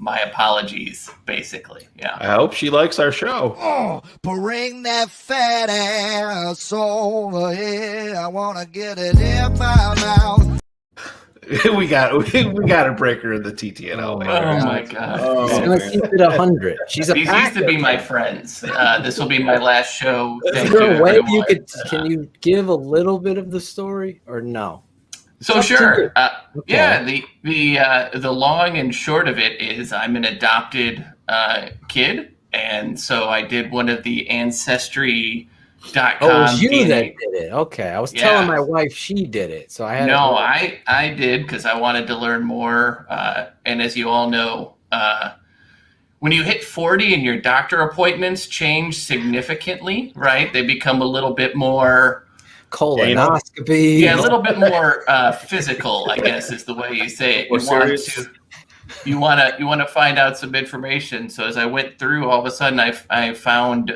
my apologies, basically. Yeah. I hope she likes our show. Oh, bring that fat ass over here. I want to get it in my mouth. we got a breaker in the TTNO. Oh my God! She's gonna keep it 100. She's a These used to be my friends. This will be my last show. Is there a way you could? Can you give a little bit of the story or no? So sure, yeah. The long and short of it is, I'm an adopted kid, and so I did one of the Ancestry.com. Oh, it was you that did it. Okay, I was telling my wife she did it, so I had. No, I did because I wanted to learn more. And as you all know, when you hit 40 and your doctor appointments change significantly, right? They become a little bit more colonoscopy. Yeah, a little bit more physical, I guess, is the way you say it. You want to find out some information. So as I went through, all of a sudden I found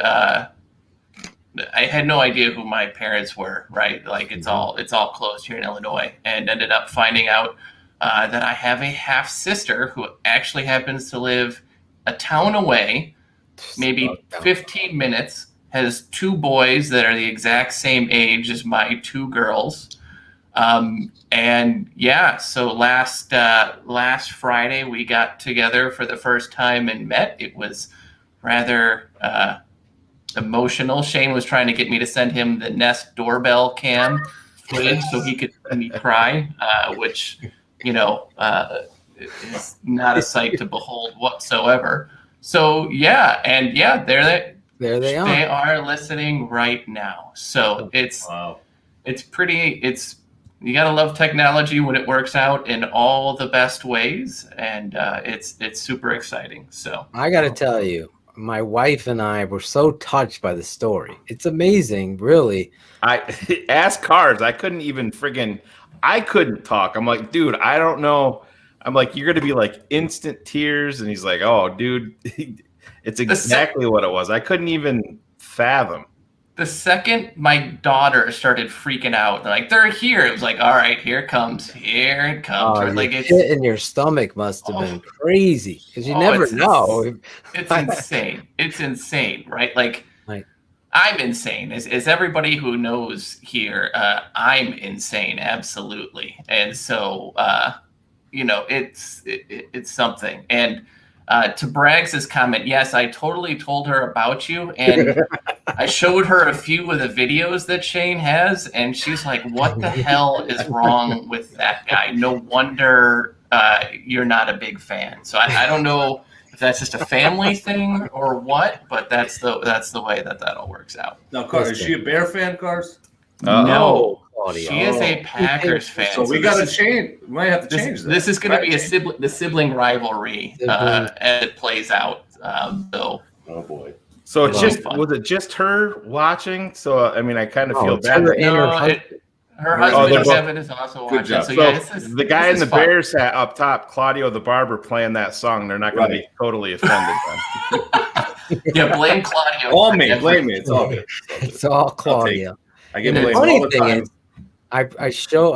I had no idea who my parents were, right? Like it's all closed here in Illinois, and ended up finding out that I have a half sister who actually happens to live a town away, maybe 15 minutes, has 2 boys that are the exact same age as my 2 girls. And yeah, so last Friday we got together for the first time and met. It was rather emotional. Shayne was trying to get me to send him the Nest doorbell cam footage so he could see me cry, which, is not a sight to behold whatsoever. So yeah, and yeah, there they are. They are listening right now. So it's you gotta love technology when it works out in all the best ways, and it's super exciting. So I gotta tell you, my wife and I were so touched by the story. It's amazing, really. I asked Cars. I couldn't even I couldn't talk. I'm like, dude, I don't know. I'm like, you're going to be like instant tears. And he's like, oh, dude, it's exactly what it was. I couldn't even fathom. The second my daughter started freaking out, like, they're here. It was like, all right, here it comes. Here it comes. Oh, like it's in your stomach must have been crazy because you never know. It's insane. It's insane, right? Like I'm insane. As everybody who knows here, I'm insane, absolutely. And so, it's something. And to Braggs' comment, yes, I totally told her about you, and I showed her a few of the videos that Shayne has, and she's like, what the hell is wrong with that guy? No wonder you're not a big fan. So I don't know if that's just a family thing or what, but that's the way that all works out. Now, Cars, is she a Bear fan, Cars? No. She is a Packers fan. So we got to change. We might have to change that. This is going to be the sibling rivalry as it plays out. Oh boy. So was it just her watching? So I mean, I kind of feel bad. Her husband Kevin is also watching. So yeah, the guy in the Bears hat up top, Claudio the Barber, playing that song. They're not going to be totally offended then. Yeah, blame Claudio. All me. Blame me. It's all good. It's all Claudio. I get blamed all the time. I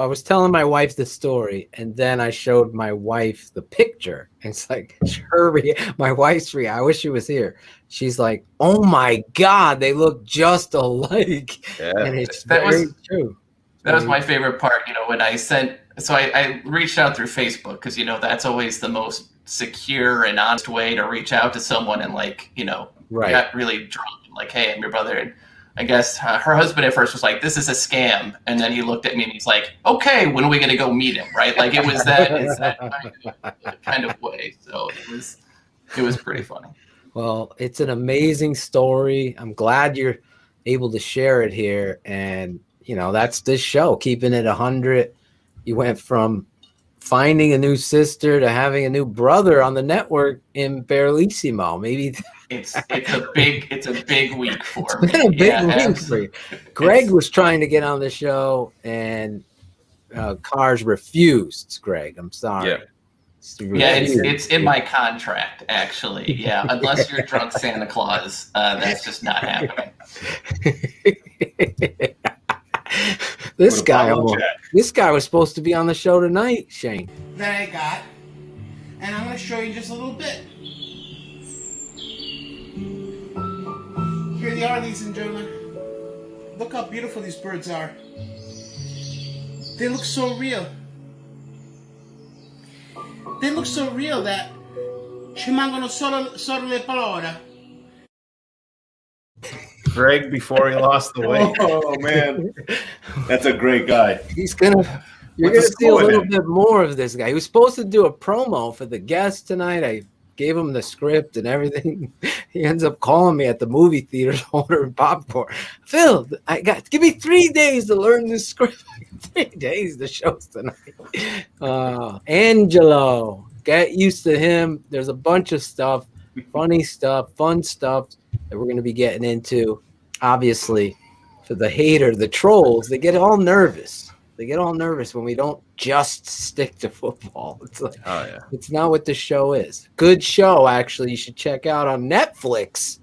was telling my wife the story, and then I showed my wife the picture. And it's like my wife's I wish she was here. She's like, "Oh my God, they look just alike." Yeah. And it's very true. That was my favorite part. When I I reached out through Facebook because that's always the most secure and honest way to reach out to someone, and got really drunk and like, "Hey, I'm your brother." And I guess her husband at first was like, "This is a scam," and then he looked at me and he's like, "Okay, when are we going to go meet him?" Right? Like it was that kind of way. So it was pretty funny. Well, it's an amazing story. I'm glad you're able to share it here, and that's this show, Keeping It 100. You went from finding a new sister to having a new brother on the network in Barrelissimo. Maybe it's a big week for me. It's been a big week for you. Greg was trying to get on the show, and Cars refused. Greg, I'm sorry. Yeah, it's in my contract, actually. Yeah, unless you're drunk Santa Claus, that's just not happening. This guy was supposed to be on the show tonight, Shayne. Then I got and I'm going to show you just a little bit. Here they are, ladies and gentlemen. Look how beautiful these birds are. They look so real. They look so real that ci mancano solo le parole. Greg before he lost the weight. Oh man, that's a great guy. You're gonna see a little bit more of this guy. He was supposed to do a promo for the guest tonight. I gave him the script and everything. He ends up calling me at the movie theater ordering popcorn. Phil, give me 3 days to learn this script. 3 days, the show's tonight. Angelo, get used to him. There's a bunch of stuff, funny stuff, fun stuff that we're going to be getting into. Obviously, for the hater, the trolls, they get all nervous. They get all nervous when we don't just stick to football. It's like, it's not what the show is. Good show, actually. You should check out on Netflix.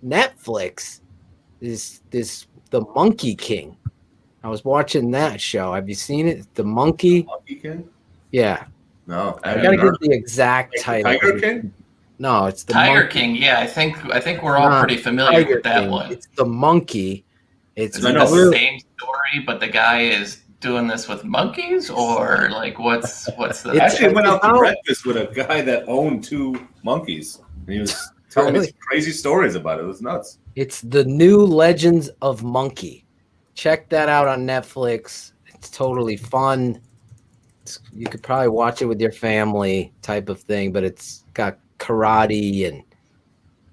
Netflix is The Monkey King. I was watching that show. Have you seen it? The Monkey King? Yeah. No. I gotta give the exact title. Tiger King? No, it's the Tiger Monkey. King. Yeah, I think we're all pretty familiar with that one. It's the Monkey. It's Is it the same story, but the guy is doing this with monkeys, or like what's the? Actually, I went out to breakfast with a guy that owned 2 monkeys, and he was telling me some crazy stories about it. It was nuts. It's The New Legends of Monkey. Check that out on Netflix. It's totally fun. You could probably watch it with your family type of thing, but it's got karate and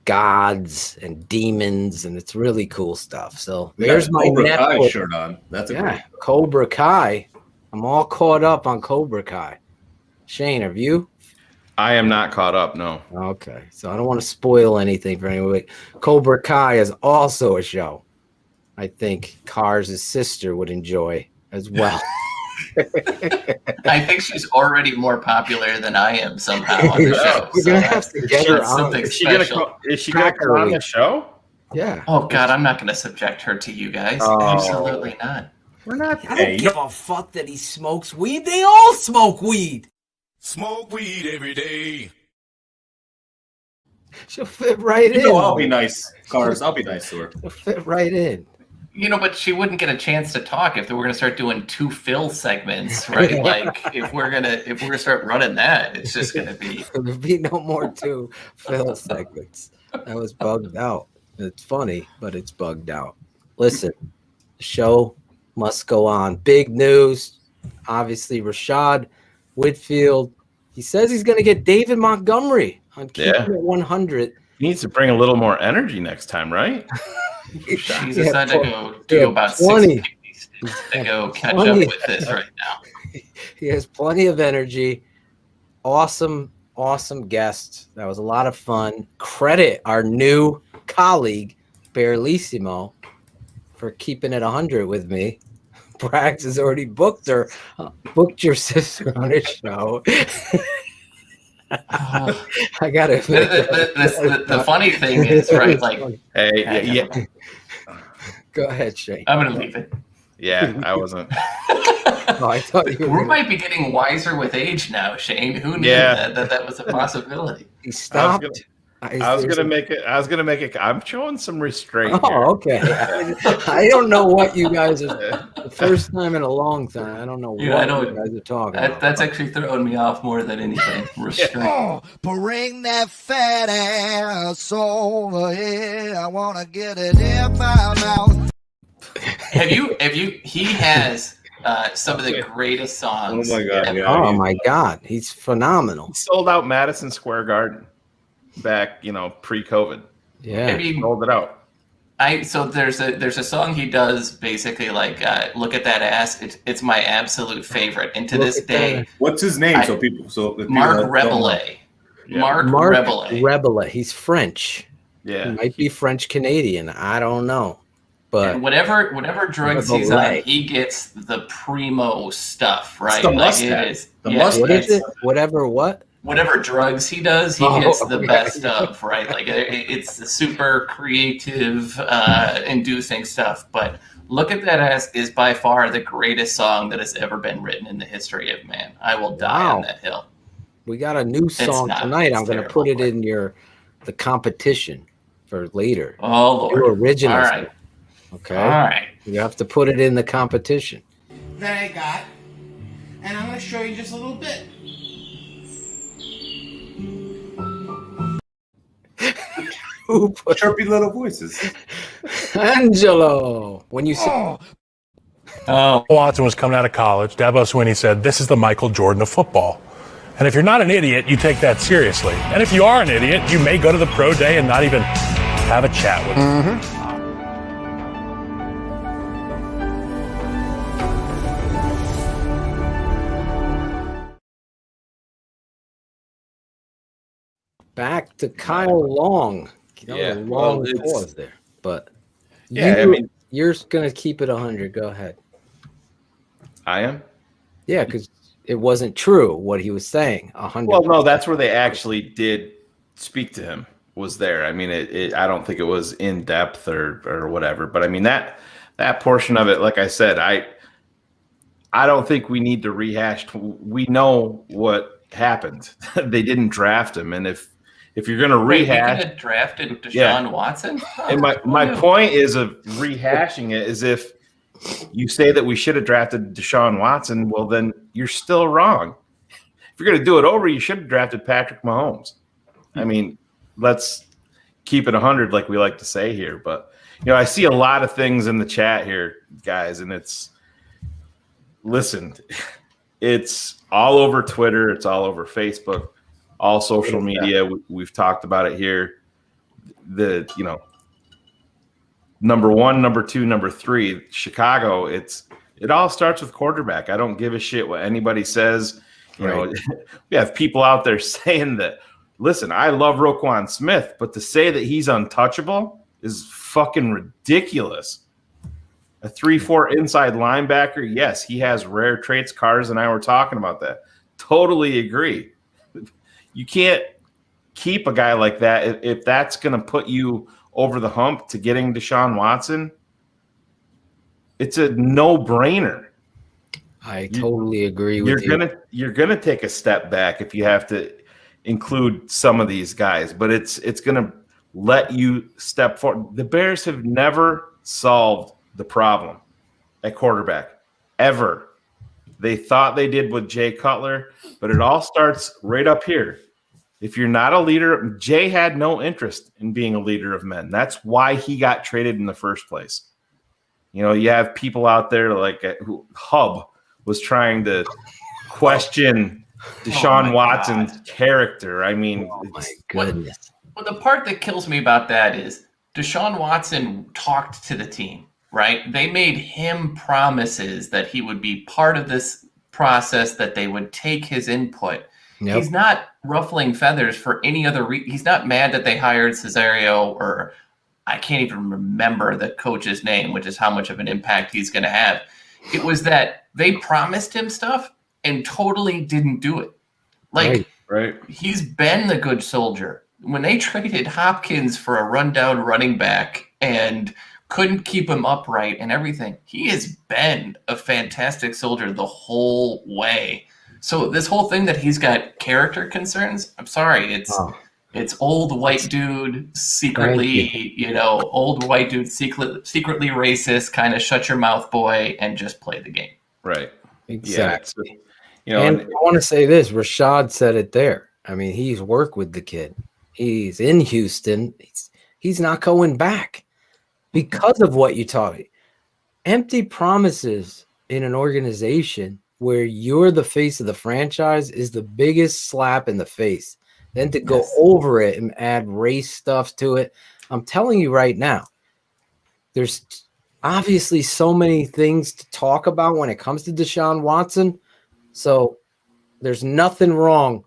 gods and demons, and it's really cool stuff. So there's my Cobra Kai Netflix shirt on. That's a great. Cobra Kai. I'm all caught up on Cobra Kai. Shayne, have you? I am not caught up, no. Okay, so I don't want to spoil anything for anyone. Cobra Kai is also a show I think Cars' sister would enjoy as well. I think she's already more popular than I am somehow on the show. You're gonna have to get her on. Something special. Is she gonna come on the show? Yeah. Oh God, I'm not gonna subject her to you guys. Absolutely not. We're not. I don't give a fuck that he smokes weed. They all smoke weed. Smoke weed every day. She'll fit right in. I'll be nice, Cars. I'll be nice to her. She'll fit right in. You know, but she wouldn't get a chance to talk if we're gonna start doing 2 Phil segments, right? Like if we're gonna start running that, it's just gonna be There'll be no more 2 Phil segments. That was bugged out. It's funny, but it's bugged out. Listen, the show must go on. Big news. Obviously, Rischad Whitfield. He says he's gonna get David Montgomery on Keepin It 100. He needs to bring a little more energy next time, right? He's decided to go do about 20. 60 to go catch up with this right now. He has plenty of energy. Awesome guest. That was a lot of fun. Credit our new colleague, Barlissimo, for keeping it 100 with me. Braggs has already booked your sister on his show. I got it. The funny thing is, right? Like, yeah. Go ahead, Shayne. I'm gonna leave it. Yeah, I wasn't. I thought you were. We might be getting wiser with age now, Shayne. Who knew that was a possibility? He stopped. I was gonna make it. I'm showing some restraint. Oh, here. okay. I don't know what you guys are. The first time in a long time. I don't know what you guys are talking about. That's actually throwing me off more than anything. Restraint. Oh, bring that fat ass over here. I wanna get it in my mouth. Have you? He has some of the greatest songs. Oh my God! ever. Oh my God, he's phenomenal. He sold out Madison Square Garden back, pre-COVID. Yeah, I mean, sold it out. So there's a song he does basically like look at that ass. It's my absolute favorite, and to this day, what's his name? Mark Rebellet. Yeah. Mark Rebellet. He's French. Yeah, he might be French Canadian. I don't know, but and whatever drugs he's on, he gets the primo stuff, right? It's the mustache. It is. What is it? Whatever drugs he does, he gets the best of, right? Like it's the super creative, inducing stuff. But Look at That Ass is by far the greatest song that has ever been written in the history of man. I will die on that hill. We got a new song tonight. I'm going to put it in the competition for later. Oh, Lord. New original. All right. Okay. All right. You have to put it in the competition. That I got, and I'm going to show you just a little bit. Chirpy little voices. Angelo, when you say. Watson was coming out of college. Dabo Swinney said, "This is the Michael Jordan of football." And if you're not an idiot, you take that seriously. And if you are an idiot, you may go to the pro day and not even have a chat with him. Back to Kyle Long. Yeah, long well, pause there. But yeah, I mean, you're going to keep it 100. Go ahead. I am? Yeah, because it wasn't true what he was saying. 100. Well, no, that's where they actually did speak to him. Was there? I mean, I don't think it was in depth or whatever. But I mean that portion of it, like I said, I don't think we need to rehash. We know what happened. They didn't draft him, and if you're going to rehash, they could have drafted Deshaun Watson. And my point is of rehashing it is if you say that we should have drafted Deshaun Watson, well, then you're still wrong. If you're going to do it over, you should have drafted Patrick Mahomes. I mean, let's keep it 100 like we like to say here. But, I see a lot of things in the chat here, guys, and listen, it's all over Twitter. It's all over Facebook, all social media. We've talked about it here. Number 1, number 2, number 3, Chicago, it all starts with quarterback. I don't give a shit what anybody says. You know, we have people out there saying that, listen, I love Roquan Smith, but to say that he's untouchable is fucking ridiculous. A 3-4 inside linebacker, yes, he has rare traits. Cars and I were talking about that. Totally agree. You can't keep a guy like that if that's going to put you over the hump to getting Deshaun Watson. It's a no-brainer. I totally agree with you. You're gonna take a step back if you have to include some of these guys, but it's gonna let you step forward. The Bears have never solved the problem at quarterback ever. They thought they did with Jay Cutler, but it all starts right up here. If you're not a leader, Jay had no interest in being a leader of men. That's why he got traded in the first place. You have people out there like who Hub was trying to question Deshaun Watson's character. I mean, my goodness. Well, the part that kills me about that is Deshaun Watson talked to the team, right? They made him promises that he would be part of this process, that they would take his input. Yep. He's not ruffling feathers for any other reason. He's not mad that they hired Cesario, or I can't even remember the coach's name, which is how much of an impact he's going to have. It was that they promised him stuff and totally didn't do it. Right. He's been the good soldier. When they traded Hopkins for a rundown running back and couldn't keep him upright and everything, he has been a fantastic soldier the whole way. So this whole thing that he's got character concerns, I'm sorry, it's old white dude secretly, old white dude secretly racist, kind of shut your mouth boy and just play the game. Right. Exactly. Yeah, and I want to say this, Rischad said it there. I mean, he's worked with the kid. He's in Houston. He's not going back because of what you taught me. Empty promises in an organization where you're the face of the franchise is the biggest slap in the face. Then to go over it and add race stuff to it. I'm telling you right now, there's obviously so many things to talk about when it comes to Deshaun Watson. So there's nothing wrong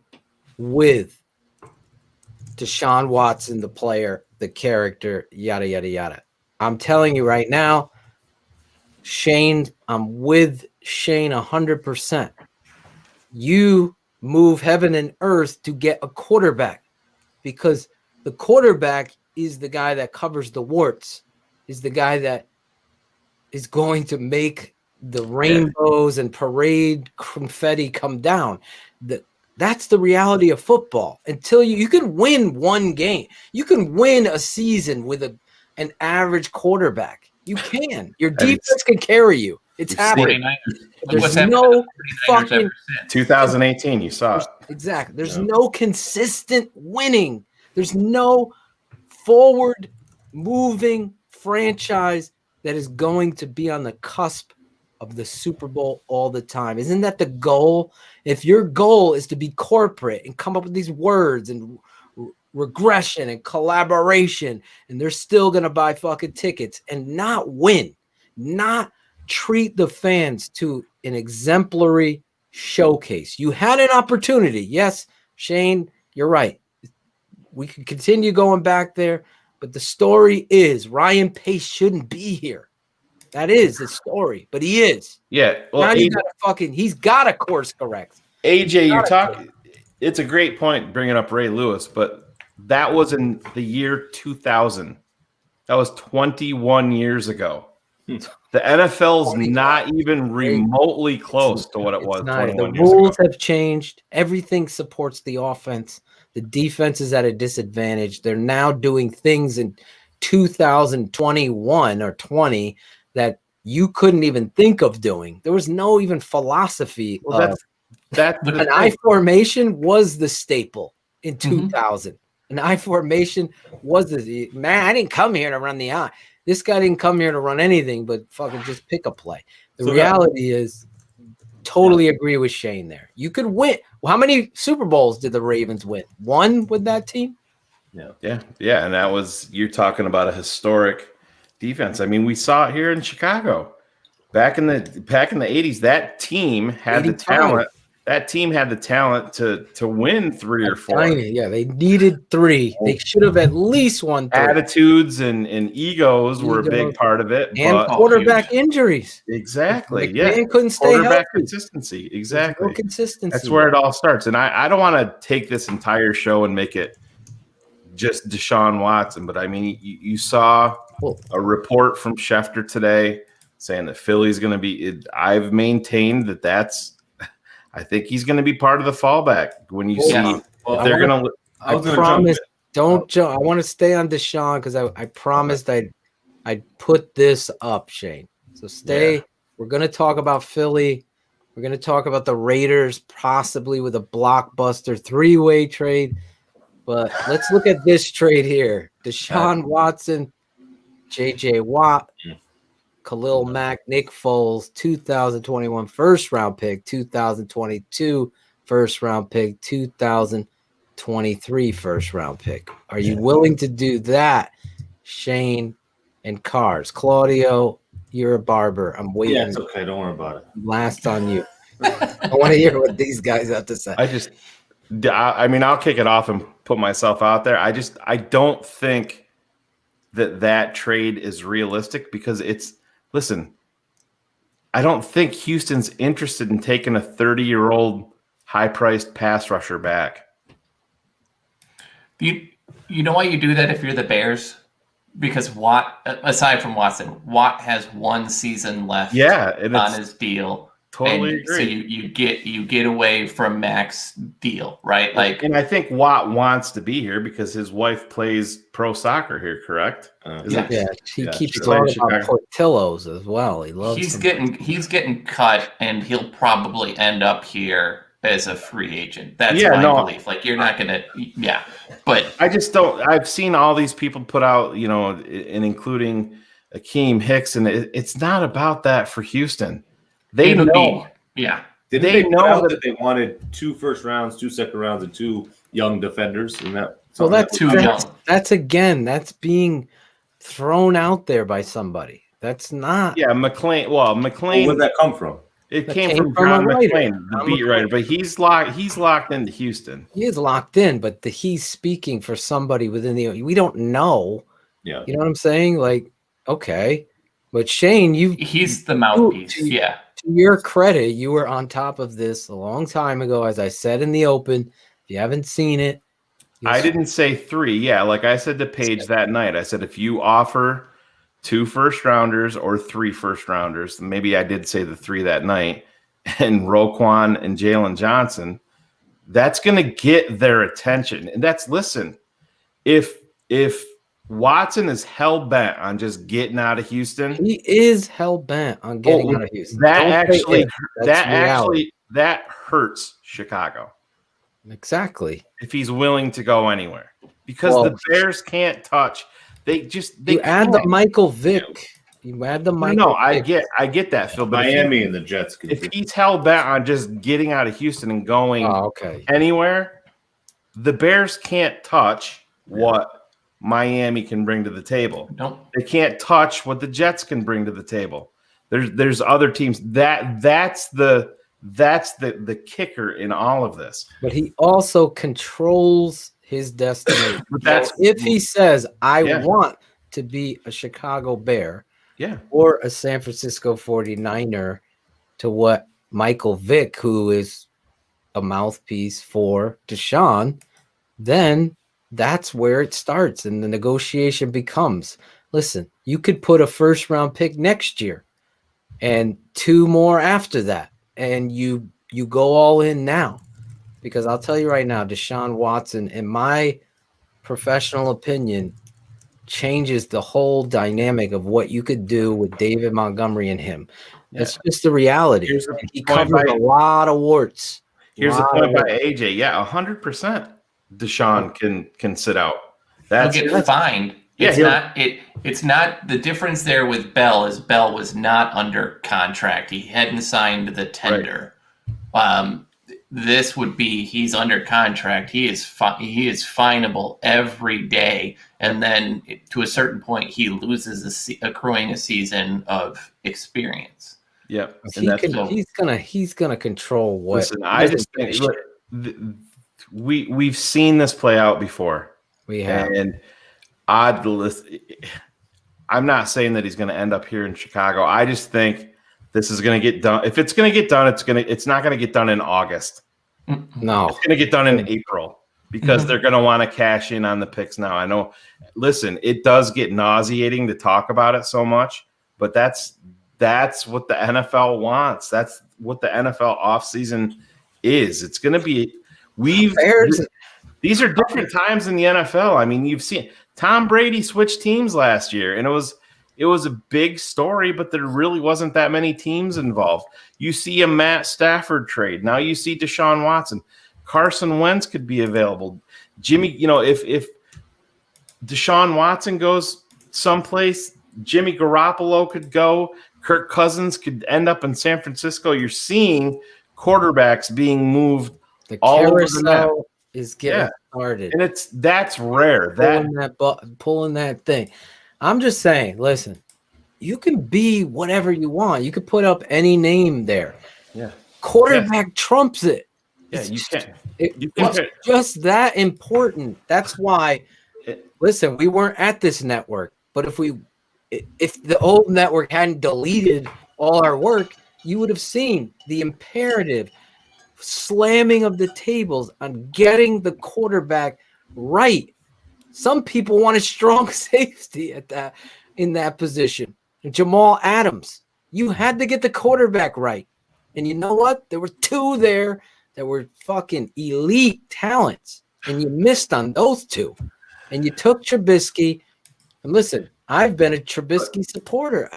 with Deshaun Watson, the player, the character, yada, yada, yada. I'm telling you right now, Shayne, I'm with Shayne 100%. You move heaven and earth to get a quarterback because the quarterback is the guy that covers the warts, is the guy that is going to make the rainbows and parade confetti come down. The That's the reality of football. Until you can win one game. You can win a season with an average quarterback. You can. Your defense can carry you. It's happening. There's no fucking 2018. You saw it. exactly. There's no consistent winning. There's no forward moving franchise that is going to be on the cusp of the Super Bowl all the time. Isn't that the goal? If your goal is to be corporate and come up with these words and regression and collaboration, and they're still going to buy fucking tickets and not win, not treat the fans to an exemplary showcase. You had an opportunity. Yes, Shayne, you're right. We can continue going back there, but the story is Ryan Pace shouldn't be here. That is the story, but he is. Yeah. Well, now he's got to course correct. AJ, you're talking. It's a great point bringing up Ray Lewis, but that was in the year 2000. That was 21 years ago. The NFL's not even remotely close to what it was 21 years ago. The rules have changed. Everything supports the offense. The defense is at a disadvantage. They're now doing things in 2021 or 20 that you couldn't even think of doing. There was no even philosophy. Well, an I formation was the staple in 2000. An I formation was man. I didn't come here to run the I. This guy didn't come here to run anything but fucking just pick a play. The reality is, totally agree with Shayne there. You could win. Well, how many Super Bowls did the Ravens win? One with that team? Yeah. And that was, you're talking about a historic defense. I mean, we saw it here in Chicago back in the 80s. That team had 85. The talent. That team had the talent to win 3 or 4. Yeah, they needed 3. They should have at least won 3. Attitudes and egos were a big part of it. And quarterback injuries. Exactly. McMahon couldn't stay quarterback healthy. Consistency. Exactly. No consistency. That's where it all starts. And I don't want to take this entire show and make it just Deshaun Watson, but I mean, you saw a report from Schefter today saying that Philly's going to be. I've maintained that's. I think he's going to be part of the fallback when you see they're going to. I promise. Don't jump. I want to stay on Deshaun because I promised I'd put this up, Shayne. So stay. Yeah. We're going to talk about Philly. We're going to talk about the Raiders possibly with a blockbuster 3-way trade. But let's look at this trade here. Deshaun Watson, J.J. Watt, Khalil Mack, Nick Foles, 2021 first-round pick, 2022 first-round pick, 2023 first-round pick. Are you willing to do that, Shayne and Cars? Claudio, you're a barber. I'm waiting. Yeah, it's okay. Don't worry about it. Last on you. I want to hear what these guys have to say. I mean, I'll kick it off and put myself out there. I don't think that trade is realistic because listen, I don't think Houston's interested in taking a 30-year-old high-priced pass rusher back. You know why you do that if you're the Bears? Because Watt, aside from Watson, Watt has 1 season left on his deal. Totally and agree. So you get away from Mac's deal, right? Like, and I think Watt wants to be here because his wife plays pro soccer here, correct? He keeps talking about Portillo's as well. He loves. He's getting cut, and he'll probably end up here as a free agent. That's my belief. Like, you're not gonna, But I just don't. I've seen all these people put out, and including Akeem Hicks, and it's not about that for Houston. They know. Did they know that they wanted 2 first rounds, 2 second rounds, and 2 young defenders? And that's being thrown out there by somebody. That's not. Yeah, McLean. Well, McLean. Where did that come from? It came from John McLean, the beat writer. But he's locked into Houston. He is locked in, but he's speaking for somebody within we don't know. Yeah, you know what I'm saying? Like, okay, but Shayne, he's the mouthpiece. To your credit, you were on top of this a long time ago, as I said in the open. If you haven't seen it, I didn't say 3. Yeah, like I said to Paige that night, I said if you offer 2 first-rounders or 3 first-rounders, maybe I did say the 3 that night, and Roquan and Jalen Johnson, That's going to get their attention. And listen, if Watson is hell bent on just getting out of Houston, he is hell bent on getting out of Houston. That hurts Chicago. Exactly. If he's willing to go anywhere, because the Bears can't touch. They add the Michael Vick. You add the Michael. No, I get that, Phil. But Miami and the Jets. If he's hell bent on just getting out of Houston and going anywhere, the Bears can't touch what Miami can bring to the table. Nope. They can't touch what the Jets can bring to the table. There's other teams that's the kicker in all of this. But he also controls his destiny. If he says, I want to be a Chicago Bear or a San Francisco 49er, to what Michael Vick, who is a mouthpiece for Deshaun, then that's where it starts. And the negotiation becomes, listen, you could put a first-round pick next year and 2 more after that. And you go all in now, because I'll tell you right now, Deshaun Watson, in my professional opinion, changes the whole dynamic of what you could do with David Montgomery and him. It's just the reality. He covers a lot of warts. Here's the point by AJ. Yeah, 100%. Deshaun can sit out. He'll get fined. It's not the difference there with Bell is Bell was not under contract. He hadn't signed the tender. This would be he's under contract. He is finable every day, and then to a certain point he loses accruing a season of experience. Yep, he's gonna control what. Listen, I just think we've seen this play out before. We have, and I'm not saying that he's going to end up here in Chicago. I just think this is going to get done. If it's going to get done, it's not going to get done in August. No, it's going to get done in April, because they're going to want to cash in on the picks now. I know. Listen, it does get nauseating to talk about it so much, but that's what the NFL wants. That's what the NFL offseason is. It's going to be. These are different times in the NFL. I mean, you've seen Tom Brady switch teams last year, and it was a big story, but there really wasn't that many teams involved. You see a Matt Stafford trade. Now you see Deshaun Watson. Carson Wentz could be available. Jimmy, if Deshaun Watson goes someplace, Jimmy Garoppolo could go. Kirk Cousins could end up in San Francisco. You're seeing quarterbacks being moved all over the map. Is getting started, and that's rare. Pulling that thing. I'm just saying, listen, you can be whatever you want. You could put up any name there. Yeah, quarterback trumps it. Yeah, you can. It's just that important. That's why. Listen, we weren't at this network, but if the old network hadn't deleted all our work, you would have seen the imperative slamming of the tables on getting the quarterback right. Some people want a strong safety in that position. Jamal Adams, you had to get the quarterback right. And you know what? There were 2 there that were fucking elite talents, and you missed on those 2. And you took Trubisky. And listen, I've been a Trubisky supporter.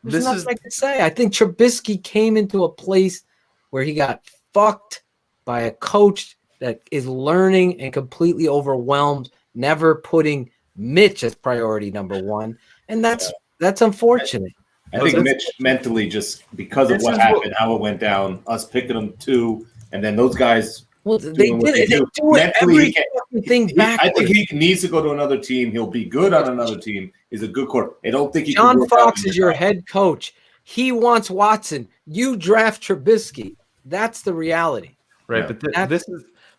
There's nothing I can say. I think Trubisky came into a place where he got fucked by a coach that is learning and completely overwhelmed, never putting Mitch as priority number 1. And that's unfortunate. I think Mitch mentally, just because of what happened, how it went down, us picking them 2, and then those guys. Well, they do every thing back. I think he needs to go to another team. He'll be good on another team. He's a good quarterback. I don't think John Fox is your head coach. He wants Watson. You draft Trubisky. That's the reality. Right, but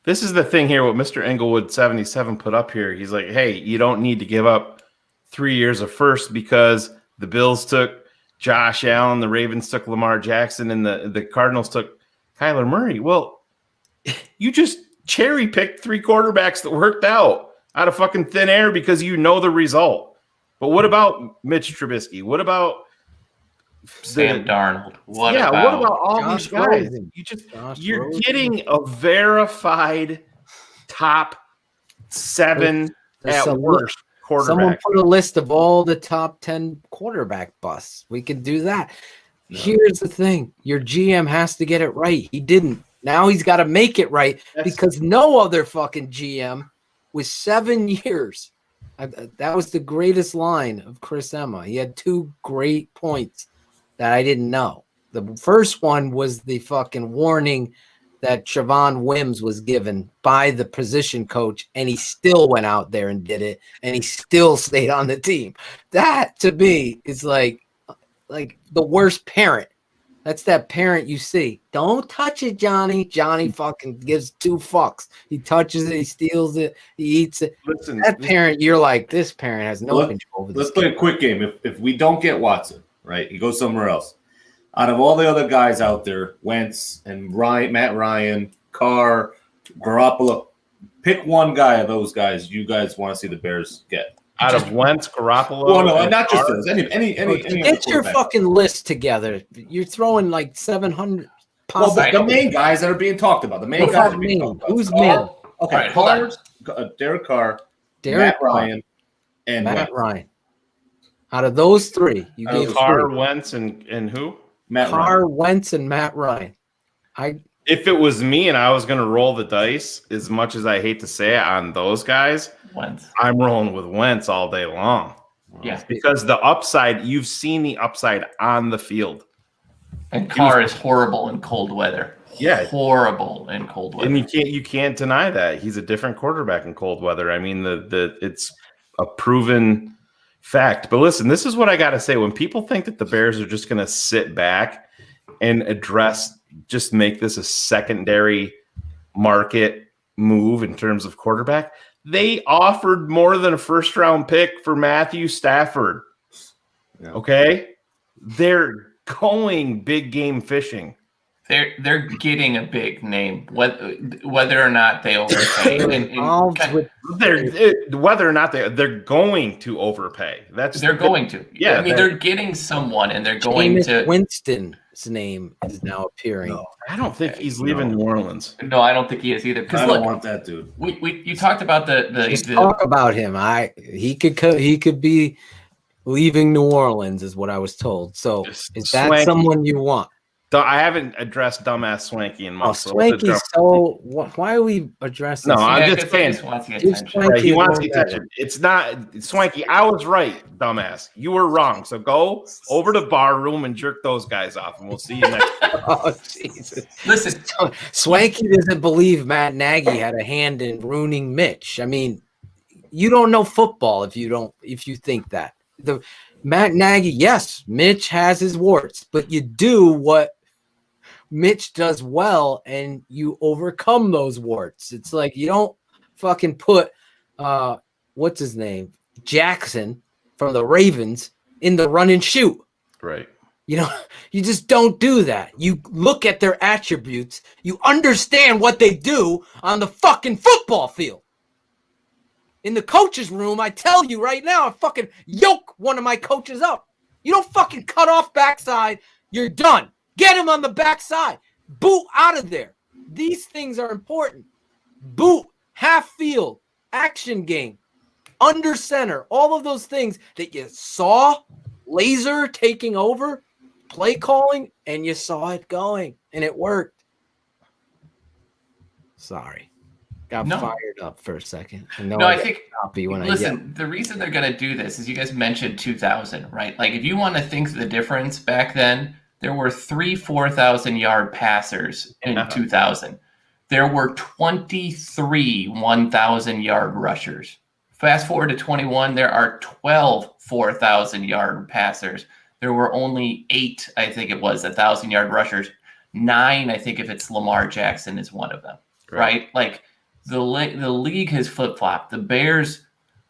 this is the thing here. What Mr. Englewood 77 put up here. He's like, hey, you don't need to give up 3 years of first because the Bills took Josh Allen, the Ravens took Lamar Jackson, and the Cardinals took Kyler Murray. Well, you just cherry picked 3 quarterbacks that worked out of fucking thin air because you know the result. But what about Mitch Trubisky? What about Sam Darnold. What what about about all Josh these guys? Rosen? You're getting a verified top 7 at worst quarterback. Someone put a list of all the top 10 quarterback busts. We could do that. No. Here's the thing. Your GM has to get it right. He didn't. Now he's got to make it right because no other fucking GM with 7 years. That was the greatest line of Chris Emma. He had 2 great points that I didn't know. The first one was the fucking warning that Siobhan Wims was given by the position coach, and he still went out there and did it, and he still stayed on the team. That, to me, is like the worst parent. That's that parent you see. Don't touch it, Johnny. Johnny fucking gives 2 fucks. He touches it, he steals it, he eats it. Listen, that parent, you're like, this parent has no control over this. Let's play a quick game. If we don't get Watson, right, he goes somewhere else. Out of all the other guys out there, Wentz and Matt Ryan, Carr, Garoppolo, pick one guy of those guys you guys want to see the Bears get. Out of Wentz, Garoppolo. Well, no, not just those. Any get your fucking list together. You're throwing like 700. Well, the main guys that are being talked about. The main guys are being talked about. Who's main? Okay, Carr, Derek Carr, Matt Ryan, and Matt Ryan. Out of those 3, you gave Carr, Wentz, and who? Carr, Wentz, and Matt Ryan. If it was me and I was going to roll the dice, as much as I hate to say it on those guys, Wentz. I'm rolling with Wentz all day long. Yeah. Because the upside, you've seen the upside on the field. And Carr is horrible in cold weather. Yeah. Horrible in cold weather. And you can't deny that. He's a different quarterback in cold weather. I mean, it's a proven fact. But listen, this is what I got to say. When people think that the Bears are just going to sit back and just make this a secondary market move in terms of quarterback, they offered more than a first-round pick for Matthew Stafford. Yeah. Okay? They're going big game fishing. They're getting a big name, whether or not they overpay. Whether or not they're going to overpay. They're going to. Yeah, I mean, they're getting someone, and they're going to. Winston's name is now appearing. No, I don't think he's leaving New Orleans. No, I don't think he is either. Because I don't want that dude. You talked about talk about him. He could be leaving New Orleans, is what I was told. So is that someone you want? I haven't addressed dumbass Swanky in months. Swanky, so why are we addressing? No, I'm just saying. He wants the attention. He wants the attention. It's not Swanky. I was right, dumbass. You were wrong. So go over to bar room and jerk those guys off, and we'll see you next week. Oh, Jesus. Listen, Swanky doesn't believe Matt Nagy had a hand in ruining Mitch. I mean, you don't know football if you think that. Matt Nagy, yes, Mitch has his warts, but you do what Mitch does well, and you overcome those warts. It's like you don't fucking put what's his name, Jackson from the Ravens in the run and shoot. Right. You know, you just don't do that. You look at their attributes. You understand what they do on the fucking football field. In the coach's room, I tell you right now, I fucking yoke one of my coaches up. You don't fucking cut off backside. You're done. Get him on the backside. Boot out of there. These things are important. Boot, half field, action game, under center, all of those things that you saw, laser taking over, play calling, and you saw it going, and it worked. Sorry. Got fired up for a second. I think the reason they're going to do this is you guys mentioned 2000, right? Like if you want to think the difference back then, there were 3 4,000-yard passers in 2000. There were 23 1,000-yard rushers. Fast forward to 21, there are 12 4,000-yard passers. There were only 8, I think it was, 1,000-yard rushers. 9, I think if it's Lamar Jackson is one of them, right? Like the league has flip-flopped. The Bears,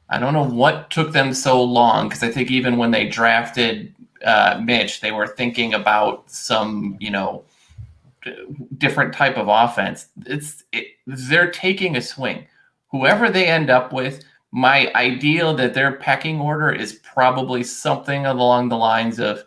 I don't know what took them so long, because I think even when they drafted Mitch, they were thinking about some, different type of offense. They're taking a swing. Whoever they end up with, my ideal that their pecking order is probably something along the lines of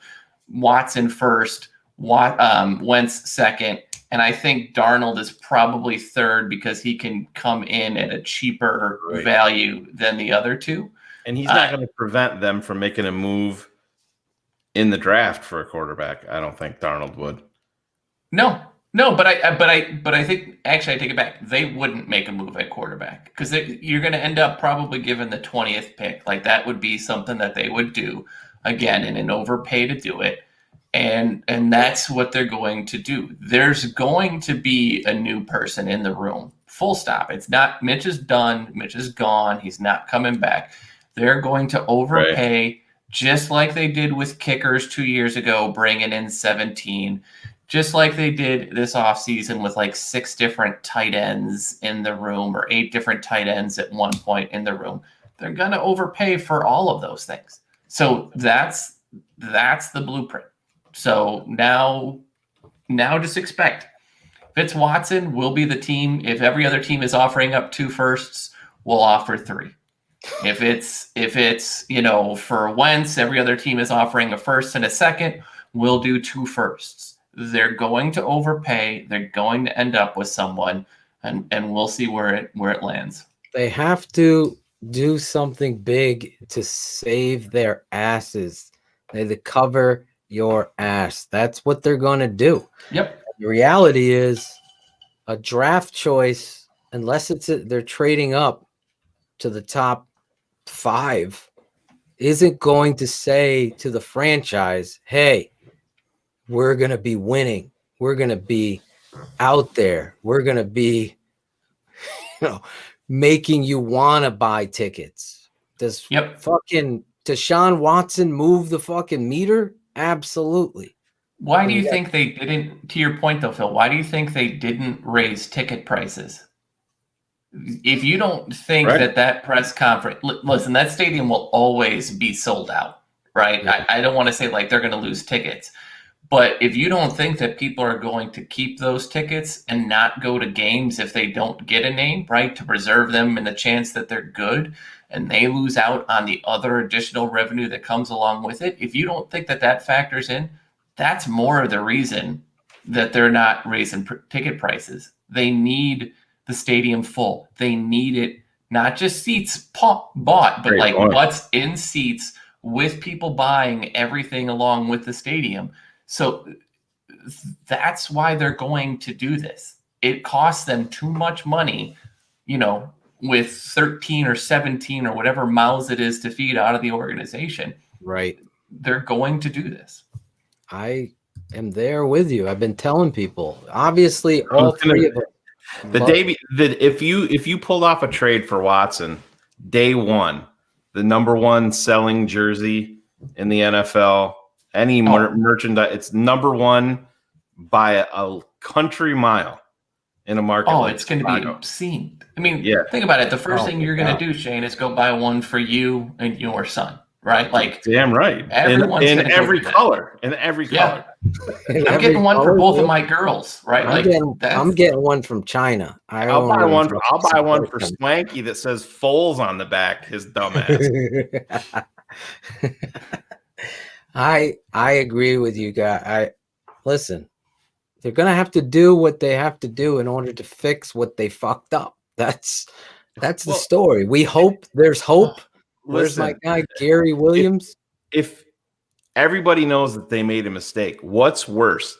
Watson first, Wentz second, and I think Darnold is probably third because he can come in at a cheaper value than the other two. And he's not going to prevent them from making a move in the draft for a quarterback. I don't think Darnold would. No, but I think actually I take it back. They wouldn't make a move at quarterback because you're going to end up probably given the 20th pick. Like that would be something that they would do again in an overpay to do it. And that's what they're going to do. There's going to be a new person in the room. Full stop. It's not Mitch is done. Mitch is gone. He's not coming back. They're going to overpay just like they did with kickers 2 years ago, bringing in 17, just like they did this offseason with like 6 different tight ends in the room or 8 different tight ends at one point in the room. They're going to overpay for all of those things. So that's the blueprint. So now just expect Fitz Watson will be the team. If every other team is offering up 2 firsts, we'll offer 3. If it's for Wentz, every other team is offering a first and a second, we'll do 2 firsts. They're going to overpay. They're going to end up with someone, and we'll see where it lands. They have to do something big to save their asses. They have to cover your ass. That's what they're going to do. Yep. The reality is a draft choice, unless they're trading up to the top 5, isn't going to say to the franchise, hey, we're going to be winning. We're going to be out there. We're going to be, making you want to buy tickets. Does fucking Deshaun Watson move the fucking meter? Absolutely. Why do you think they didn't, to your point though, Phil, why do you think they didn't raise ticket prices? If you don't think that press conference, listen, that stadium will always be sold out, right? Yeah. I don't want to say like they're going to lose tickets, but if you don't think that people are going to keep those tickets and not go to games if they don't get a name, right, to preserve them and the chance that they're good, and they lose out on the other additional revenue that comes along with it, if you don't think that factors in, that's more of the reason that they're not raising ticket prices. They need the stadium full. They need it, not just seats bought, but like butts in seats with people buying everything along with the stadium. So that's why they're going to do this. It costs them too much money, with 13 or 17 or whatever mouths it is to feed out of the organization. Right. They're going to do this. I am there with you. I've been telling people, obviously all 3 of them. If you pulled off a trade for Watson, day 1, the number 1 selling jersey in the NFL, any merchandise, it's number 1 by a country mile in a market. Oh, it's going to be obscene. I mean, think about it. The first thing you're going to do, Shayne, is go buy one for you and your son, right? Like, damn right. In every color. In every color. I'm getting one for both of my girls, right? I'm getting one from China. I'll buy one for Swanky that says Foles on the back. His dumbass. I agree with you guys. Listen, they're gonna have to do what they have to do in order to fix what they fucked up. That's the story. We hope there's hope. Where's my guy Gary Williams? If everybody knows that they made a mistake, what's worse?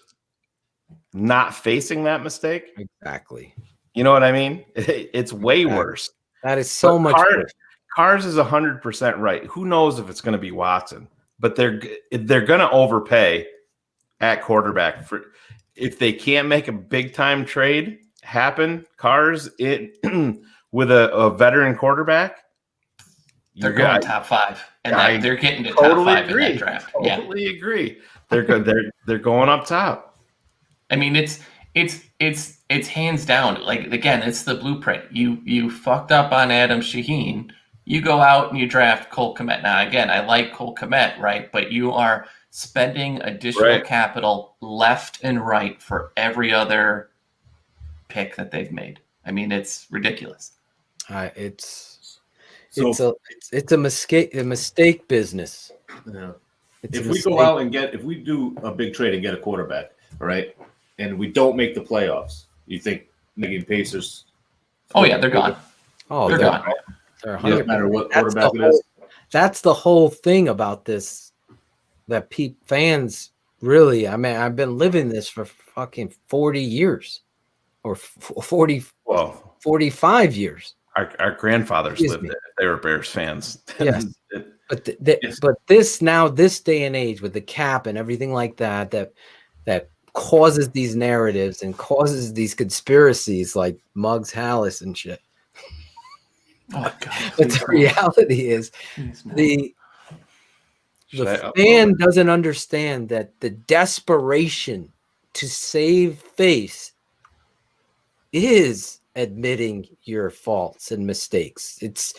Not facing that mistake? Exactly. You know what I mean? It's way worse. That is so much worse. Cars is 100% right. Who knows if it's going to be Watson? But they're going to overpay at quarterback for if they can't make a big time trade happen. Cars with a veteran quarterback, they're going top 5, and they're getting to top 5 in that draft. Totally agree. They're good. They're going up top. I mean, it's hands down. Like, again, it's the blueprint. You fucked up on Adam Shaheen. You go out and you draft Cole Kmet. Now, again, I like Cole Kmet, right? But you are spending additional capital left and right for every other pick that they've made. I mean, it's ridiculous. It's a mistake business. Yeah. It's if a we go mistake. out and if we do a big trade and get a quarterback, all right, and we don't make the playoffs, you think Nagy Pacers? Oh yeah, they're gone. Oh, they're gone. They're Doesn't matter what That's quarterback the it is. That's the whole thing about this. That fans really. I mean, I've been living this for fucking 40 years, or 45 years. Our grandfathers Excuse lived me. it. They were Bears fans. Yes. But this day and age with the cap and everything like that causes these narratives and causes these conspiracies like Muggs Hallis and shit. Oh God! But the reality is the fan doesn't understand that the desperation to save face is admitting your faults and mistakes. It's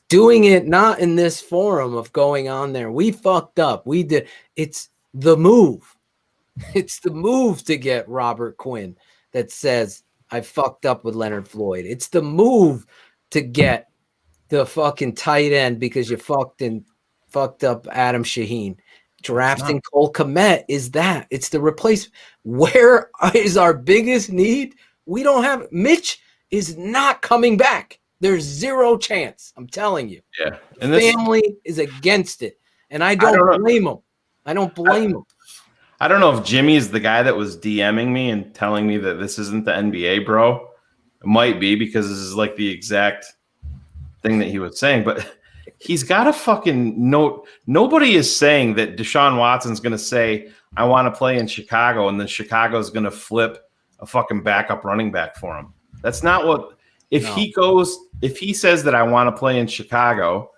doing it not in this forum of going on there. We fucked up. We did. It's the move. It's the move to get Robert Quinn that says I fucked up with Leonard Floyd. It's the move to get the fucking tight end because you fucked up Adam Shaheen. Drafting Cole Kmet is that. It's the replacement. Where is our biggest need? We don't have Mitch is not coming back. There's zero chance. I'm telling you. Yeah. And family is against it. And I don't blame them. I don't blame them. I don't know if Jimmy is the guy that was DMing me and telling me that this isn't the NBA, bro. It might be because this is like the exact thing that he was saying, but he's got a fucking note. Nobody is saying that Deshaun Watson's going to say, I want to play in Chicago, and then Chicago's going to flip a fucking backup running back for him. That's not what, if he says that I want to play in Chicago,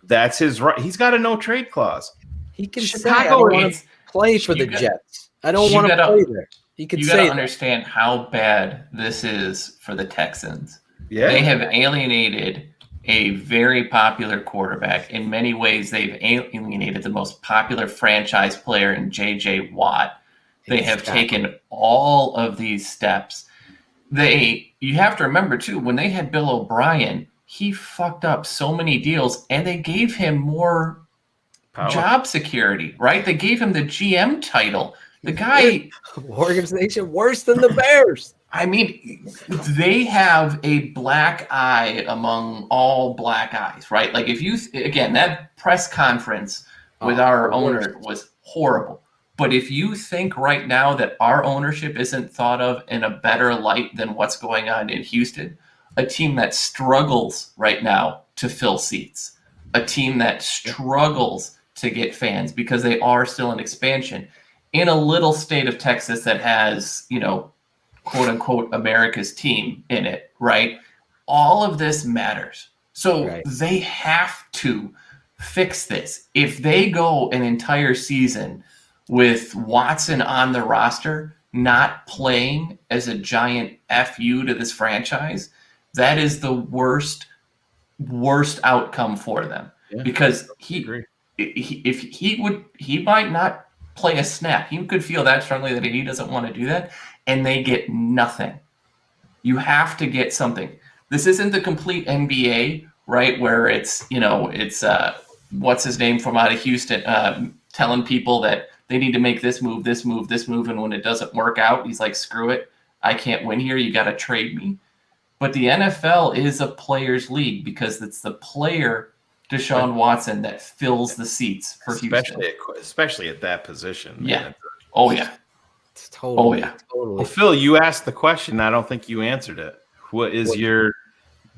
that's his right. He's got a no trade clause. He can say, I don't want to play for the Jets. I don't want to play there. He can say that. You got to understand how bad this is for the Texans. Yeah. They have alienated a very popular quarterback. In many ways, they've alienated the most popular franchise player in J.J. Watt. They have taken all of these steps. You have to remember, too, when they had Bill O'Brien, he fucked up so many deals, and they gave him more job security, right? They gave him the GM title. The guy... Organization worse than the Bears. I mean, they have a black eye among all black eyes, right? Like if you, again, that press conference with our owner was horrible. But if you think right now that our ownership isn't thought of in a better light than what's going on in Houston, a team that struggles right now to fill seats, a team that struggles to get fans because they are still in expansion in a little state of Texas that has, quote unquote, America's team in it, right? All of this matters. So they have to fix this. If they go an entire season with Watson on the roster, not playing as a giant FU to this franchise, that is the worst outcome for them. Yeah, because he might not play a snap. He could feel that strongly that he doesn't want to do that, and they get nothing. You have to get something. This isn't the complete NBA, right? Where it's what's his name from out of Houston telling people that they need to make this move, and when it doesn't work out, he's like, screw it, I can't win here. You got to trade me. But the NFL is a players' league because it's the player, Deshaun Watson, that fills the seats for Houston. Especially at that position. Yeah. Man. Oh, yeah. It's totally. Oh, yeah. Totally. Well, Phil, you asked the question. I don't think you answered it. What is your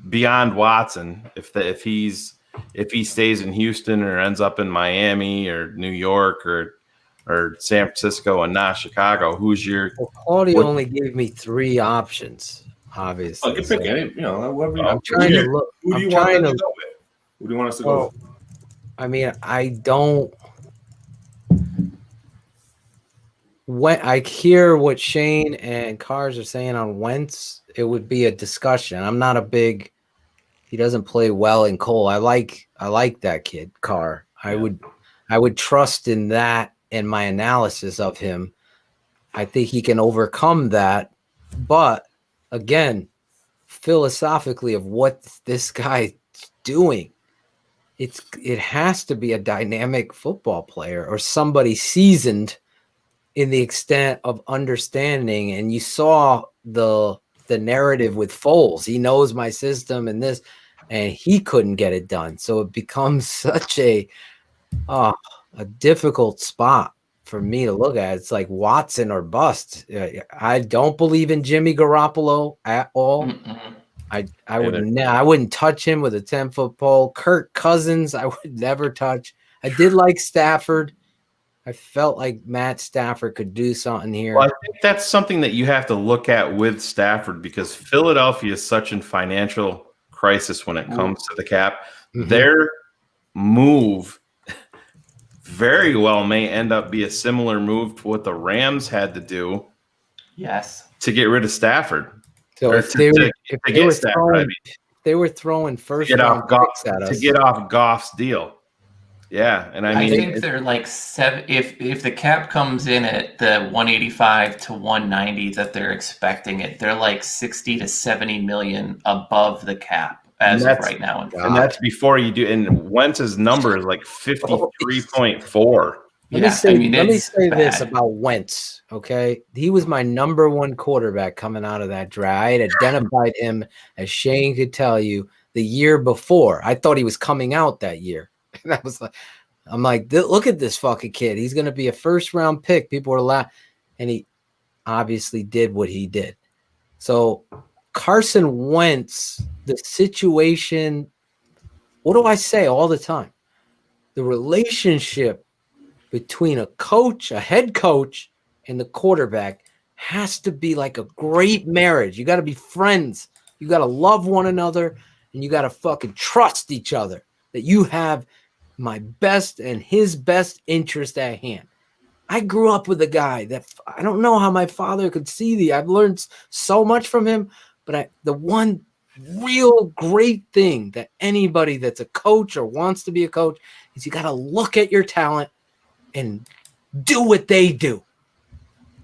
beyond Watson? If he stays in Houston or ends up in Miami or New York or San Francisco and not Chicago, who's your? Well, Claudio only gave me 3 options. Obviously, you can pick any. Whoever I'm trying to look. Who do you want to go with? Who do you want us to go with? I mean, I don't. When I hear what Shayne and Cars are saying on Wentz, it would be a discussion. I'm not a big. He doesn't play well in Cole. I like that kid, Carr. I would trust in that and my analysis of him. I think he can overcome that, but again, philosophically of what this guy's doing, it has to be a dynamic football player or somebody seasoned in the extent of understanding. And you saw the narrative with Foles. He knows my system and this, and he couldn't get it done. So it becomes such a difficult spot for me to look at. It's like Watson or bust. I don't believe in Jimmy Garoppolo at all. I wouldn't touch him with a 10-foot pole. Kirk Cousins, I would never touch. I did like Stafford. I felt like Matt Stafford could do something here. Well, I think that's something that you have to look at with Stafford because Philadelphia is such in financial crisis when it comes to the cap. Mm-hmm. Their move very well may end up be a similar move to what the Rams had to do. Yes. To get rid of Stafford. So if they were throwing first round picks at us to get off Goff's deal. Yeah, and I mean, think they're like 7. If the cap comes in at the 185 to 190 that they're expecting it, they're like 60 to 70 million above the cap as of right now. And that's before you do. And Wentz's number is like 53.4. Let me say this about Wentz, okay? He was my number one quarterback coming out of that draft. I had identified him, as Shayne could tell you, the year before. I thought he was coming out that year. And I was like, I'm like, look at this fucking kid. He's going to be a first-round pick. People were laughing. And he obviously did what he did. So Carson Wentz, the situation, what do I say all the time? The relationship between a coach, a head coach, and the quarterback has to be like a great marriage. You got to be friends. You got to love one another, and you got to fucking trust each other that you have my best and his best interest at hand. I grew up with a guy that I don't know how my father could see I've learned so much from him, but the one real great thing that anybody that's a coach or wants to be a coach is you got to look at your talent and do what they do.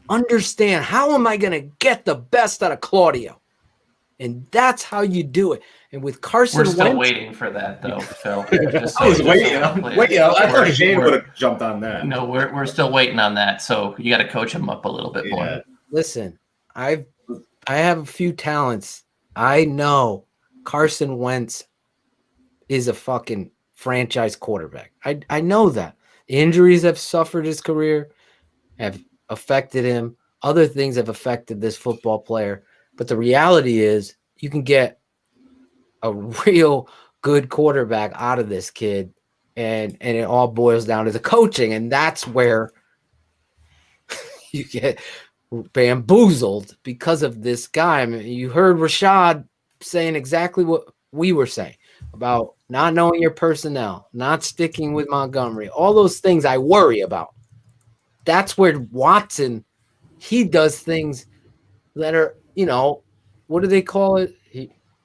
Understand, how am I going to get the best out of Claudio? And that's how you do it. And with Carson Wentz, we're still waiting for that, though, Phil. I was waiting. I thought Shayne would have jumped on that. No, we're still waiting on that. So you got to coach him up a little bit more. Listen, I have a few talents. I know Carson Wentz is a fucking franchise quarterback. I know that. Injuries have suffered his career, have affected him. Other things have affected this football player. But the reality is you can get a real good quarterback out of this kid, and it all boils down to the coaching. And that's where you get bamboozled because of this guy. I mean, you heard Rischad saying exactly what we were saying about not knowing your personnel, not sticking with Montgomery, all those things I worry about. That's where Watson, he does things that are, what do they call it?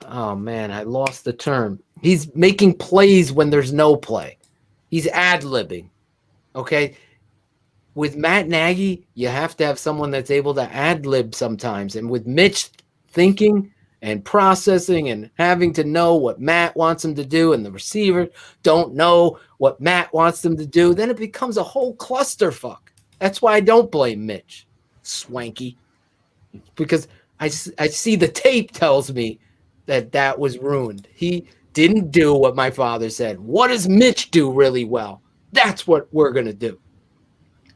Oh man, I lost the term. He's making plays when there's no play. He's ad-libbing. Okay. With Matt Nagy, you have to have someone that's able to ad-lib sometimes. And with Mitch thinking and processing and having to know what Matt wants him to do, and the receiver don't know what Matt wants them to do, then it becomes a whole clusterfuck. That's why I don't blame Mitch, Swanky, because I see the tape tells me that was ruined. He didn't do what my father said. What does Mitch do really well? That's what we're going to do.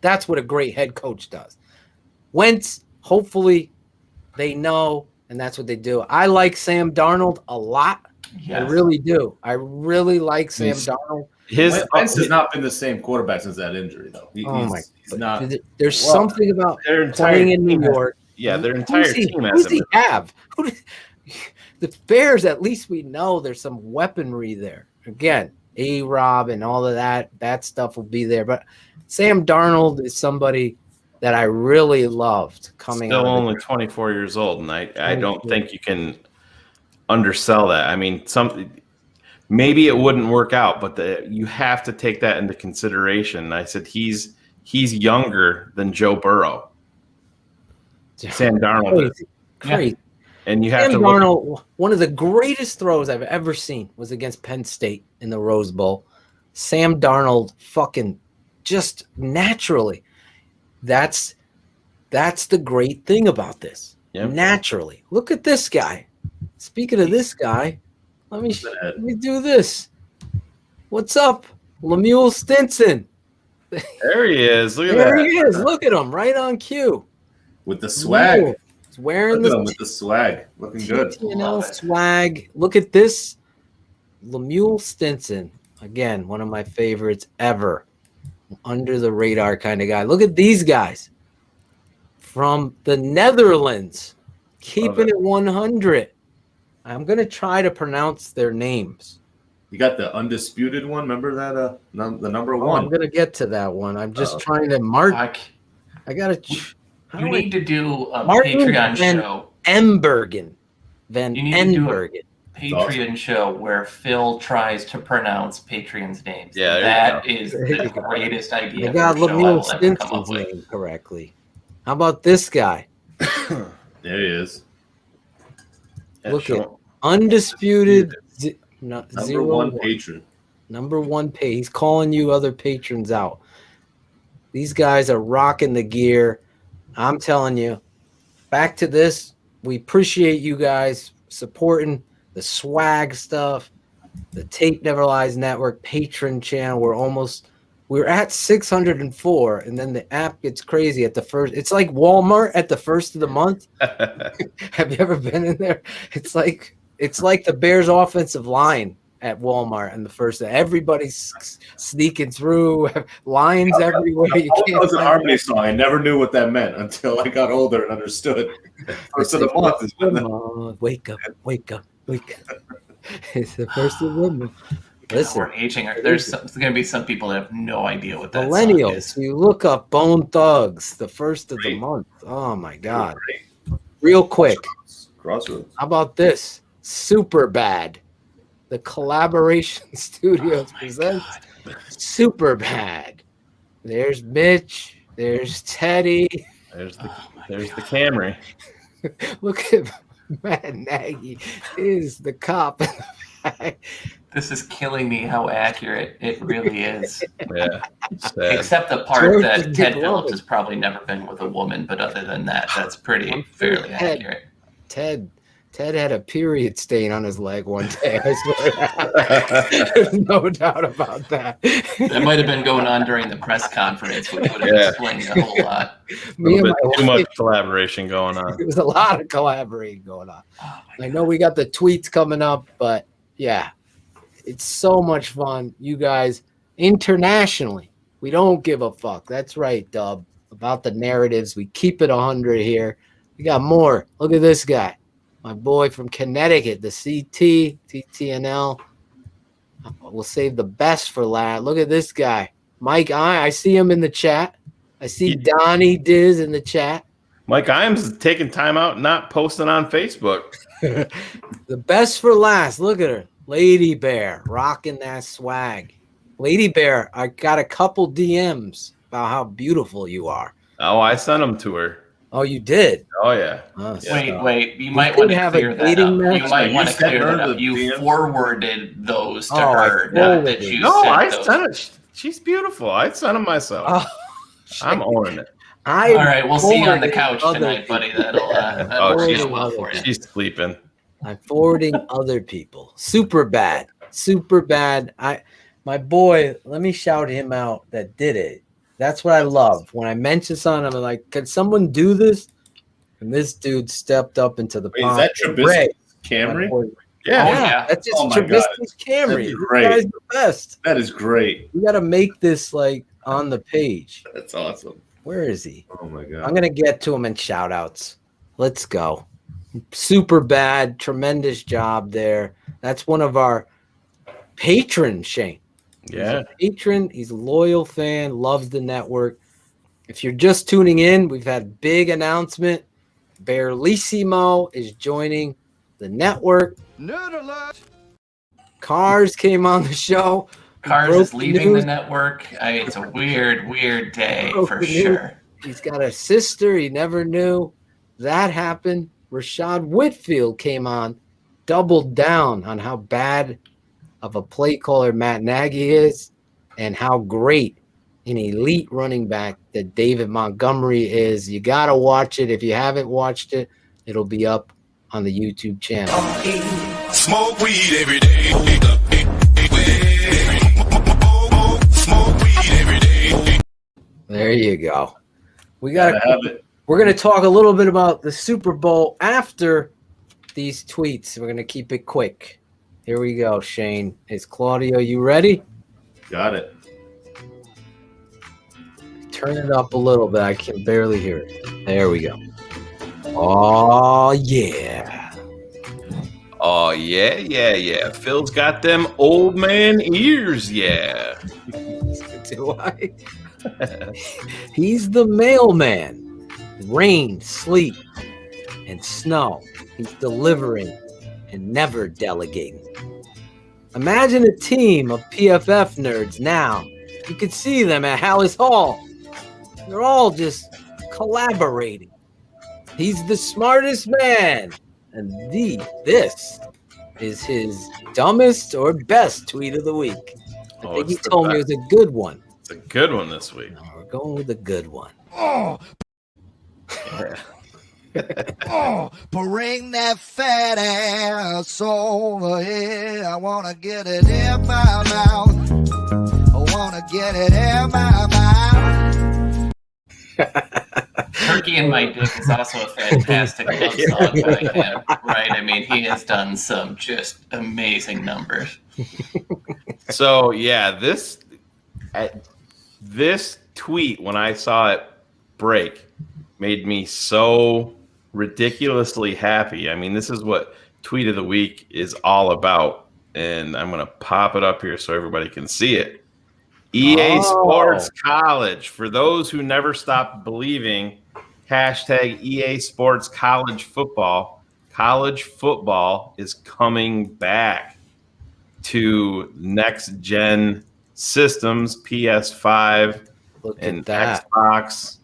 That's what a great head coach does. Wentz, hopefully they know, and that's what they do. I like Sam Darnold a lot. Yes. I really do. I really like Sam Darnold. Wentz has not been the same quarterback since that injury, though. He's not. There's something about playing in New York. Yeah, their entire team has Who does he have? The Bears, at least we know there's some weaponry there. Again, A-Rob and all of that stuff will be there. But Sam Darnold is somebody that I really loved coming out. Still only 24 years old, and I don't think you can undersell that. I mean, maybe it wouldn't work out, but you have to take that into consideration. I said he's younger than Joe Burrow. Sam Darnold is. Crazy. And you have Sam to look. Darnold, one of the greatest throws I've ever seen was against Penn State in the Rose Bowl. Sam Darnold fucking just naturally. That's the great thing about this. Yep. Naturally. Look at this guy. Speaking of this guy, let me do this. What's up? Lemuel Stinson. There he is. Look at There that. he is. Look at him right on cue. With the swag. Lemuel. He's wearing Look at him with the swag. Looking good. TTNL swag. Look at this. Lemuel Stinson. Again, one of my favorites ever. Under the radar kind of guy. Look at these guys. From the Netherlands. Keeping it 100. I'm going to try to pronounce their names. You got the undisputed one. Remember that? The number Oh, one. I'm going to get to that one. I'm just trying to mark. I got to. You need to do a Martin Patreon Van show. Embergen. Van You need to do a Embergen. Patreon show where Phil tries to pronounce Patreon's names. Yeah, that is the greatest idea. I got for a show I Lemuel will ever come up Stinson's with. name correctly. How about this guy? There he is. Look at undisputed Number 0-1 patron. Number one pay. He's calling you other patrons out. These guys are rocking the gear. I'm telling you. Back to this. We appreciate you guys supporting the swag stuff, the Tape Never Lies Network patron channel. We're at 604, and then the app gets crazy at the first. It's like Walmart at the first of the month. Have you ever been in there? It's like the Bears offensive line at Walmart and the first. Everybody's sneaking through, lines everywhere. You That can't was an find Harmony song. I never knew what that meant until I got older and understood. First of the month is when wake up, wake up, wake up. It's the first of the month. Listen, We're aging. There's going to be some people that have no idea what that song millennials. is. You look up Bone Thugs, the first of the month. Oh my God! Real quick, Crossroads. how about this? Super Bad. The Collaboration Studios presents Super Bad. There's Mitch. There's Teddy. There's the Camry. Look at Matt Nagy. Is the cop in the back. This is killing me how accurate it really is. Yeah. Except the part George that is Ted big Phillips loving. has probably never been with a woman, but other than that, that's pretty fairly accurate. Ted had a period stain on his leg one day. I swear. There's no doubt about that. That might have been going on during the press conference, which would have explained a whole lot. A little bit too much collaboration going on. There's a lot of collaborating going on. I know we got the tweets coming up, but yeah, it's so much fun. You guys, internationally, we don't give a fuck. That's right, Dub. About the narratives. We keep it 100 here. We got more. Look at this guy. My boy from Connecticut, the TTNL. We'll save the best for last. Look at this guy. Mike, I see him in the chat. I see Donnie Diz in the chat. Mike Iams taking time out, not posting on Facebook. The best for last. Look at her. Lady Bear rocking that swag. Lady Bear, I got a couple DMs about how beautiful you are. Oh, I sent them to her. Oh, you did? Oh, yeah. Wait. You might want to clear that up. You might want to sent clear her that up. the You DMs? forwarded those to Oh, I her, not that you No, sent I those. sent it. She's beautiful. I sent them myself. Oh, I'm owning it. All right, we'll see you on the forwarding couch other tonight, buddy. That'll Oh, go well for you. she's sleeping. I'm forwarding other people. Super bad. My boy, let me shout him out that did it. That's what I love. When I mention something, I'm like, can someone do this? And this dude stepped up into the Wait, is that Trubisky's Camry? Yeah. That's just Oh my God. Trubisky's Camry. That's You great. guys are the best. That is great. You got to make this like on the page. That's awesome. Where is he? Oh my God. I'm going to get to him in shout outs. Let's go. Super bad. Tremendous job there. That's one of our patrons, Shayne. Yeah. He's a patron. He's a loyal fan. Loves the network. If you're just tuning in, we've had a big announcement. Barlissimo is joining the network. Cars came on the show. Cars Broke is leaving the news. network. It's a weird day Broke for the news. sure. He's got a sister he never knew. That happened. Rischad Whitfield came on, doubled down on how bad of a play caller Matt Nagy is and how great an elite running back that David Montgomery is. You got to watch it. If you haven't watched it, it'll be up on the YouTube channel. Smoke weed every day. Smoke weed every day. There you go. We're going to talk a little bit about the Super Bowl after these tweets. We're going to keep it quick. Here we go, Shayne. Is Claudio, you ready? Got it. Turn it up a little bit. I can barely hear it. There we go. Oh, yeah. Oh, yeah. Phil's got them old man ears, yeah. Do I? He's the mailman. Rain, sleet, and snow. He's delivering and never delegating. Imagine a team of PFF nerds now. You could see them at Hallis Hall. They're all just collaborating. He's the smartest man. And this is his dumbest or best tweet of the week. I think he told me it was a good one. It's a good one this week. No, we're going with a good one. Oh, bring that fat ass over here. I want to get it in my mouth. I want to get it in my mouth. Turkey in My Dick is also a fantastic love song by him, right? I mean, he has done some just amazing numbers. So, yeah, this tweet, when I saw it break, made me so ridiculously happy. I mean, this is what Tweet of the Week is all about. And I'm going to pop it up here so everybody can see it. EA Sports College. For those who never stopped believing, hashtag EA Sports College Football. College football is coming back to next-gen systems, PS5 and Xbox.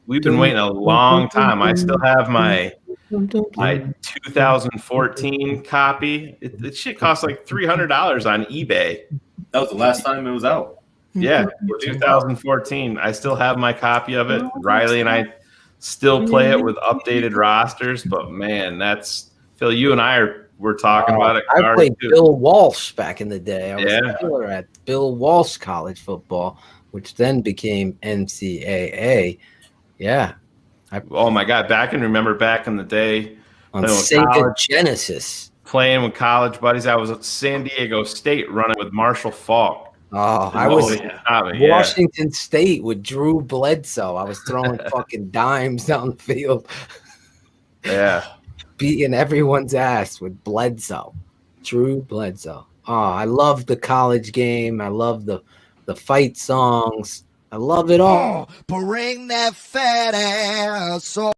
We've been waiting a long time. I still have my 2014 copy. It shit costs like $300 on eBay. That was the last time it was out. Yeah, 2014. I still have my copy of it. Riley and I still play it with updated rosters, but man, that's Phil. You and I were talking about it. I played Bill Walsh back in the day. I was Yeah. a killer at Bill Walsh College football, which then became NCAA. Yeah. Oh my God! Back in the day on Sega Genesis, playing with college buddies. I was at San Diego State running with Marshall Falk. Oh, I was Washington State with Drew Bledsoe. I was throwing fucking dimes down the field. Yeah. Beating everyone's ass with Bledsoe. Drew Bledsoe. Oh, I love the college game. I love the fight songs. I love it all. Bring that fat ass over.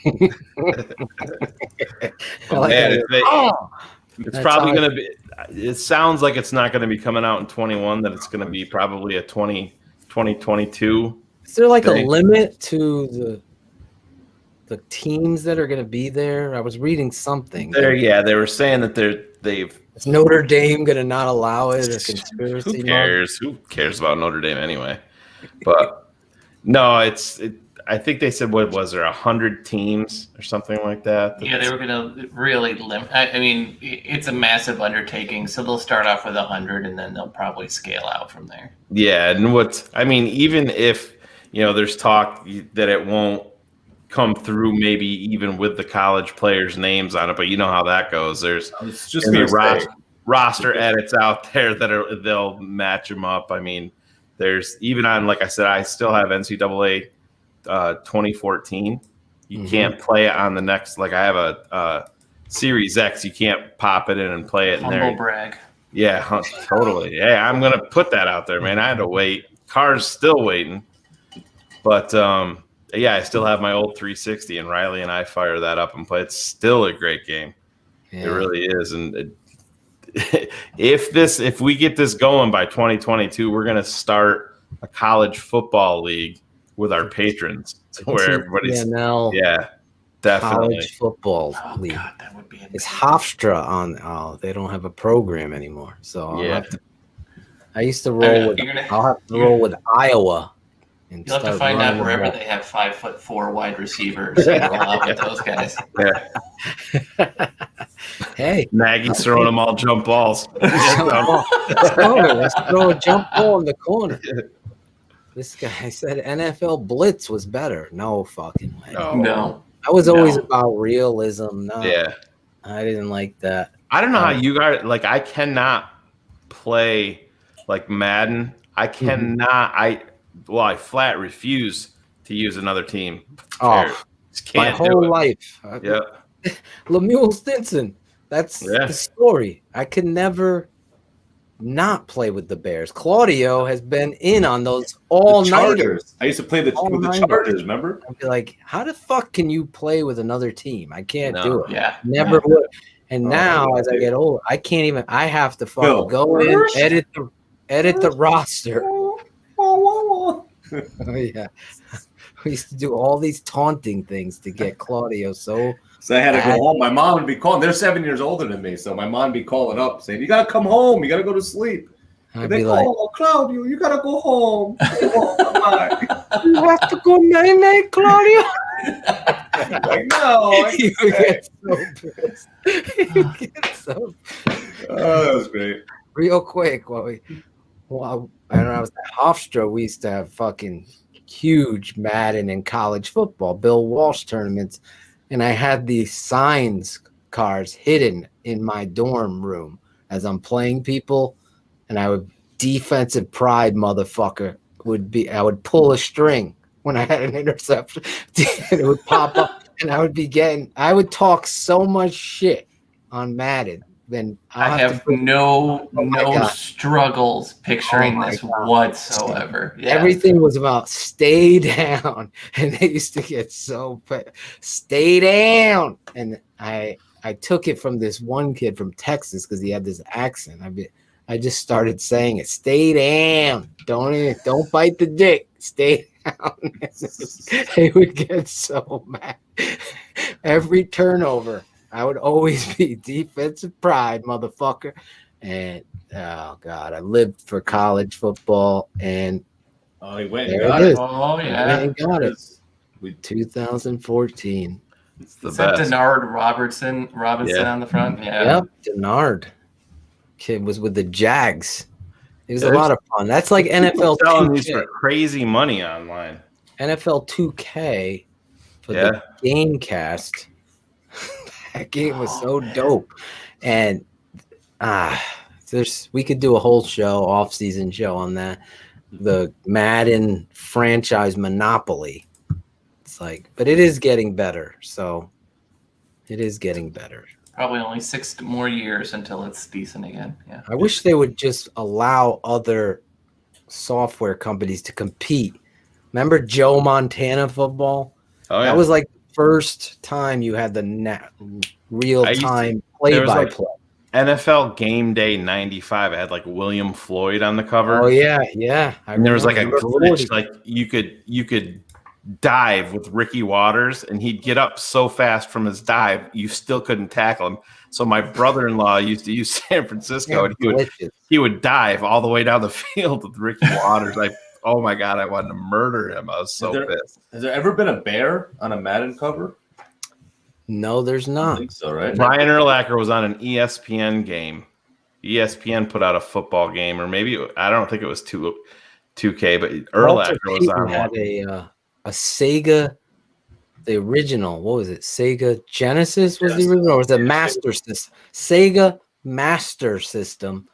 It's probably going to be. It sounds like it's not going to be coming out in 21. That it's going to be probably a 2022. Is there like a limit to the teams that are going to be there? I was reading something. They were saying that they've. Is Notre Dame going to not allow it? Or conspiracy? Who cares? Who cares about Notre Dame anyway? But no, I think they said, what was there, 100 teams or something like that? Yeah, they were going to really limit. I mean, it's a massive undertaking, so they'll start off with 100, and then they'll probably scale out from there. Yeah, and even if there's talk that it won't come through, maybe even with the college players' names on it, but you know how that goes. There's just roster edits out there that they'll match them up. I mean, there's even on, like I said, I still have NCAA 2014. You can't play it on the next. Like I have a Series X. You can't pop it in and play it in there. Humble brag. Yeah, totally. Yeah, I'm gonna put that out there, man. I had to wait. Car's still waiting, but yeah, I still have my old 360, and Riley and I fire that up and play. It's still a great game. Yeah. It really is, and if we get this going by 2022, we're gonna start a college football league with our patrons, where everybody's TNL definitely college football league. God, that would be amazing. It's Hofstra on. Oh, they don't have a program anymore, so I'll have to. I used to roll with. I'll have to roll with Iowa. You'll have to find out wherever they have 5'4" wide receivers and roll out with those guys. Yeah. Hey, Nagy's throwing them all jump balls. Let's throw a jump ball in the corner. This guy said NFL blitz was better. No fucking way. No. I was always about realism. No, Yeah. I didn't like that. I don't know how you guys like. I cannot play like Madden. I cannot. I flat refuse to use another team. My whole life. Yeah. Lemuel Stinson. That's the story. I could never not play with the Bears. Claudio has been in on those all-nighters. I used to play with the Chargers, remember? I'd be like, how the fuck can you play with another team? I can't do it. Yeah. Never would. And now, as I get older, I can't even. I have to fucking go in, edit the roster. Oh yeah, we used to do all these taunting things to get Claudio. So I had to go home. My mom would be calling. They're 7 years older than me, so my mom would be calling up saying, "You gotta come home. You gotta go to sleep." I'd be like, "Oh, Claudio, you gotta go home. You have to go night, Claudio." Like, no, you get so pissed. You get so. Oh, that was great. Real quick, when I was at Hofstra, we used to have fucking huge Madden and college football, Bill Walsh tournaments, and I had these signs cards hidden in my dorm room as I'm playing people, and I would defensive pride motherfucker I would pull a string when I had an interception, and it would pop up, and I would talk so much shit on Madden. Then I have no struggles picturing this whatsoever. Yeah. Everything was about stay down, and they used to get so stay down. And I took it from this one kid from Texas because he had this accent. I just started saying it. Stay down. Don't bite the dick. Stay down. They would get so mad. Every turnover, I would always be defensive pride, motherfucker. And oh god, I lived for college football, and he went there and got it it. is. Oh yeah, he got it. 2014. Is that Denard Robinson on the front? Yeah. Yep, Denard. Kid was with the Jags. It was a lot of fun. That's like NFL 2K. For crazy money online. NFL 2K for the Gamecast. That game was so dope. And we could do a whole off-season show on that. The Madden franchise monopoly. It's like, but it is getting better. So it is getting better. Probably only 6 more years until it's decent again. Yeah. I wish they would just allow other software companies to compete. Remember Joe Montana football? Oh, yeah. That was like the first time you had the real-time play-by-play. NFL Game Day 95. It had like William Floyd on the cover. Oh yeah. And there was like a glitch, like you could dive with Ricky Waters, and he'd get up so fast from his dive, you still couldn't tackle him. So my brother-in-law used to use San Francisco, and he would dive all the way down the field with Ricky Waters. Oh my god, I wanted to murder him. I was so pissed. Has there ever been a bear on a Madden cover? No, there's not. I think so, right? Brian Urlacher was on an ESPN game. ESPN put out a football game, or maybe I don't think it was 2K, but Urlacher was on one. A Sega, the original. What was it? Sega Genesis was the original, or was it Master System? Sega Master System.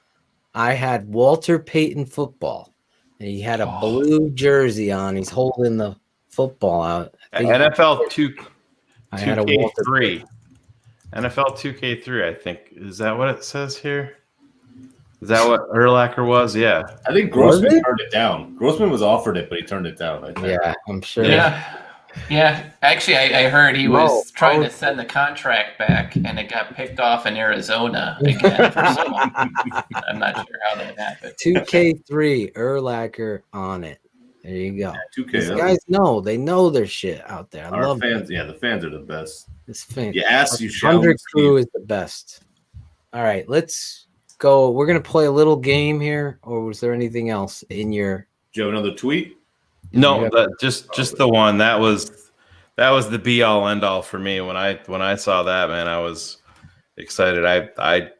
I had Walter Payton football, and he had a blue jersey on. He's holding the football out. NFL 2K3. NFL 2K3, I think. Is that what it says here? Is that what Urlacher was? Yeah. I think Grossman turned it down. Grossman was offered it, but he turned it down. I think. Yeah, I'm sure. Yeah. Actually, I heard he was trying to send the contract back, and it got picked off in Arizona again for someone. I'm not sure how that happened. 2K3, Urlacher on it. There you go. 2K. These guys know. They know their shit out there. I Our love fans. Yeah, the fans are the best. this fan. You ask, you shall 100 crew receive. is the best. All right, let's go. We're gonna play a little game here, or was there anything else in your? Do you have another tweet? No, just the one. That was the be all end all for me. When I saw that, man, I was excited. I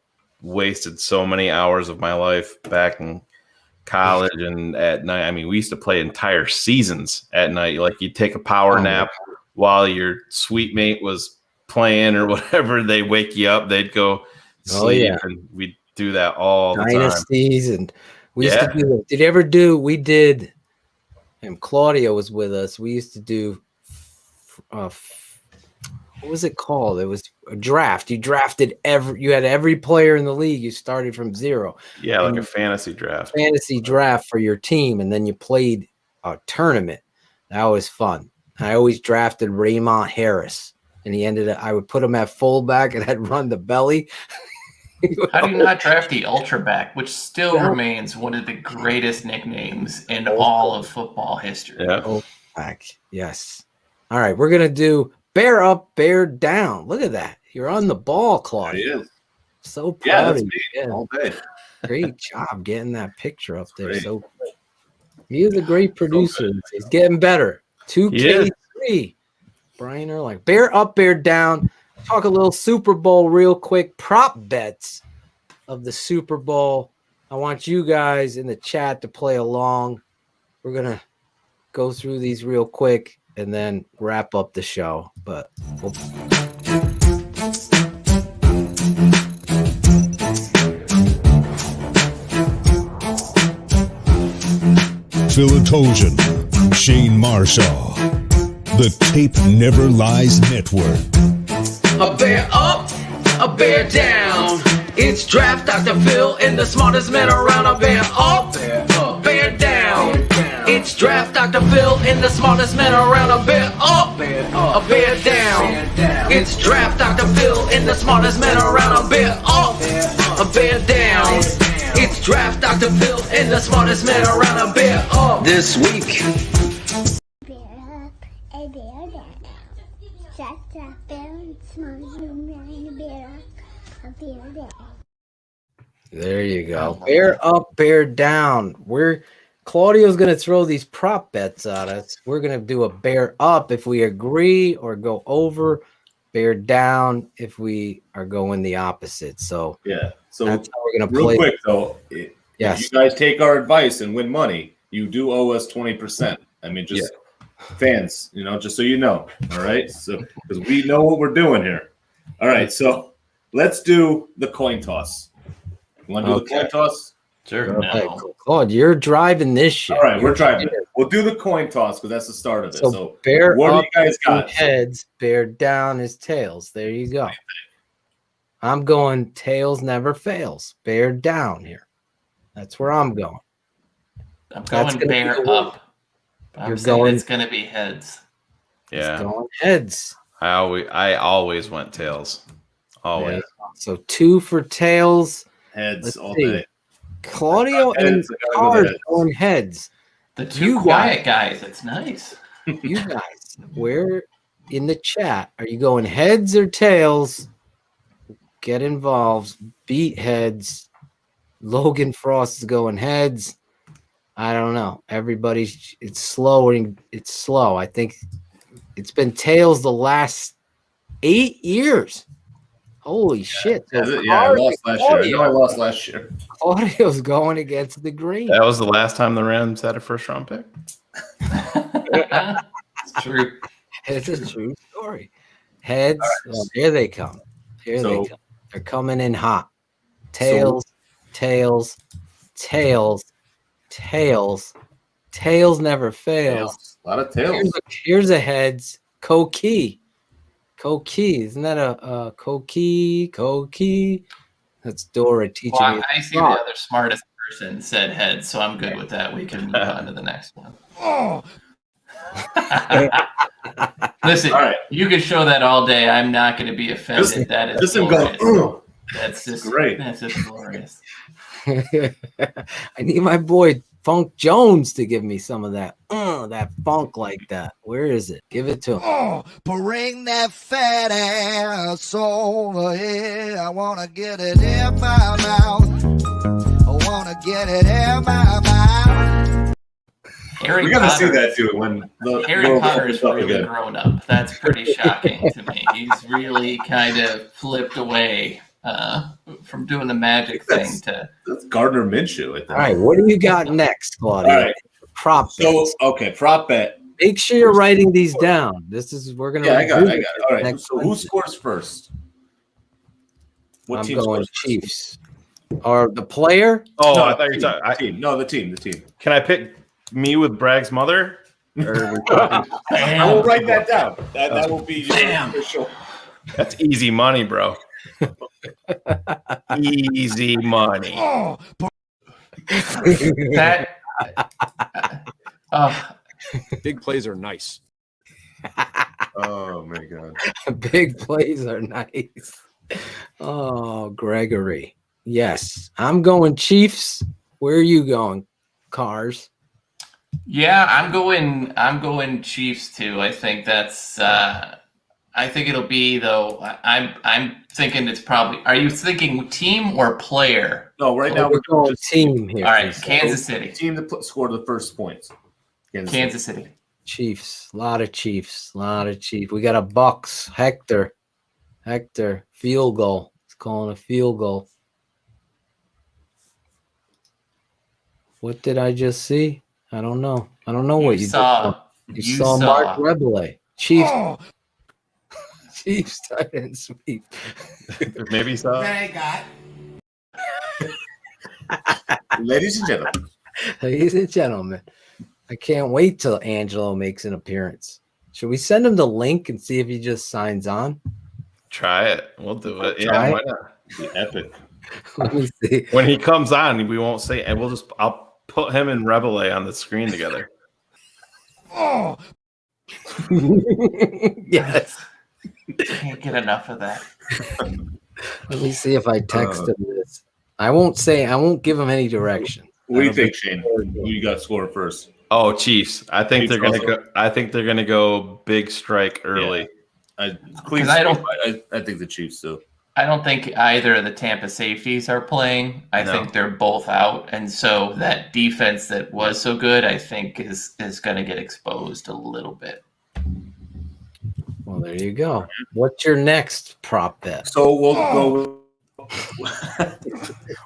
wasted so many hours of my life back in college and at night. I mean, we used to play entire seasons at night. Like you'd take a power nap while your sweet mate was playing or whatever. They wake you up. They'd go sleep, and we'd do that all the time. Dynasties, and we used to do. Did you ever do? We did. And Claudio was with us. We used to do. What was it called? It was a draft. You drafted you had every player in the league. You started from zero. Yeah, like a fantasy draft. Fantasy draft for your team, and then you played a tournament. That was fun. I always drafted Raymond Harris, and he ended up. I would put him at fullback, and I'd run the belly. How do you not draft the ultra back, which still remains one of the greatest nicknames in all of football history? Yeah. Ultra back. Yes. All right, we're gonna do bear up, bear down. Look at that. You're on the ball, Claudia. He is. So proud that's of me you. all day. Great job getting that picture up there. So he is a great producer. He's getting better. 2K3. Brian Erlang. Bear up, bear down. Talk a little Super Bowl real quick. Prop bets of the Super Bowl. I want you guys in the chat to play along. We're going to go through these real quick and then wrap up the show. But we'll... Philatogen, Shayne Marshall, the Tape Never Lies Network. A bear up, a bear down. It's Draft Dr. Phil and the smartest man around. A bear up, bear down. It's Draft Dr. Phil and the smartest man around. A bear up, a bear down. It's Draft Dr. Phil and the smartest man around. A bear up, a bear down. It's Draft Dr. Phil and the smartest man around. A bear up. This week. There you go. Bear up, bear down. Claudio's going to throw these prop bets at us. We're going to do a bear up if we agree or go over, bear down if we are going the opposite. So yeah, so that's how we're going to Real play. quick though, if you guys take our advice and win money, you do owe us 20%. I mean, just fans, just so you know. All right, so because we know what we're doing here. All right, so let's do the coin toss. You want to do the coin toss? Sure. No. Claude, you're driving this shit. All right, we're driving it. We'll do the coin toss because that's the start of it. So bear what up do you guys got? heads, bear down is tails. There you go. I'm going tails never fails. Bear down here. That's where I'm going. I'm going bear up. You're going. It's going to be heads. Yeah. It's going heads. I always went tails. Always. Yeah. So 2 for tails. Heads all day. Claudio and Cars going heads. The two quiet guys. It's nice. You guys, where in the chat are you going heads or tails? Get involved. Beat heads. Logan Frost is going heads. I don't know. It's slow. It's slow. I think it's been tails the last 8 years. Holy shit. I lost last year. I know I lost last year. Claudio's going against the green. That was the last time the Rams had a first round pick. It's true. It's a true story. Heads. Well, here they come. Here they come. They're coming in hot. Tails, tails, tails, tails. Tails never fails. A lot of tails. Here's a heads. Koki. Isn't that a Koki? That's Dora teaching me. I see the other smartest person said heads, so I'm good with that. We can move on to the next one. Oh. Listen, you can show that all day. I'm not going to be offended. That is glorious. That's just great. That's just glorious. I need my boy Funk Jones to give me some of that funk like that. Where is it? Give it to him. Oh, bring that fat ass over here. I want to get it in my mouth. I want to get it in my mouth. We got to see that too when Harry Potter's really grown up. That's pretty shocking to me. He's really kind of flipped away from doing the magic thing to. That's Gardner Minshew. I think. All right, what do you got next, Claudia? All right. Prop bets. Prop bet. Make sure you're writing these down. We're gonna. Yeah, I got it. All right. So who scores first? I'm going Chiefs. Or the player? Oh, No, I thought you were talking. the team. No, the team. Can I pick me with Bragg's mother? I will write that down. That will be official. That's easy money, bro. Easy money. Big plays are nice. Oh my god. Big plays are nice. Oh, Gregory. Yes. I'm going Chiefs. Where are you going? Cars. Yeah, I'm going Chiefs too. I think that's I think it'll be though. I'm thinking it's probably. Are you thinking team or player? No, right now we're going team here. All right, Kansas City. Team that scored the first points. Kansas City. Chiefs. A lot of Chiefs. We got a Bucks. Hector. Field goal. It's calling a field goal. What did I just see? I don't know. What you saw. You saw Mark Rebele. Chiefs. Chiefs tight end sweep. Maybe so. That I got. Ladies and gentlemen. I can't wait till Angelo makes an appearance. Should we send him the link and see if he just signs on? Try it. We'll do it. Try Yeah, it? why not? It'd be epic. Let me see. When he comes on, we won't say, and I'll put him and Rebele on the screen together. Oh, Yes. Can't get enough of that. Let me see if I text him this. I won't give him any direction. What do you think, Shane? Who you got scoring first? Oh, Chiefs. I think Chiefs they're gonna also. go. I think they're gonna go big strike early. I think the Chiefs do. I don't think either of the Tampa safeties are playing. I think they're both out, and so that defense that was so good, I think, is going to get exposed a little bit. Well, there you go. What's your next prop bet? So we'll go.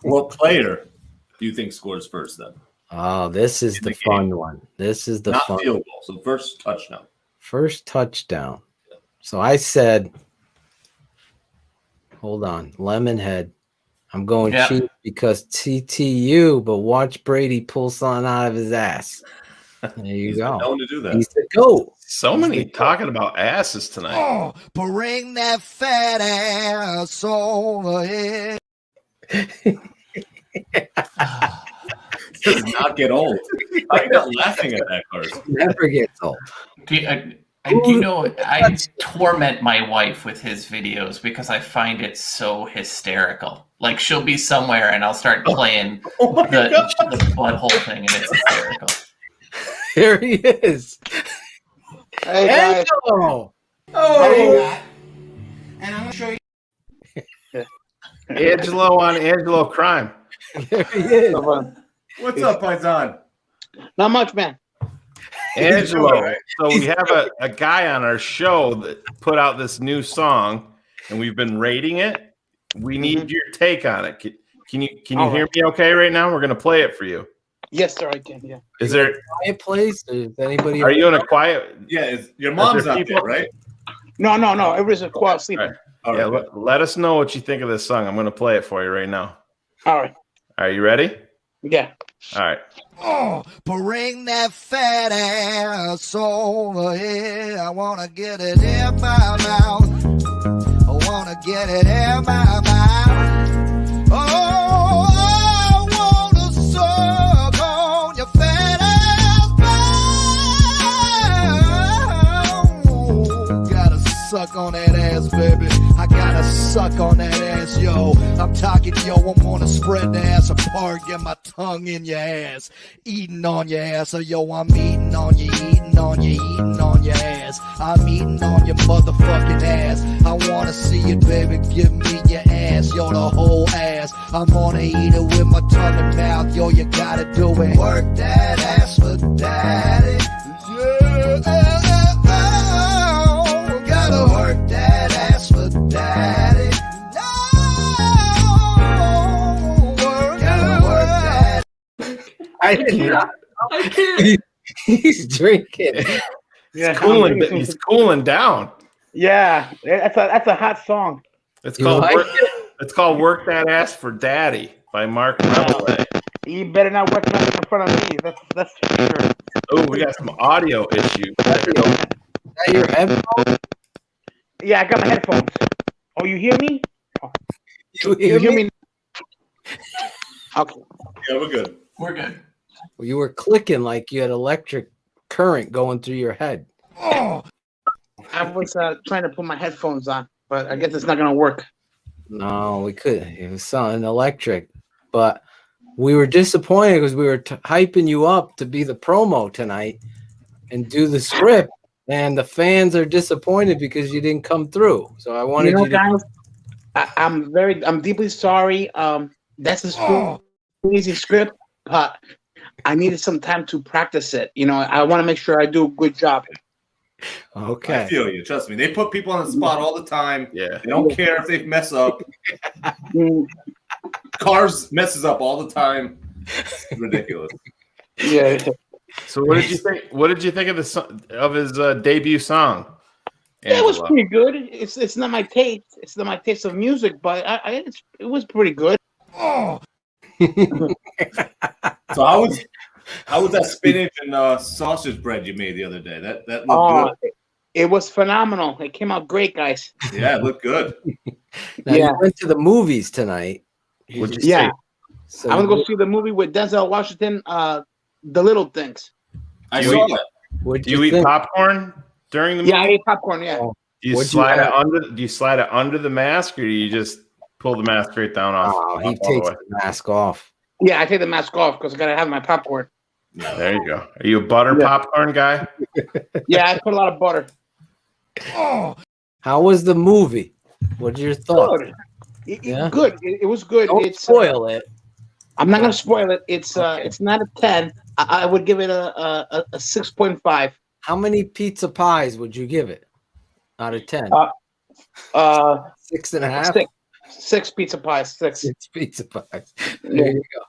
What player do you think scores first then? Oh, this is the fun one. This is the Not fun field goal. So first touchdown. First touchdown. So I said, hold on, Lemonhead. I'm going cheap because TTU, but watch Brady pull something out of his ass. There you go. Known to do that. He's the GOAT. So many talking about asses tonight. Oh, bring that fat ass over here. Does not get old. How are you not laughing at that, Carson? Never gets old. I torment my wife with his videos because I find it so hysterical. Like she'll be somewhere and I'll start playing the butthole thing and it's hysterical. Here he is. Hey, guys. Angelo. Oh. And I'm going to show you. Angelo on Angelo crime. There he is. What's up, Paisan? Not much, man. Angelo. So we have a guy on our show that put out this new song, and we've been rating it. We need your take on it. Can you hear me okay right now? We're gonna play it for you. Yes, sir, I can. Yeah. Is there quiet place? Is anybody? Are you in a quiet? Yeah, your mom's out there, right? No. Everybody's a quiet sleeping. All Yeah, right. let us know what you think of this song. I'm gonna play it for you right now. All right. Are you ready? Yeah. All right. Oh, bring that fat ass over here. I want to get it in my mouth. I want to get it in my mouth. Oh, I want to suck on your fat ass. Oh, gotta suck on that ass, baby. I gotta suck on that ass, yo. I'm talking, yo, I'm gonna spread the ass apart. hard, get my tongue in your ass. Eating on your ass, so yo, I'm eating on you, eating on you, eating on your ass. I'm eating on your motherfucking ass. I wanna see it, baby, give me your ass, yo, the whole ass. I'm gonna eat it with my tongue and mouth, yo, you gotta do it. Work that ass for daddy. Yeah, gotta work that ass for daddy. I did not. I can't. He's drinking. He's cooling. He's cooling down. Yeah, that's a hot song. It's called "Work That Ass for Daddy" by Mark Revelay. You better not work nothing in front of me. That's for sure. Oh, we got some audio issues. Is that your headphones? Yeah, I got my headphones. Oh, you hear me? You hear me? Okay. Yeah, we're good. We're good. Well, you were clicking like you had electric current going through your head. Oh, I was trying to put my headphones on, but I guess it's not going to work. No, we couldn't. It was something electric. But we were disappointed because we were hyping you up to be the promo tonight and do the script. And the fans are disappointed because you didn't come through. So I wanted you to. Guys, I'm deeply sorry. That's a easy script, but I needed some time to practice it. I want to make sure I do a good job. Okay. I feel you. Trust me. They put people on the spot all the time. Yeah. They don't care if they mess up. Cars messes up all the time. It's ridiculous. Yeah. So what did you think? What did you think of his debut song? Yeah, it was pretty good. It's not my taste. It's not my taste of music, but it was pretty good. Oh. So how was that spinach and sausage bread you made the other day? That looked good. It was phenomenal. It came out great, guys. Yeah, it looked good. Now you went to the movies tonight. Yeah. So I'm gonna go see the movie with Denzel Washington. The Little Things. I saw that. Do you eat popcorn during the movie? Yeah, I ate popcorn. Yeah. Do you slide it under the mask, or do you just pull the mask straight down off? Oh, he takes the mask off. Yeah, I take the mask off because I gotta have my popcorn. Yeah, there you go. Are you a butter popcorn guy? Yeah, I put a lot of butter. Oh. How was the movie? What are your thoughts? Good. Good. It was good. Don't spoil it. I'm not gonna spoil it. It's not a 10. I would give it a 6.5. How many pizza pies would you give it out of 10? 6.5. 6 pizza pies. 6 pizza pies. There you go.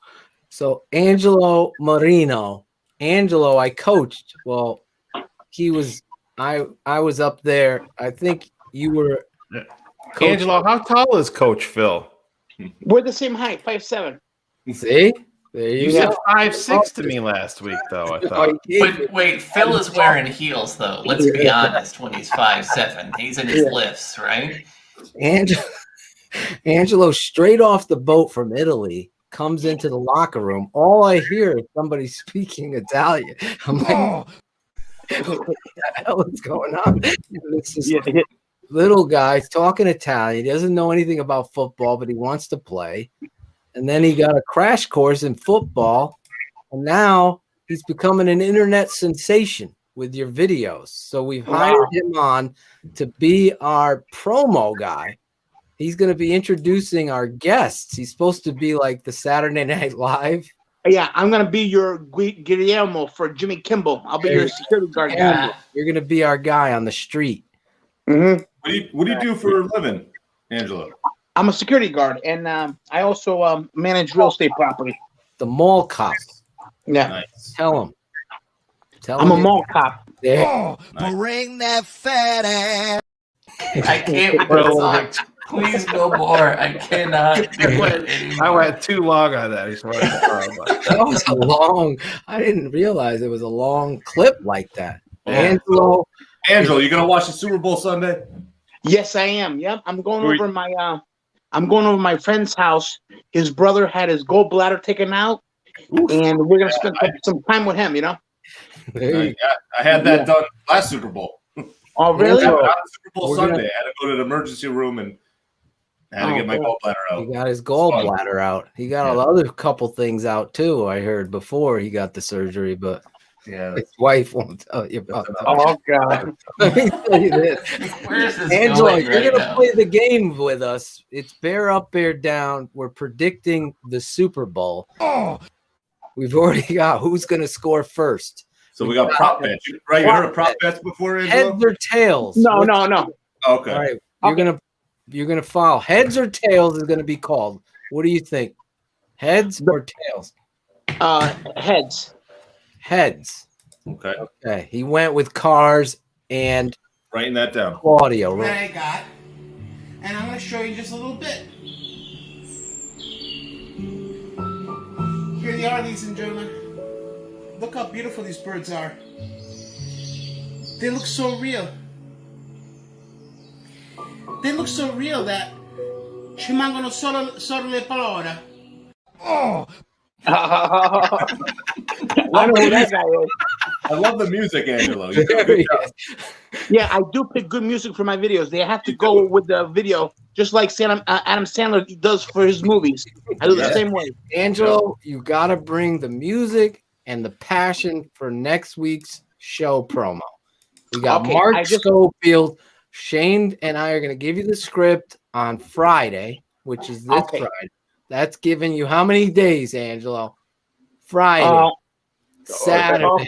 So Angelo Marino. Angelo, I coached. Well, he was. I was up there. I think you were. Angelo, how tall is Coach Phil? We're the same height, 5'7". See? There you said 5'6" to me last week, though. I thought. Wait, Phil is wearing heels, though. Let's be honest. When he's 5'7", he's in his lifts, right? Angelo, straight off the boat from Italy, comes into the locker room. All I hear is somebody speaking Italian. I'm like, what the hell is going on? It's this little guy talking Italian. He doesn't know anything about football, but he wants to play. And then he got a crash course in football, and now he's becoming an internet sensation with your videos. So we've hired him on to be our promo guy. He's going to be introducing our guests. He's supposed to be like the Saturday Night Live. Yeah, I'm going to be your Guillermo for Jimmy Kimmel. I'll be your security guard guy. You're going to be our guy on the street. Mm-hmm. What do you do for a living, Angelo? I'm a security guard, and I also manage real estate property. The mall cop. Yeah. Nice. Tell him. I'm a mall cop. There. Bring that fat ass. I can't with the song. Please no more. I cannot do it anymore. I went too long on that. That was a long. I didn't realize it was a long clip like that. Angelo, you gonna watch the Super Bowl Sunday? Yes, I am. Yep, I'm going over my friend's house. His brother had his gallbladder taken out, and we're gonna spend some time with him. I had that done last Super Bowl. Oh, really? Not Super Bowl Sunday. I had to go to the emergency room and I had to get my gallbladder out. He got his gallbladder out. He got a other couple things out too. I heard before he got the surgery, but his wife won't tell you about that. Oh God! Let me tell you this, Where's this Angela, going you're right gonna now? play the game with us. It's bear up, bear down. We're predicting the Super Bowl. We've already got who's gonna score first. So we got prop bets, right? You heard of prop bets before, Angelo? Heads or tails? No. Okay. All right, you're gonna follow. Heads or tails is gonna be called. What do you think? Heads or tails? Heads. Okay. Okay. He went with cars and writing that down. Claudio. That I got, and I'm going to show you just a little bit. Here they are, ladies and gentlemen. Look how beautiful these birds are. They look so real. They look so real that ci mangono solo le parole. Oh. I know who that guy is. I love the music, Angelo. Yeah, I do pick good music for my videos. They have to go with the video, just like Adam Sandler does for his movies. I do the same way. Angelo, you got to bring the music and the passion for next week's show promo. We got Mark Schofield. Shayne and I are going to give you the script on Friday, which is this Friday. That's giving you how many days, Angelo? Friday, Saturday,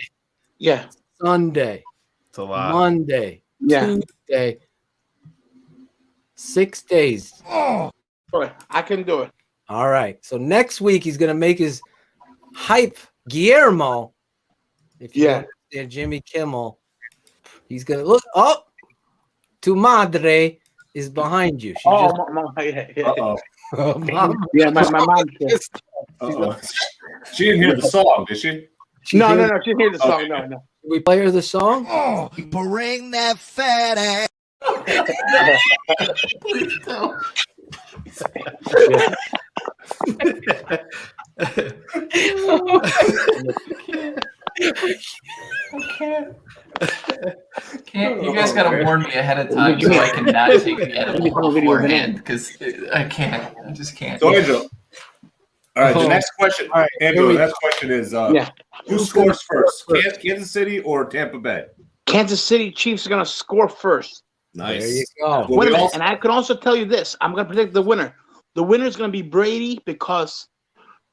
Sunday, it's a lot. Monday, Tuesday, 6 days. I can do it. All right. So next week he's going to make his hype Guillermo. If you understand Jimmy Kimmel, he's going to look up. Tu madre is behind you. She my mom. She didn't hear the song, did she? No. She didn't hear the song. No. Did we play her the song? Bring that fat ass. Please don't. Can't you guys gotta warn me ahead of time so I can not take the edible beforehand because I can't. I just can't. So Angelo. All right, the next question. All right, Angelo, the next question is who scores first? Kansas City or Tampa Bay? Kansas City Chiefs are gonna score first. Nice. There you go. Wait a minute, and I can also tell you this. I'm gonna predict the winner. The winner is gonna be Brady because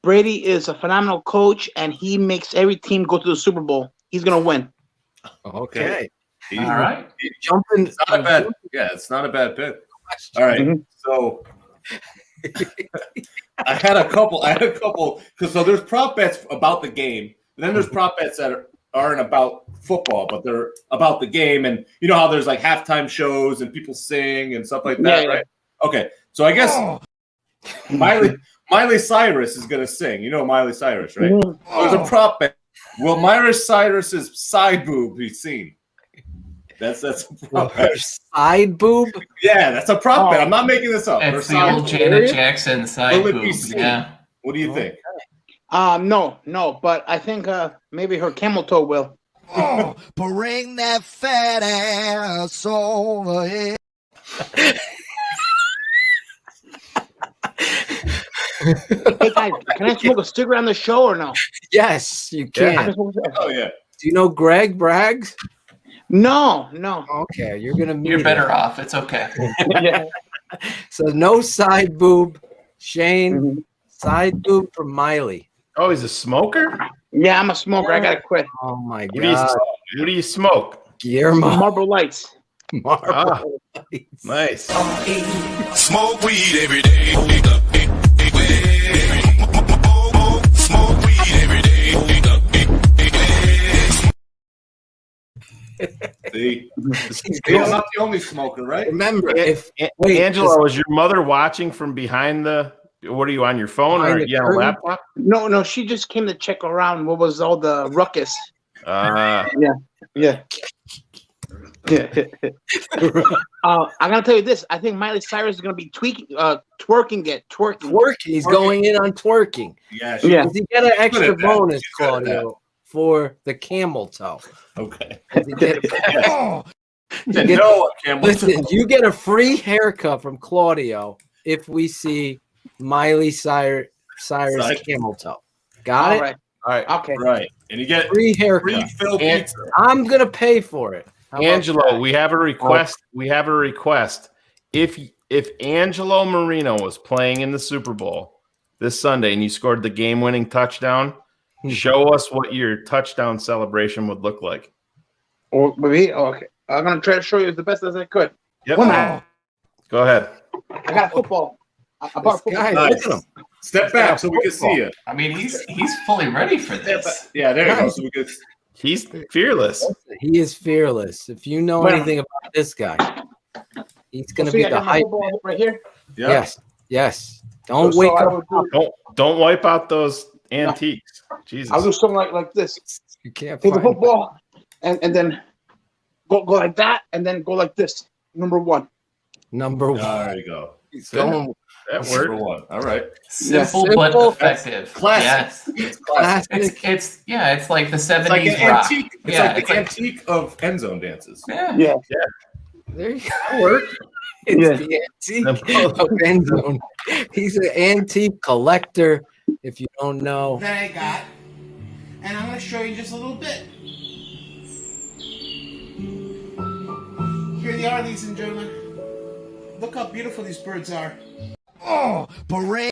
Brady is a phenomenal coach and he makes every team go to the Super Bowl. He's gonna win. Okay. All right. Jumping. It's not a bad. Yeah, it's not a bad pick. All right. So I had a couple because so there's prop bets about the game, and then there's prop bets that aren't about football, but they're about the game. And you know how there's like halftime shows and people sing and stuff like that, right? Okay. So I guess Miley Cyrus is gonna sing. You know Miley Cyrus, right? There's a prop bet. Will Miley Cyrus's side boob be seen? That's a prop bet. Side boob? Yeah, that's a prop bet. I'm not making this up. It's the old Janet Jackson side boob. Yeah. What do you think? No, but I think maybe her camel toe will. Bring that fat ass over here. Hey guys, can I smoke a cigarette on the show or no? Yes, you can. Oh yeah. Do you know Greg Braggs? No. Okay, you're gonna meet You're better him. off. It's okay. So no side boob, Shayne. Side boob for Miley. Oh, he's a smoker? Yeah, I'm a smoker. I gotta quit. Oh my What god. do you smoke? Guillermo. Marlboro Lights. Marlboro Lights. Nice. Smoke weed every day. Smoke weed every day. See, I'm not the only smoker, right? Remember, Angela, was your mother watching from behind the? What are you on your phone or Behind the on a laptop? No, she just came to check around what was all the ruckus. Ah. Yeah. I'm gonna tell you this. I think Miley Cyrus is gonna be twerking. He's going in on twerking. Yeah. Yeah. Does he get an extra good at that. bonus, She's good at Claudio, for the camel toe? Okay. Does he get- No, camel Listen, toe. you get a free haircut from Claudio if we see Miley Cyrus camel toe. Got All it? right. All right. Okay. Right. And you get Free haircut. free Phil pizza. I'm gonna pay for it. How about Angelo, that? we have a request. We have a request. If Angelo Marino was playing in the Super Bowl this Sunday and you scored the game-winning touchdown, show us what your touchdown celebration would look like. Or maybe okay. I'm gonna try to show you the best as I could. Yep. One minute. Go ahead. I got football. I bought football. Guy, Nice. look at him. Step back so we can see you. I mean, he's fully ready for this. Yeah, there you go. So we can. He's fearless. He is fearless. If you know anything about this guy, he's gonna See, be I the got my hype. football right here. Yeah. Yes. Don't So wake I up. would do- Don't wipe out those antiques. Jesus. I'll do something like this. You can't Take the find football and then go like that and then go like this. Number one. number one. There you go. He's going That Number worked. one. All right. Simple Simple. but effective. Classic. Yes. It's classic. It's like the 70s It's like an rock. antique. It's Yeah, like the antique of end zone dances. Yeah. Yeah. there you go. It's Yeah. the antique of end zone. He's an antique collector. If you don't know, That I got, and I'm going to show you just a little bit. Here they are, ladies and gentlemen. Look how beautiful these birds are. Oh, parade.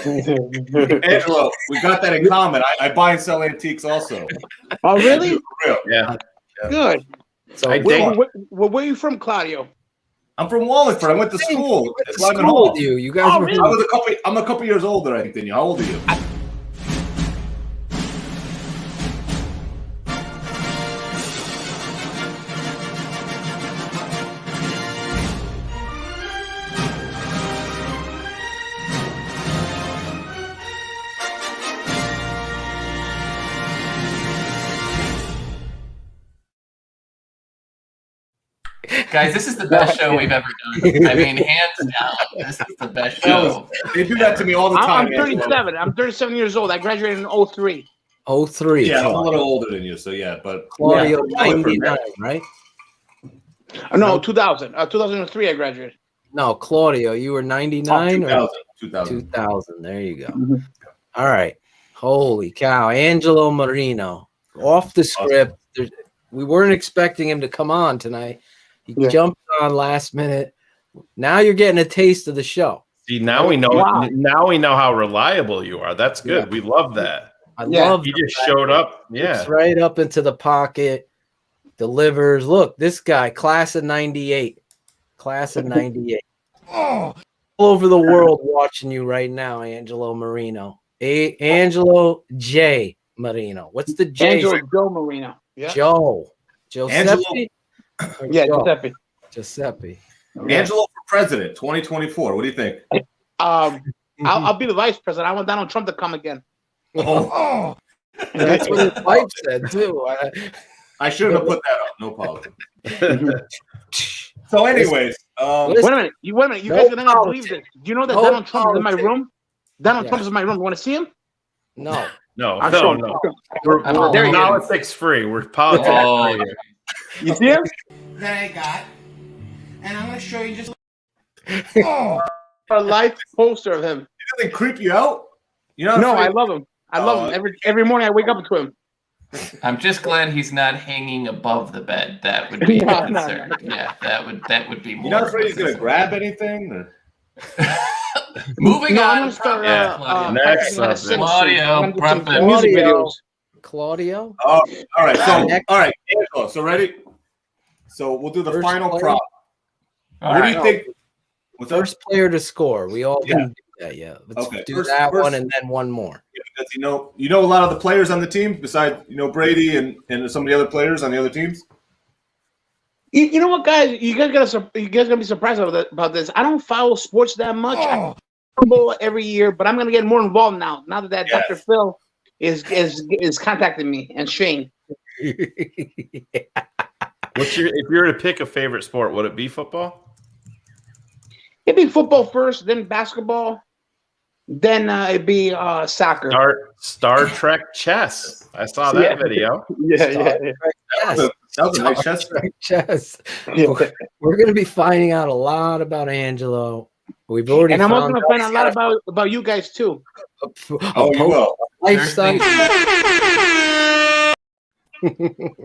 Angelo, we got that in common. I buy and sell antiques also. Oh, really? Real. Yeah. Good. so I dig- Where are you from, Claudio? I'm from Wallingford. I went to school. went at to Lyman school Hall. with you. You guys were I'm a couple years older, I think, than you. How old are you? Guys, this is the best show we've ever done. I mean, hands down, this is the best show. They do that to me all the time. I'm 37. I'm 37 years old. I graduated in 03. 03. Yeah, I'm a little older than you, so yeah, but Claudio, yeah, 99, right? No, 2000. 2003 I graduated. No, Claudio, you were 99 or 2000. 2000. There you go. All right. Holy cow. Angelo Marino. Off the script. We weren't expecting him to come on tonight. He jumped on last minute. Now you're getting a taste of the show. See, now we know. Wow. Now we know how reliable you are. That's good. Yeah. We love that. I love He just showed up. Yeah. Looks right up into the pocket, delivers. Look, this guy, class of 98. Class of 98. All over the world watching you right now, Angelo Marino. Angelo J. Marino. What's the J? Angelo Joe Marino. Yeah. Joe. Giuseppe? Yeah, Joe? Giuseppe. Giuseppe. Angelo for president, 2024. What do you think? I'll be the vice president. I want Donald Trump to come again. Oh. That's what his wife said, too. I shouldn't have put that up. No problem. So, anyways, wait a minute. You guys are not believe this. Do you know that Donald Trump is in my room? Donald Trump is in my room. You want to see him? No. No. We're We're politics free. We're politics free. You see him? That I got, and I'm going to show you just a live poster of him. He doesn't creep you out? You know? No, I love him. I love him. Every morning I wake up to him. I'm just glad he's not hanging above the bed. That would be No, a concern. Yeah, that would be more. You're not afraid he's going to grab anything? Or? Moving No, on. I'm gonna start. Next practicing Claudio, some music videos. Claudio? All right. So, Next. all right, Angelo. So, ready? So, we'll do the First final player? prop. All What right. do you think? First player to score. We all Yeah. didn't do that yet. Let's Okay. do First- that first- one and then one more. Yeah, because you know a lot of the players on the team besides Brady and some of the other players on the other teams. You know what, guys? You guys gonna be surprised about this. I don't follow sports that much. I follow every year, but I'm gonna get more involved now. Now that Yes. Dr. Phil is contacting me and Shayne. If you were to pick a favorite sport, would it be football? It'd be football first, then basketball, then it'd be soccer. Star Trek chess. I saw that video. Yeah. That was a nice chess. Chess. We're going to be finding out a lot about Angelo We've already And I'm also found going to find out a lot about you guys too. Oh, you will. Life science.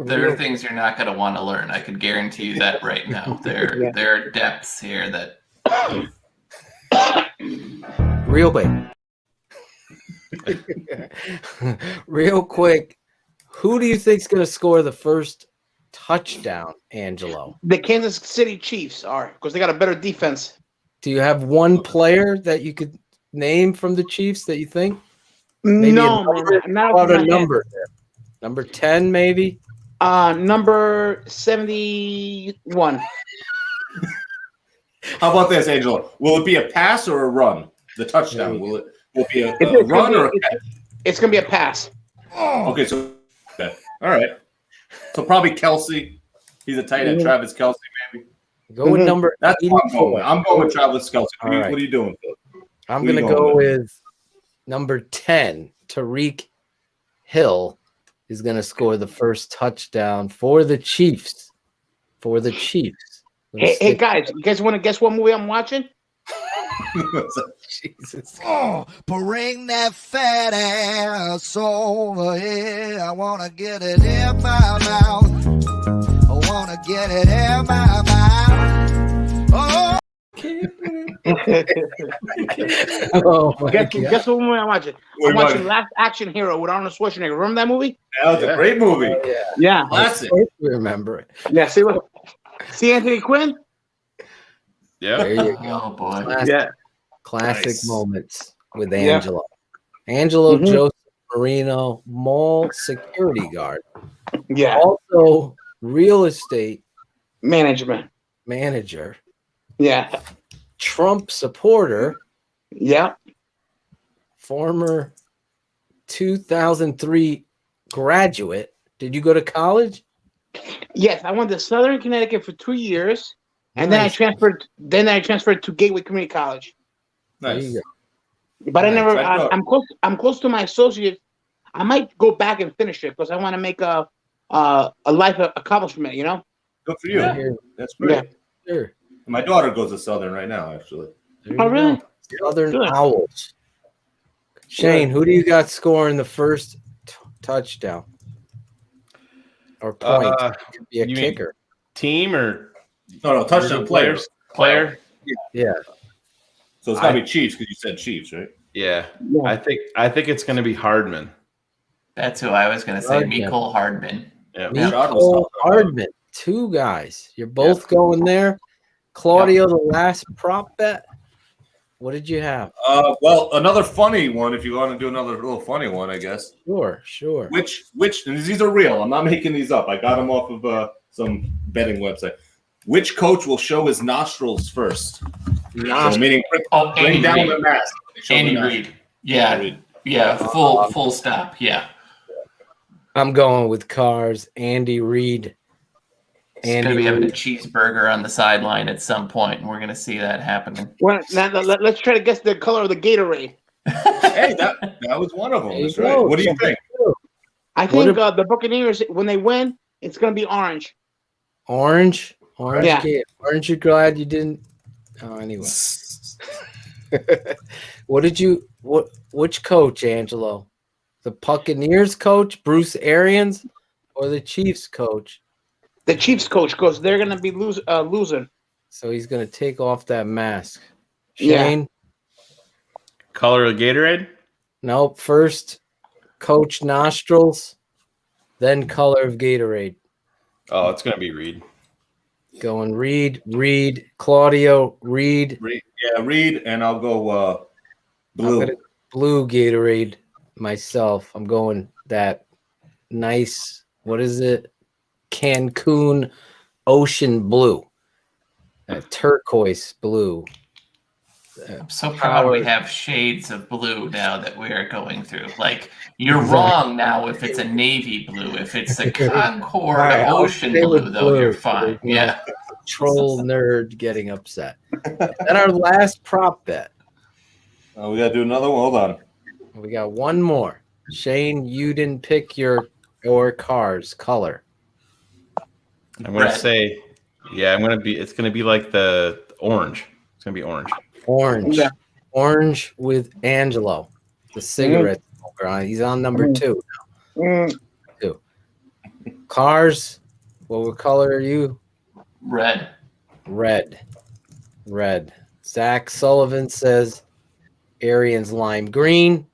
There are things you're not going to want to learn. I can guarantee you that right now. There are depths here that. Real quick. Real quick. Who do you think's going to score the first touchdown, Angelo? The Kansas City Chiefs are, because they got a better defense. Do you have one player that you could name from the Chiefs that you think? Maybe No, man, not off about my a head. number there. Number 10, maybe? Number 71. How about this, Angelo? Will it be a pass or a run? The touchdown. Will it be a It's run gonna or be- a pass? It's going to be a pass. Okay, so okay. All right. So probably Kelsey. He's a tight end. Mhm. Travis Kelsey, maybe. Go with number That's what I'm 84. going with. I'm going with Travis Kelsey. What, All right. what are you doing, Phil? I'm Who going you to go going with number 10, Tariq Hill is going to score the first touchdown for the Chiefs. For the Chiefs. Hey, guys, you guys want to guess what movie I'm watching? Jesus. Oh, bring that fat ass over here. I want to get it in my mouth. I want to get it in my mouth. Oh. Oh, my God. Guess what movie I'm watching? What I'm are you watching Last Action Hero with Arnold Schwarzenegger. Remember that movie? That was a great movie. Yeah. Classic. Remember it. Yeah, see Anthony Quinn? Yeah. There you go. Oh boy. Classic Nice. moments with Yeah. Angelo. Angelo Mhm. Joseph Marino, mall security guard. Yeah. Also, real estate Management. manager. Yeah. Trump supporter. Yeah. Former 2003 graduate. Did you go to college? Yes, I went to Southern Connecticut for 2 years, and then I Nice. transferred. Then I transferred to Gateway Community College. There Nice. you But I Nice. never. I'd go. I'm close. I'm close to my associate. I might go back and finish it because I want to make a life accomplishment. You know. Good for you. Yeah. That's great. Yeah. Sure. My daughter goes to Southern right now, actually. There Oh, you really? go. Southern Good. Owls. Shane, who do you got scoring the first touchdown or point? Could be a you mean kicker. Team or No, touchdown players. player? Yeah. So it's got to be Chiefs because you said Chiefs, right? Yeah. Yeah. I think it's going to be Hardman. That's who I was going to say. Hardman. Mecole Hardman. Yeah. Rashad was Mecole talking about. Hardman. Two guys. You're both going there. Claudio, the last prop bet. What did you have? Well, another funny one. If you want to do another little funny one, I guess. Sure. Which? And these are real. I'm not making these up. I got them off of some betting website. Which coach will show his nostrils first? So meaning bring down Andy the mask. Show Andy the Reid. nostrils. Yeah. Andy Reid. Yeah. Full stop. Yeah. I'm going with Cars. Andy Reid. He's going to be Andy having a Reid. cheeseburger on the sideline at some point, and we're going to see that happening. Well, now, let's try to guess the color of the Gatorade. Hey, that was one of them. There you That's right. go. What do you think? I What think if- the Buccaneers, when they win, it's going to be orange. Orange. Yeah. Kid. Aren't you glad you didn't? Oh, anyway. Which coach, Angelo? The Buccaneers coach, Bruce Arians, or the Chiefs coach? The Chiefs coach, because they're going to be losing. So he's going to take off that mask. Yeah. Shane? Color of Gatorade? Nope. First, coach nostrils, then color of Gatorade. Oh, it's going to be Reed. Going Reed, Claudio, Reed. Yeah, Reed, and I'll go blue. I'm gonna blue Gatorade myself. I'm going that nice, what is it? Cancun ocean blue. That turquoise blue. I'm so proud we have shades of blue now that we are going through. Like, you're wrong now if it's a navy blue. If it's a Concord Right, I'll ocean stay with blue, though, you're blue. fine. Yeah. Troll nerd getting upset. Then our last prop bet. We got to do another one. Hold on. We got one more. Shane, you didn't pick your car's color. I'm going to say, yeah, it's going to be like the orange. It's going to be orange. Orange. Yeah. Orange with Angelo, the cigarette smoker. He's on number 2 now. 2. Cars. What color are you? Red. Red. Zach Sullivan says Arian's lime green.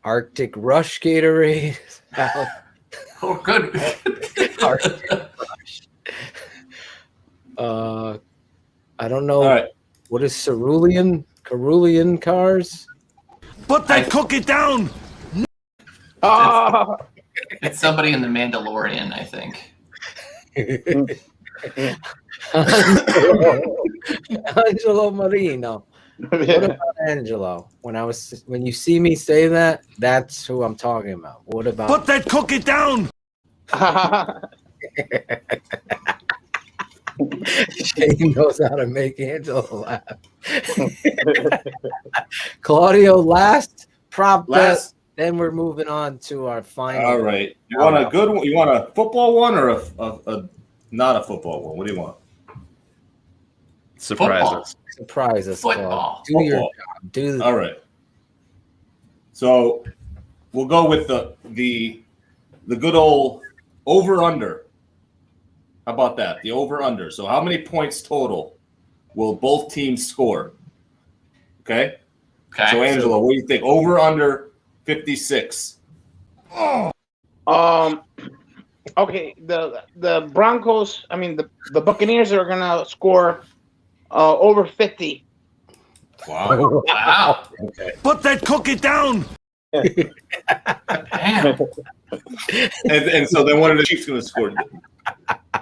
Arctic Rush Gatorade. Oh, good. Arctic Rush. I don't know. All right. What is Cerulean cars? Put that cookie down. It's somebody in the Mandalorian, I think. Angelo Marino. What about Angelo? When you see me say that, that's who I'm talking about. What about Put that cookie down. Shayne knows how to make Angelo laugh. Claudio, last prop bet. Then we're moving on to our final. All right. You want a good one? You want a football one or a not a football one? What do you want? Surprise us, Football. Do your job. All right. So we'll go with the good old over under. How about that? The over under. So how many points total will both teams score? Okay. So Angelo, what do you think? Over under 56. Okay, the Broncos, the Buccaneers are gonna score over 50. Wow. Wow. Okay. Put that cookie down. Damn. And so then what are the Chiefs going to score?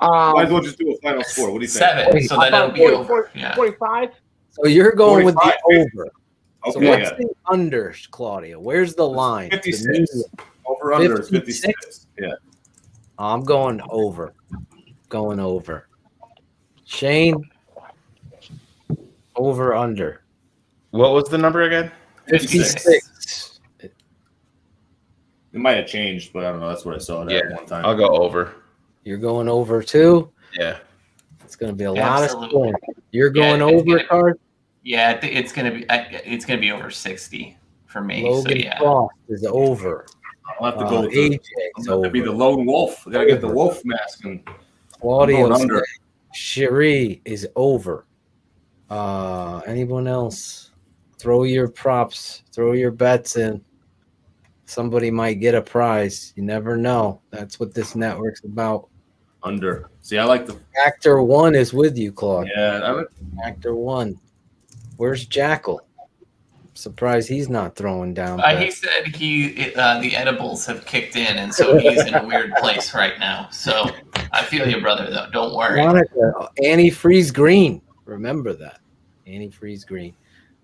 Might as well just do a final score. What do you think? 7. So then it'll be over. Yeah. 45. So you're going with the over. Okay, So what's the under, Claudia? Where's the line? 56. Over under is 56. Yeah. I'm going over. Shayne, over under. What was the number again? 56. It might have changed, but I don't know. That's what I saw that one time. I'll go over. You're going over too? Yeah. It's going to be a lot of Absolutely. scoring. You're going it's over, gonna- Card? Yeah, it's gonna be over 60 for me. Logan so yeah. Frost is over. I'll have to go with AJ I'm going to be the lone wolf. We got to get the wolf mask. And Claudio I'm going under. Cherie is over. Anyone else? Throw your props. Throw your bets in. Somebody might get a prize. You never know. That's what this network's about. Under. See, I like the Actor 1 is with you, Claude. Yeah. Actor 1. Where's Jackal? Surprised he's not throwing down. He said the edibles have kicked in, and so he's in a weird place right now. So I feel you, brother. Though, don't worry. Monica, antifreeze green. Remember that. Antifreeze green.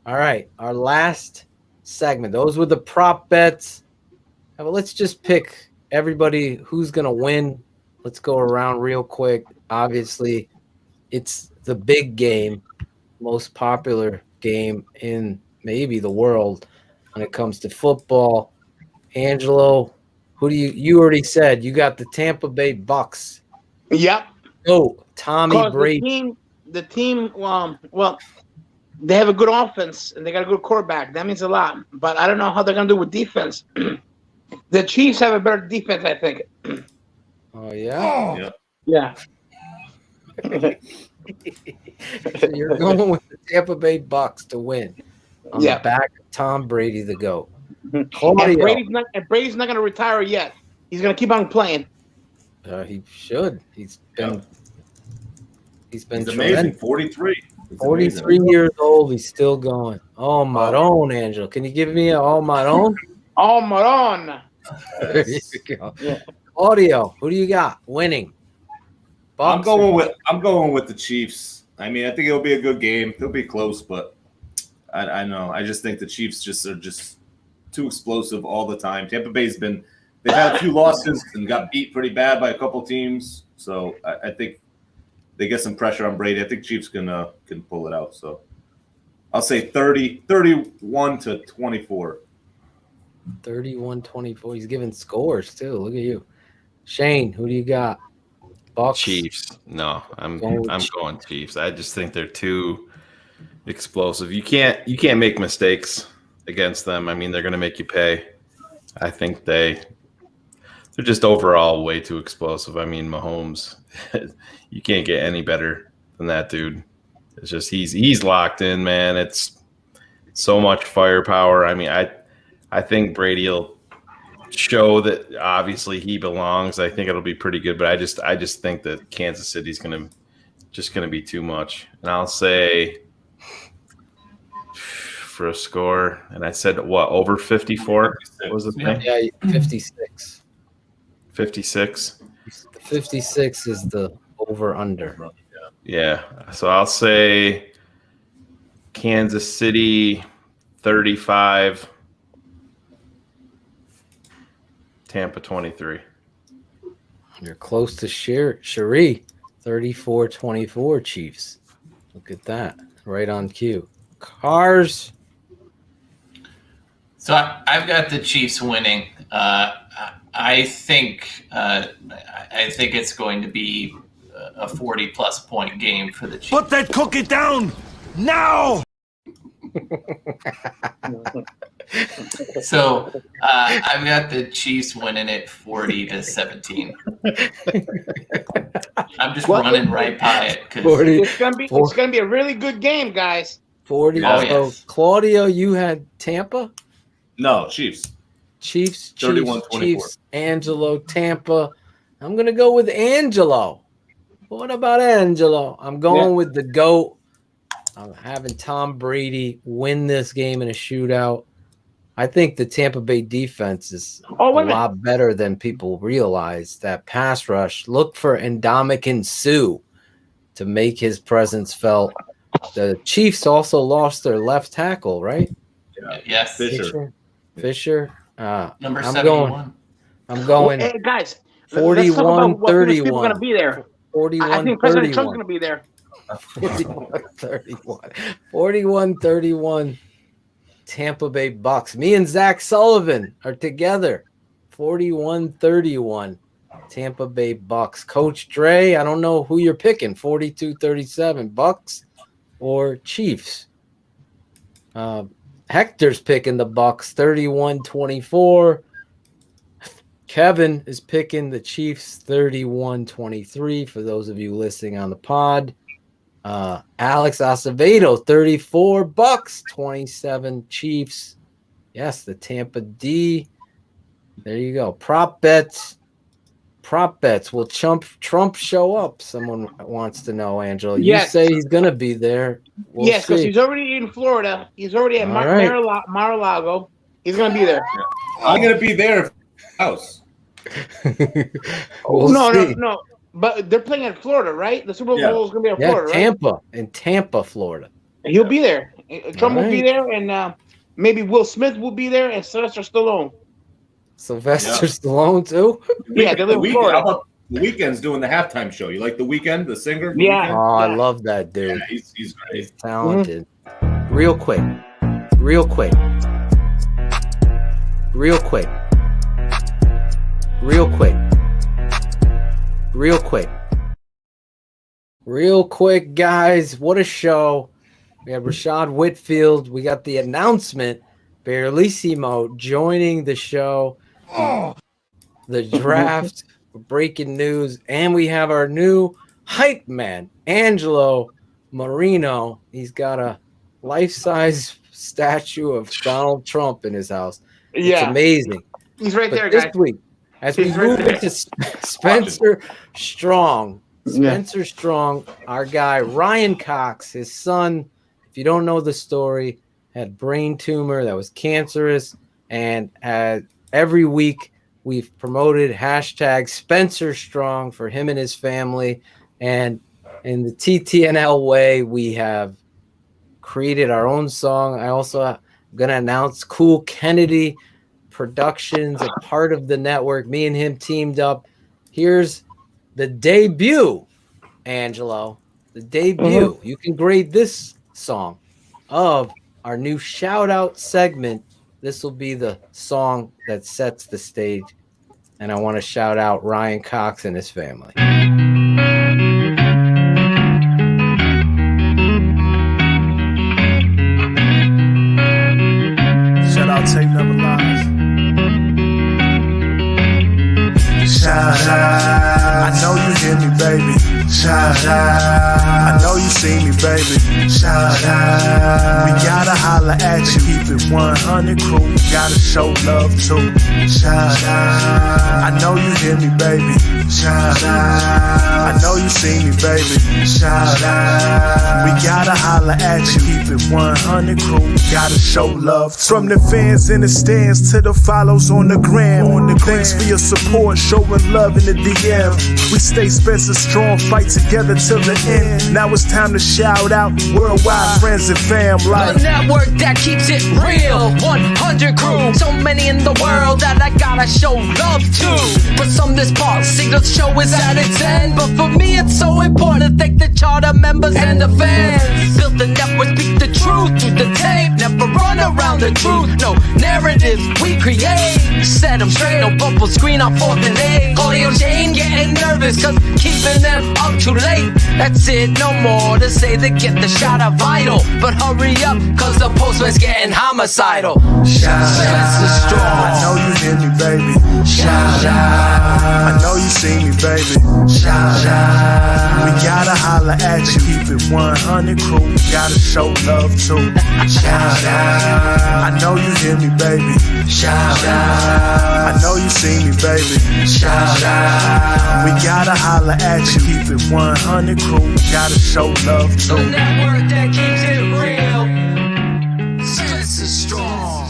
All right, our last segment. Those were the prop bets. Well, let's just pick everybody who's going to win. Let's go around real quick. Obviously, it's the big game, most popular game in maybe the world when it comes to football. Angelo, who do you already said you got the Tampa Bay Bucks. Yep. Oh, Tommy Brady. The team, well, they have a good offense and they got a good quarterback. That means a lot. But I don't know how they're going to do with defense. The Chiefs have a better defense, I think. Oh, yeah? Yeah. Yeah. So you're going with the Tampa Bay Bucks to win on Yeah. the back of Tom Brady to go. And Claudio, Brady's not going to retire yet. He's going to keep on playing. He should. He's been He's tremendous. amazing. 43. He's 43 amazing. years old. He's still going. Oh, Maron, Angelo. Can you give me a oh, Maron? Oh, Maron. There you go. Claudio, who do you got winning? I'm Bucks going with the Chiefs. I mean, I think it'll be a good game. It'll be close, but I know. I just think the Chiefs are too explosive all the time. Tampa Bay's they've had a few losses and got beat pretty bad by a couple teams. So I think they get some pressure on Brady. I think Chiefs can pull it out. So I'll say 31-24. 31-24. He's giving scores too. Look at you. Shayne, who do you got? Bucks? Chiefs. No, I'm Going with going Chiefs. I just think they're too explosive. You can't make mistakes against them. I mean, they're going to make you pay. I think they're just overall way too explosive. I mean, Mahomes, you can't get any better than that dude. It's just he's locked in, man. It's so much firepower. I mean, I think Brady will show that obviously he belongs. I think it'll be pretty good, but I just think that Kansas City's gonna be too much. And I'll say for a score, and I said what, over 54 was the thing? Yeah, 56. 56. 56 is the over under. Yeah. So I'll say Kansas City 35, Tampa 23. You're close to Cherie. 34-24 Chiefs. Look at that. Right on cue. Cars. So I've got the Chiefs winning. I think it's going to be a 40-plus point game for the Chiefs. Put that cookie down now. So I've got the Chiefs winning it 40-17. I'm just running right by it because it's gonna be a really good game, guys. 40. Oh, So yes. Claudio, you had Tampa? No, Chiefs. Chiefs, 31-24. Chiefs, Angelo, Tampa. I'm going to go with Angelo. What about Angelo? I'm going with the GOAT. I'm having Tom Brady win this game in a shootout. I think the Tampa Bay defense is a lot better than people realize. That pass rush. Look for Ndamukong Suh to make his presence felt. The Chiefs also lost their left tackle, right? Yeah. Yes. Fisher. Number I'm 71. I'm going. Hey, guys, let's talk about what kind of people are going to be there. 41, I think President Trump's going to be there. 41-31 Tampa Bay Bucks. Me and Zach Sullivan are together. 41-31 Tampa Bay Bucks. Coach Dre, I don't know who you're picking. 42-37 Bucks or Chiefs. Hector's picking the Bucks. 31-24. Kevin is picking the Chiefs 31-23 for those of you listening on the pod. Alex Acevedo 34 Bucks, 27 Chiefs. Yes, the Tampa D. There you go. Prop bets. Will Trump show up? Someone wants to know, Angelo. You say he's going to be there. Yes, because he's already in Florida. He's already at Mar-a-Lago. He's going to be there. I'm going to be there. House. No. But they're playing in Florida, right? The Super Bowl is going to be in Florida, Tampa, in Tampa, Florida. And he'll be there. Trump will be there, and maybe Will Smith will be there, and Sylvester Stallone. Stallone too? Yeah, they're in Florida. How about the Weeknd's doing the halftime show? You like The Weeknd, the singer? Yeah. Oh, I love that dude. Yeah, he's great. He's talented. Real quick. Real quick, guys. What a show. We have Rischad Whitfield. We got the announcement. Barrelissimo joining the show. The draft, breaking news. And we have our new hype man, Angelo Marino. He's got a life-size statue of Donald Trump in his house. It's amazing. He's right there, this guys. Week, as we move into Spencer Strong. Spencer Strong, our guy, Ryan Cox, his son, if you don't know the story, had brain tumor that was cancerous. And every week we've promoted hashtag Spencer Strong for him and his family. And in the TTNL way, we have created our own song. I also am going to announce Cool Kennedy Productions, a part of the network. Me and him teamed up. Here's the debut, Angelo. The debut. You can grade this song of our new shout out segment. This will be the song that sets the stage. And I want to shout out Ryan Cox and his family. out, Tape Never Lies. Shout out, I know you hear me, baby. Shout out, I know you see me, baby. Shout out, we gotta holla at you. Keep it 100 crew, gotta show love too. Shout out, I know you hear me, baby. Shout out, I know you see me, baby. Shout out, we gotta holla at you. Keep it 100 crew, gotta show love too. From the fans in the stands to the follows on the gram. Thanks for your support, showing love in the DM. We stay Spencer strong, fight together till the end. Now it's time to shout out worldwide friends and fam. Like the network that keeps it real, 100 crew. So many in the world that I gotta show love to. For some this part, signal show is at its end. But for me it's so important to thank the charter members and the fans. Built the network, speak the truth through the tape. Never run around the truth, no narratives we create. Set them straight, no bubble screen on 4th and 8. Claudio Shayne getting nervous cause keeping them up too late. That's it, no more to say they get the shot of vital. But hurry up cause the postman's getting homicidal. Shout out, I know you hear me, baby. Shout out, I know you see me, baby. Shout out, we gotta holla at you. Keep it 100 crew, gotta show love too. Shout out, I know you hear me, baby. Shout out, I know you see me, baby. Shout out, we gotta holla at you. Keep it 100 crew, gotta show love too. The network that keeps it real, sense is strong.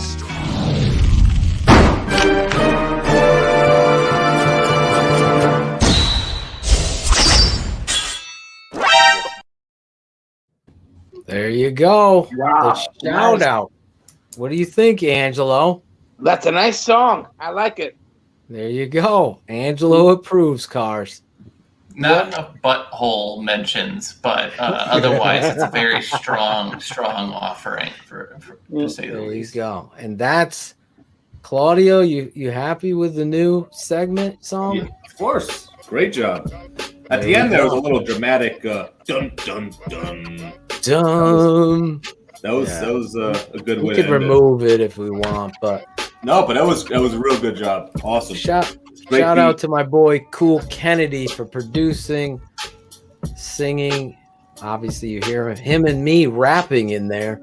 There you go. Wow. The shout out. What do you think, Angelo? That's a nice song. I like it. There you go. Angelo approves, Cars. Not enough butthole mentions, but otherwise it's a very strong offering for to say the least. There you go. And that's Claudio. You happy with the new segment song? Yeah, of course. Great job. At the end, there was a little dramatic dun dun dun. Dun. That was a good way. We could remove it if we want, but no, but that was a real good job. Awesome. Shout out to my boy Cool Kennedy for producing, singing. Obviously, you hear him and me rapping in there,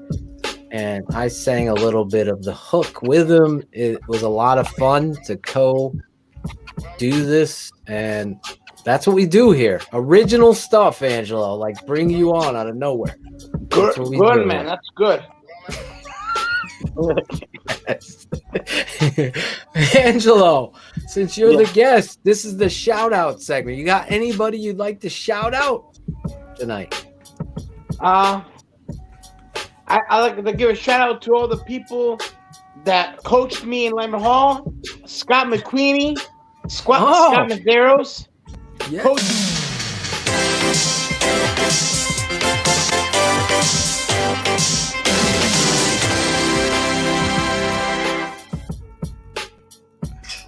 and I sang a little bit of the hook with him. It was a lot of fun to do this, and that's what we do here. Original stuff, Angelo. Like bring you on out of nowhere. Good, man. That's good. Angelo, since you're the guest, this is the shout out segment. You got anybody you'd like to shout out tonight? I like to give a shout out to all the people that coached me in Lehman Hall. Scott McQueenie, Scott Medeiros. Yeah.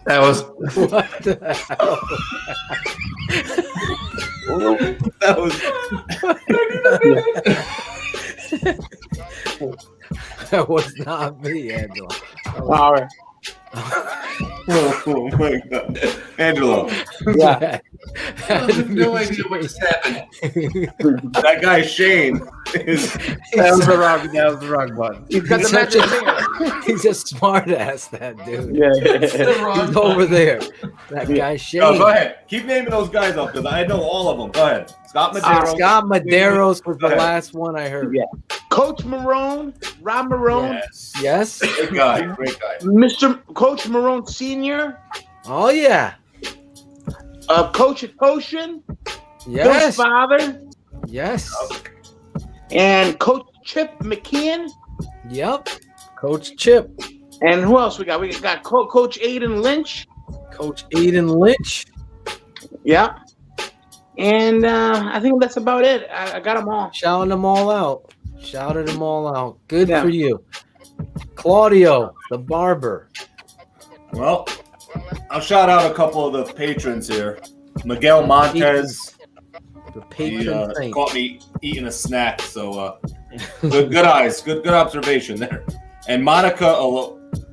That was what the hell? That was that was not me, Angelo. All right. Oh my God, Angelo. Yeah. I have no idea what just happened. That guy Shayne is. That was the wrong button. He's a smart ass, that dude. Yeah. He's over there. That guy Shayne. No, go ahead. Keep naming those guys up because I know all of them. Go ahead. Scott Medeiros. Scott Medeiros was the last one I heard. Yeah. Coach Marone, Rob Marone. Yes. Great guy. Great guy. Mr. Coach Marone Sr. Oh yeah. Coach Koshin. Yes. Coach Father. Yes. And Coach Chip McKeon. Yep. Coach Chip. And who else we got? We got Coach Aiden Lynch. Coach Aiden Lynch. Yeah. And I think that's about it. I got them all. Shouted them all out. Good for you. Claudio, the barber. Well, I'll shout out a couple of the patrons here. Miguel Montez. The patron he caught me eating a snack, so good eyes, good observation there. And Monica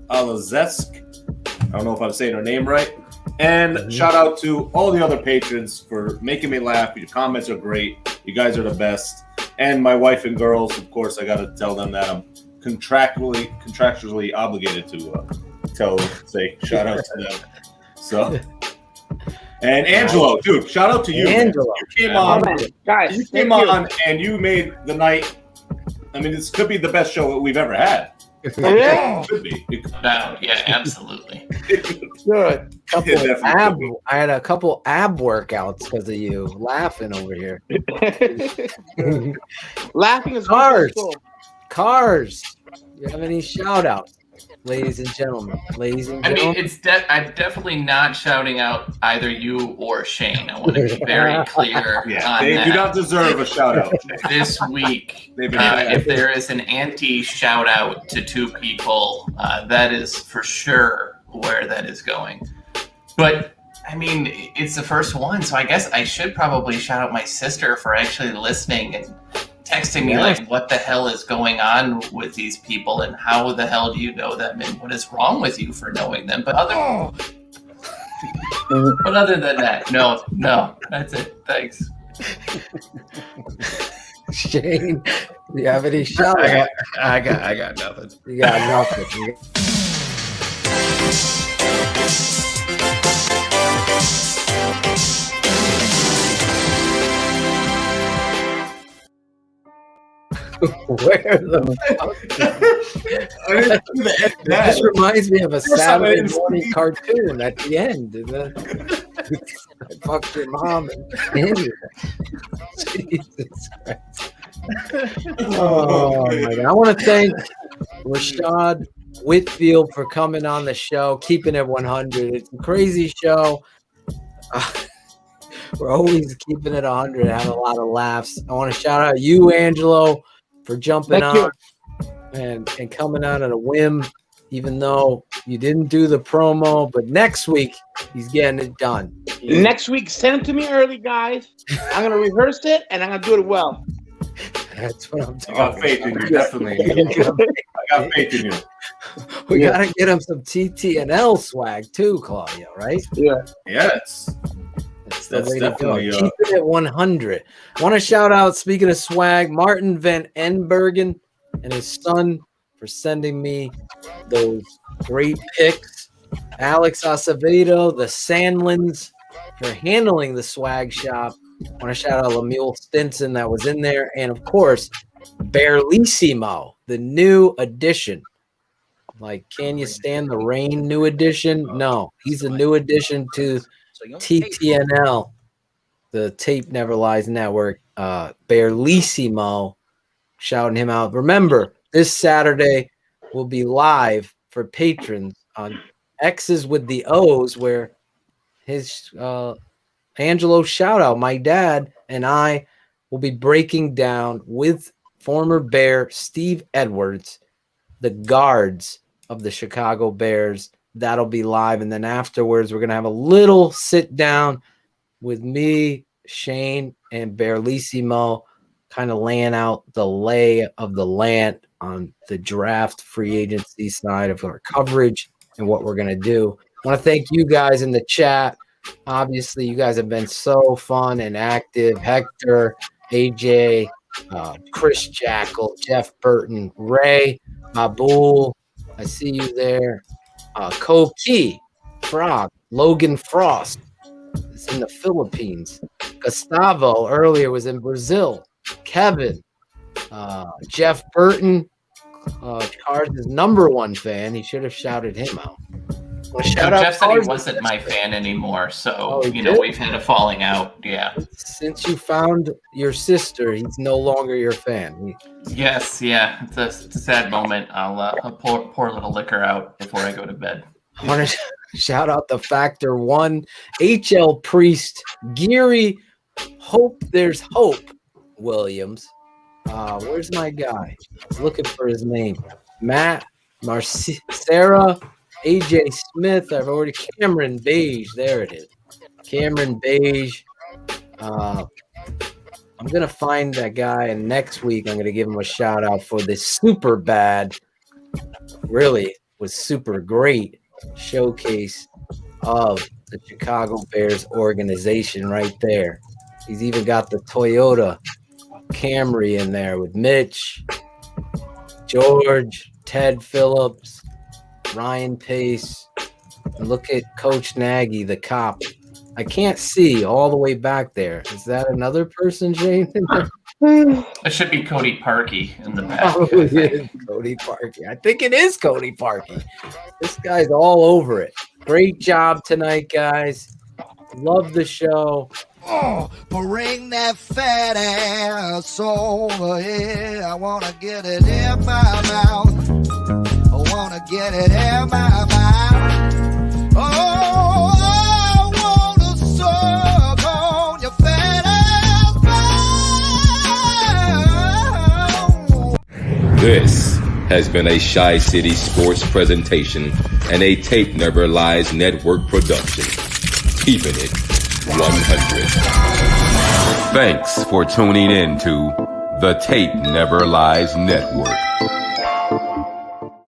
Alazesk. I don't know if I'm saying her name right. And shout out to all the other patrons for making me laugh. Your comments are great. You guys are the best. And my wife and girls, of course, I got to tell them that I'm contractually obligated to say shout out to them. So, and Angelo, dude, shout out to you. Angelo. You came on, guys. You came on, and you made the night. I mean, this could be the best show that we've ever had. Yeah. It could be. No, yeah, absolutely. Good. I had a couple ab workouts because of you laughing over here. Laughing is Cars. You have any shout outs, ladies and gentlemen? I mean, I'm definitely not shouting out either you or Shayne. I want to be very clear on they that. do not deserve a shout out This week. If there is an anti-shout out to two people, that is for sure where that is going. But I mean, it's the first one, so I guess I should probably shout out my sister for actually listening and texting me like, what the hell is going on with these people and how the hell do you know them and what is wrong with you for knowing them? But other than that, no, that's it. Thanks. Shayne, do you have any shout outs? I got nothing. You got nothing. Where the fuck? This reminds me of a Saturday morning cartoon at the end. I fucked your mom and Andrew. Jesus Christ. Oh my God. I want to thank Rischad Whitfield for coming on the show, keeping it 100. It's a crazy show. We're always keeping it 100, having a lot of laughs. I want to shout out you, Angelo, for jumping on and coming out on a whim, even though you didn't do the promo. But next week, he's getting it done. Next week, send it to me early, guys. I'm going to rehearse it, and I'm going to do it well. That's what I'm talking about. I got faith in you, definitely. I got faith in you. We got to get him some TTNL swag too, Claudio, right? Yeah. Yes. That's definitely keep it at 100. I want to shout out, speaking of swag, Martin Van Enbergen and his son for sending me those great picks. Alex Acevedo, the Sandlins for handling the swag shop. I want to shout out Lemuel Stinson that was in there. And of course, Barlissimo, the new addition. Like, can you stand the rain new addition? No, he's a new addition to TTNL, the Tape Never Lies Network. Barlissimo, shouting him out. Remember, this Saturday will be live for patrons on X's with the O's, where his Angelo shout out, my dad and I will be breaking down with former Bear Steve Edwards the guards of the Chicago Bears. That'll be live. And then afterwards, we're going to have a little sit down with me, Shayne, and Barlissimo, kind of laying out the lay of the land on the draft free agency side of our coverage and what we're going to do. I want to thank you guys in the chat. Obviously, you guys have been so fun and active. Hector, AJ, Chris Jackal, Jeff Burton, Ray, Mabul, I see you there. Koki, Frog, Logan Frost is in the Philippines. Gustavo earlier was in Brazil. Kevin, Jeff Burton, Cars' #1 fan. He should have shouted him out. Jeff said he wasn't my fan anymore, so we've had a falling out. Yeah. Since you found your sister, he's no longer your fan. Yes, yeah. It's a sad moment. I'll pour a little liquor out before I go to bed. I want to shout out the Factor 1, HL Priest, Geary, Hope There's Hope Williams. Where's my guy? I was looking for his name. Matt, Sarah, AJ Smith. I've already Cameron Beige. There it is. Cameron Beige. I'm gonna find that guy, and next week I'm gonna give him a shout out for the super bad, really was super great showcase of the Chicago Bears organization right there. He's even got the Toyota Camry in there with Mitch, George, Ted Phillips, Ryan Pace. And look at Coach Nagy, the cop. I can't see all the way back there. Is that another person, Shayne? It should be Cody Parkey in the back. Probably is Cody Parkey. I think it is Cody Parkey. This guy's all over it. Great job tonight, guys. Love the show. Oh, bring that fat ass over here. I want to get it in my mouth. I want to get it in my mouth. Oh, I want to suck on your fat ass. This has been a Shy City Sports presentation and a Tape Never Lies Network production. Keeping It 100. Thanks for tuning in to the Tape Never Lies Network.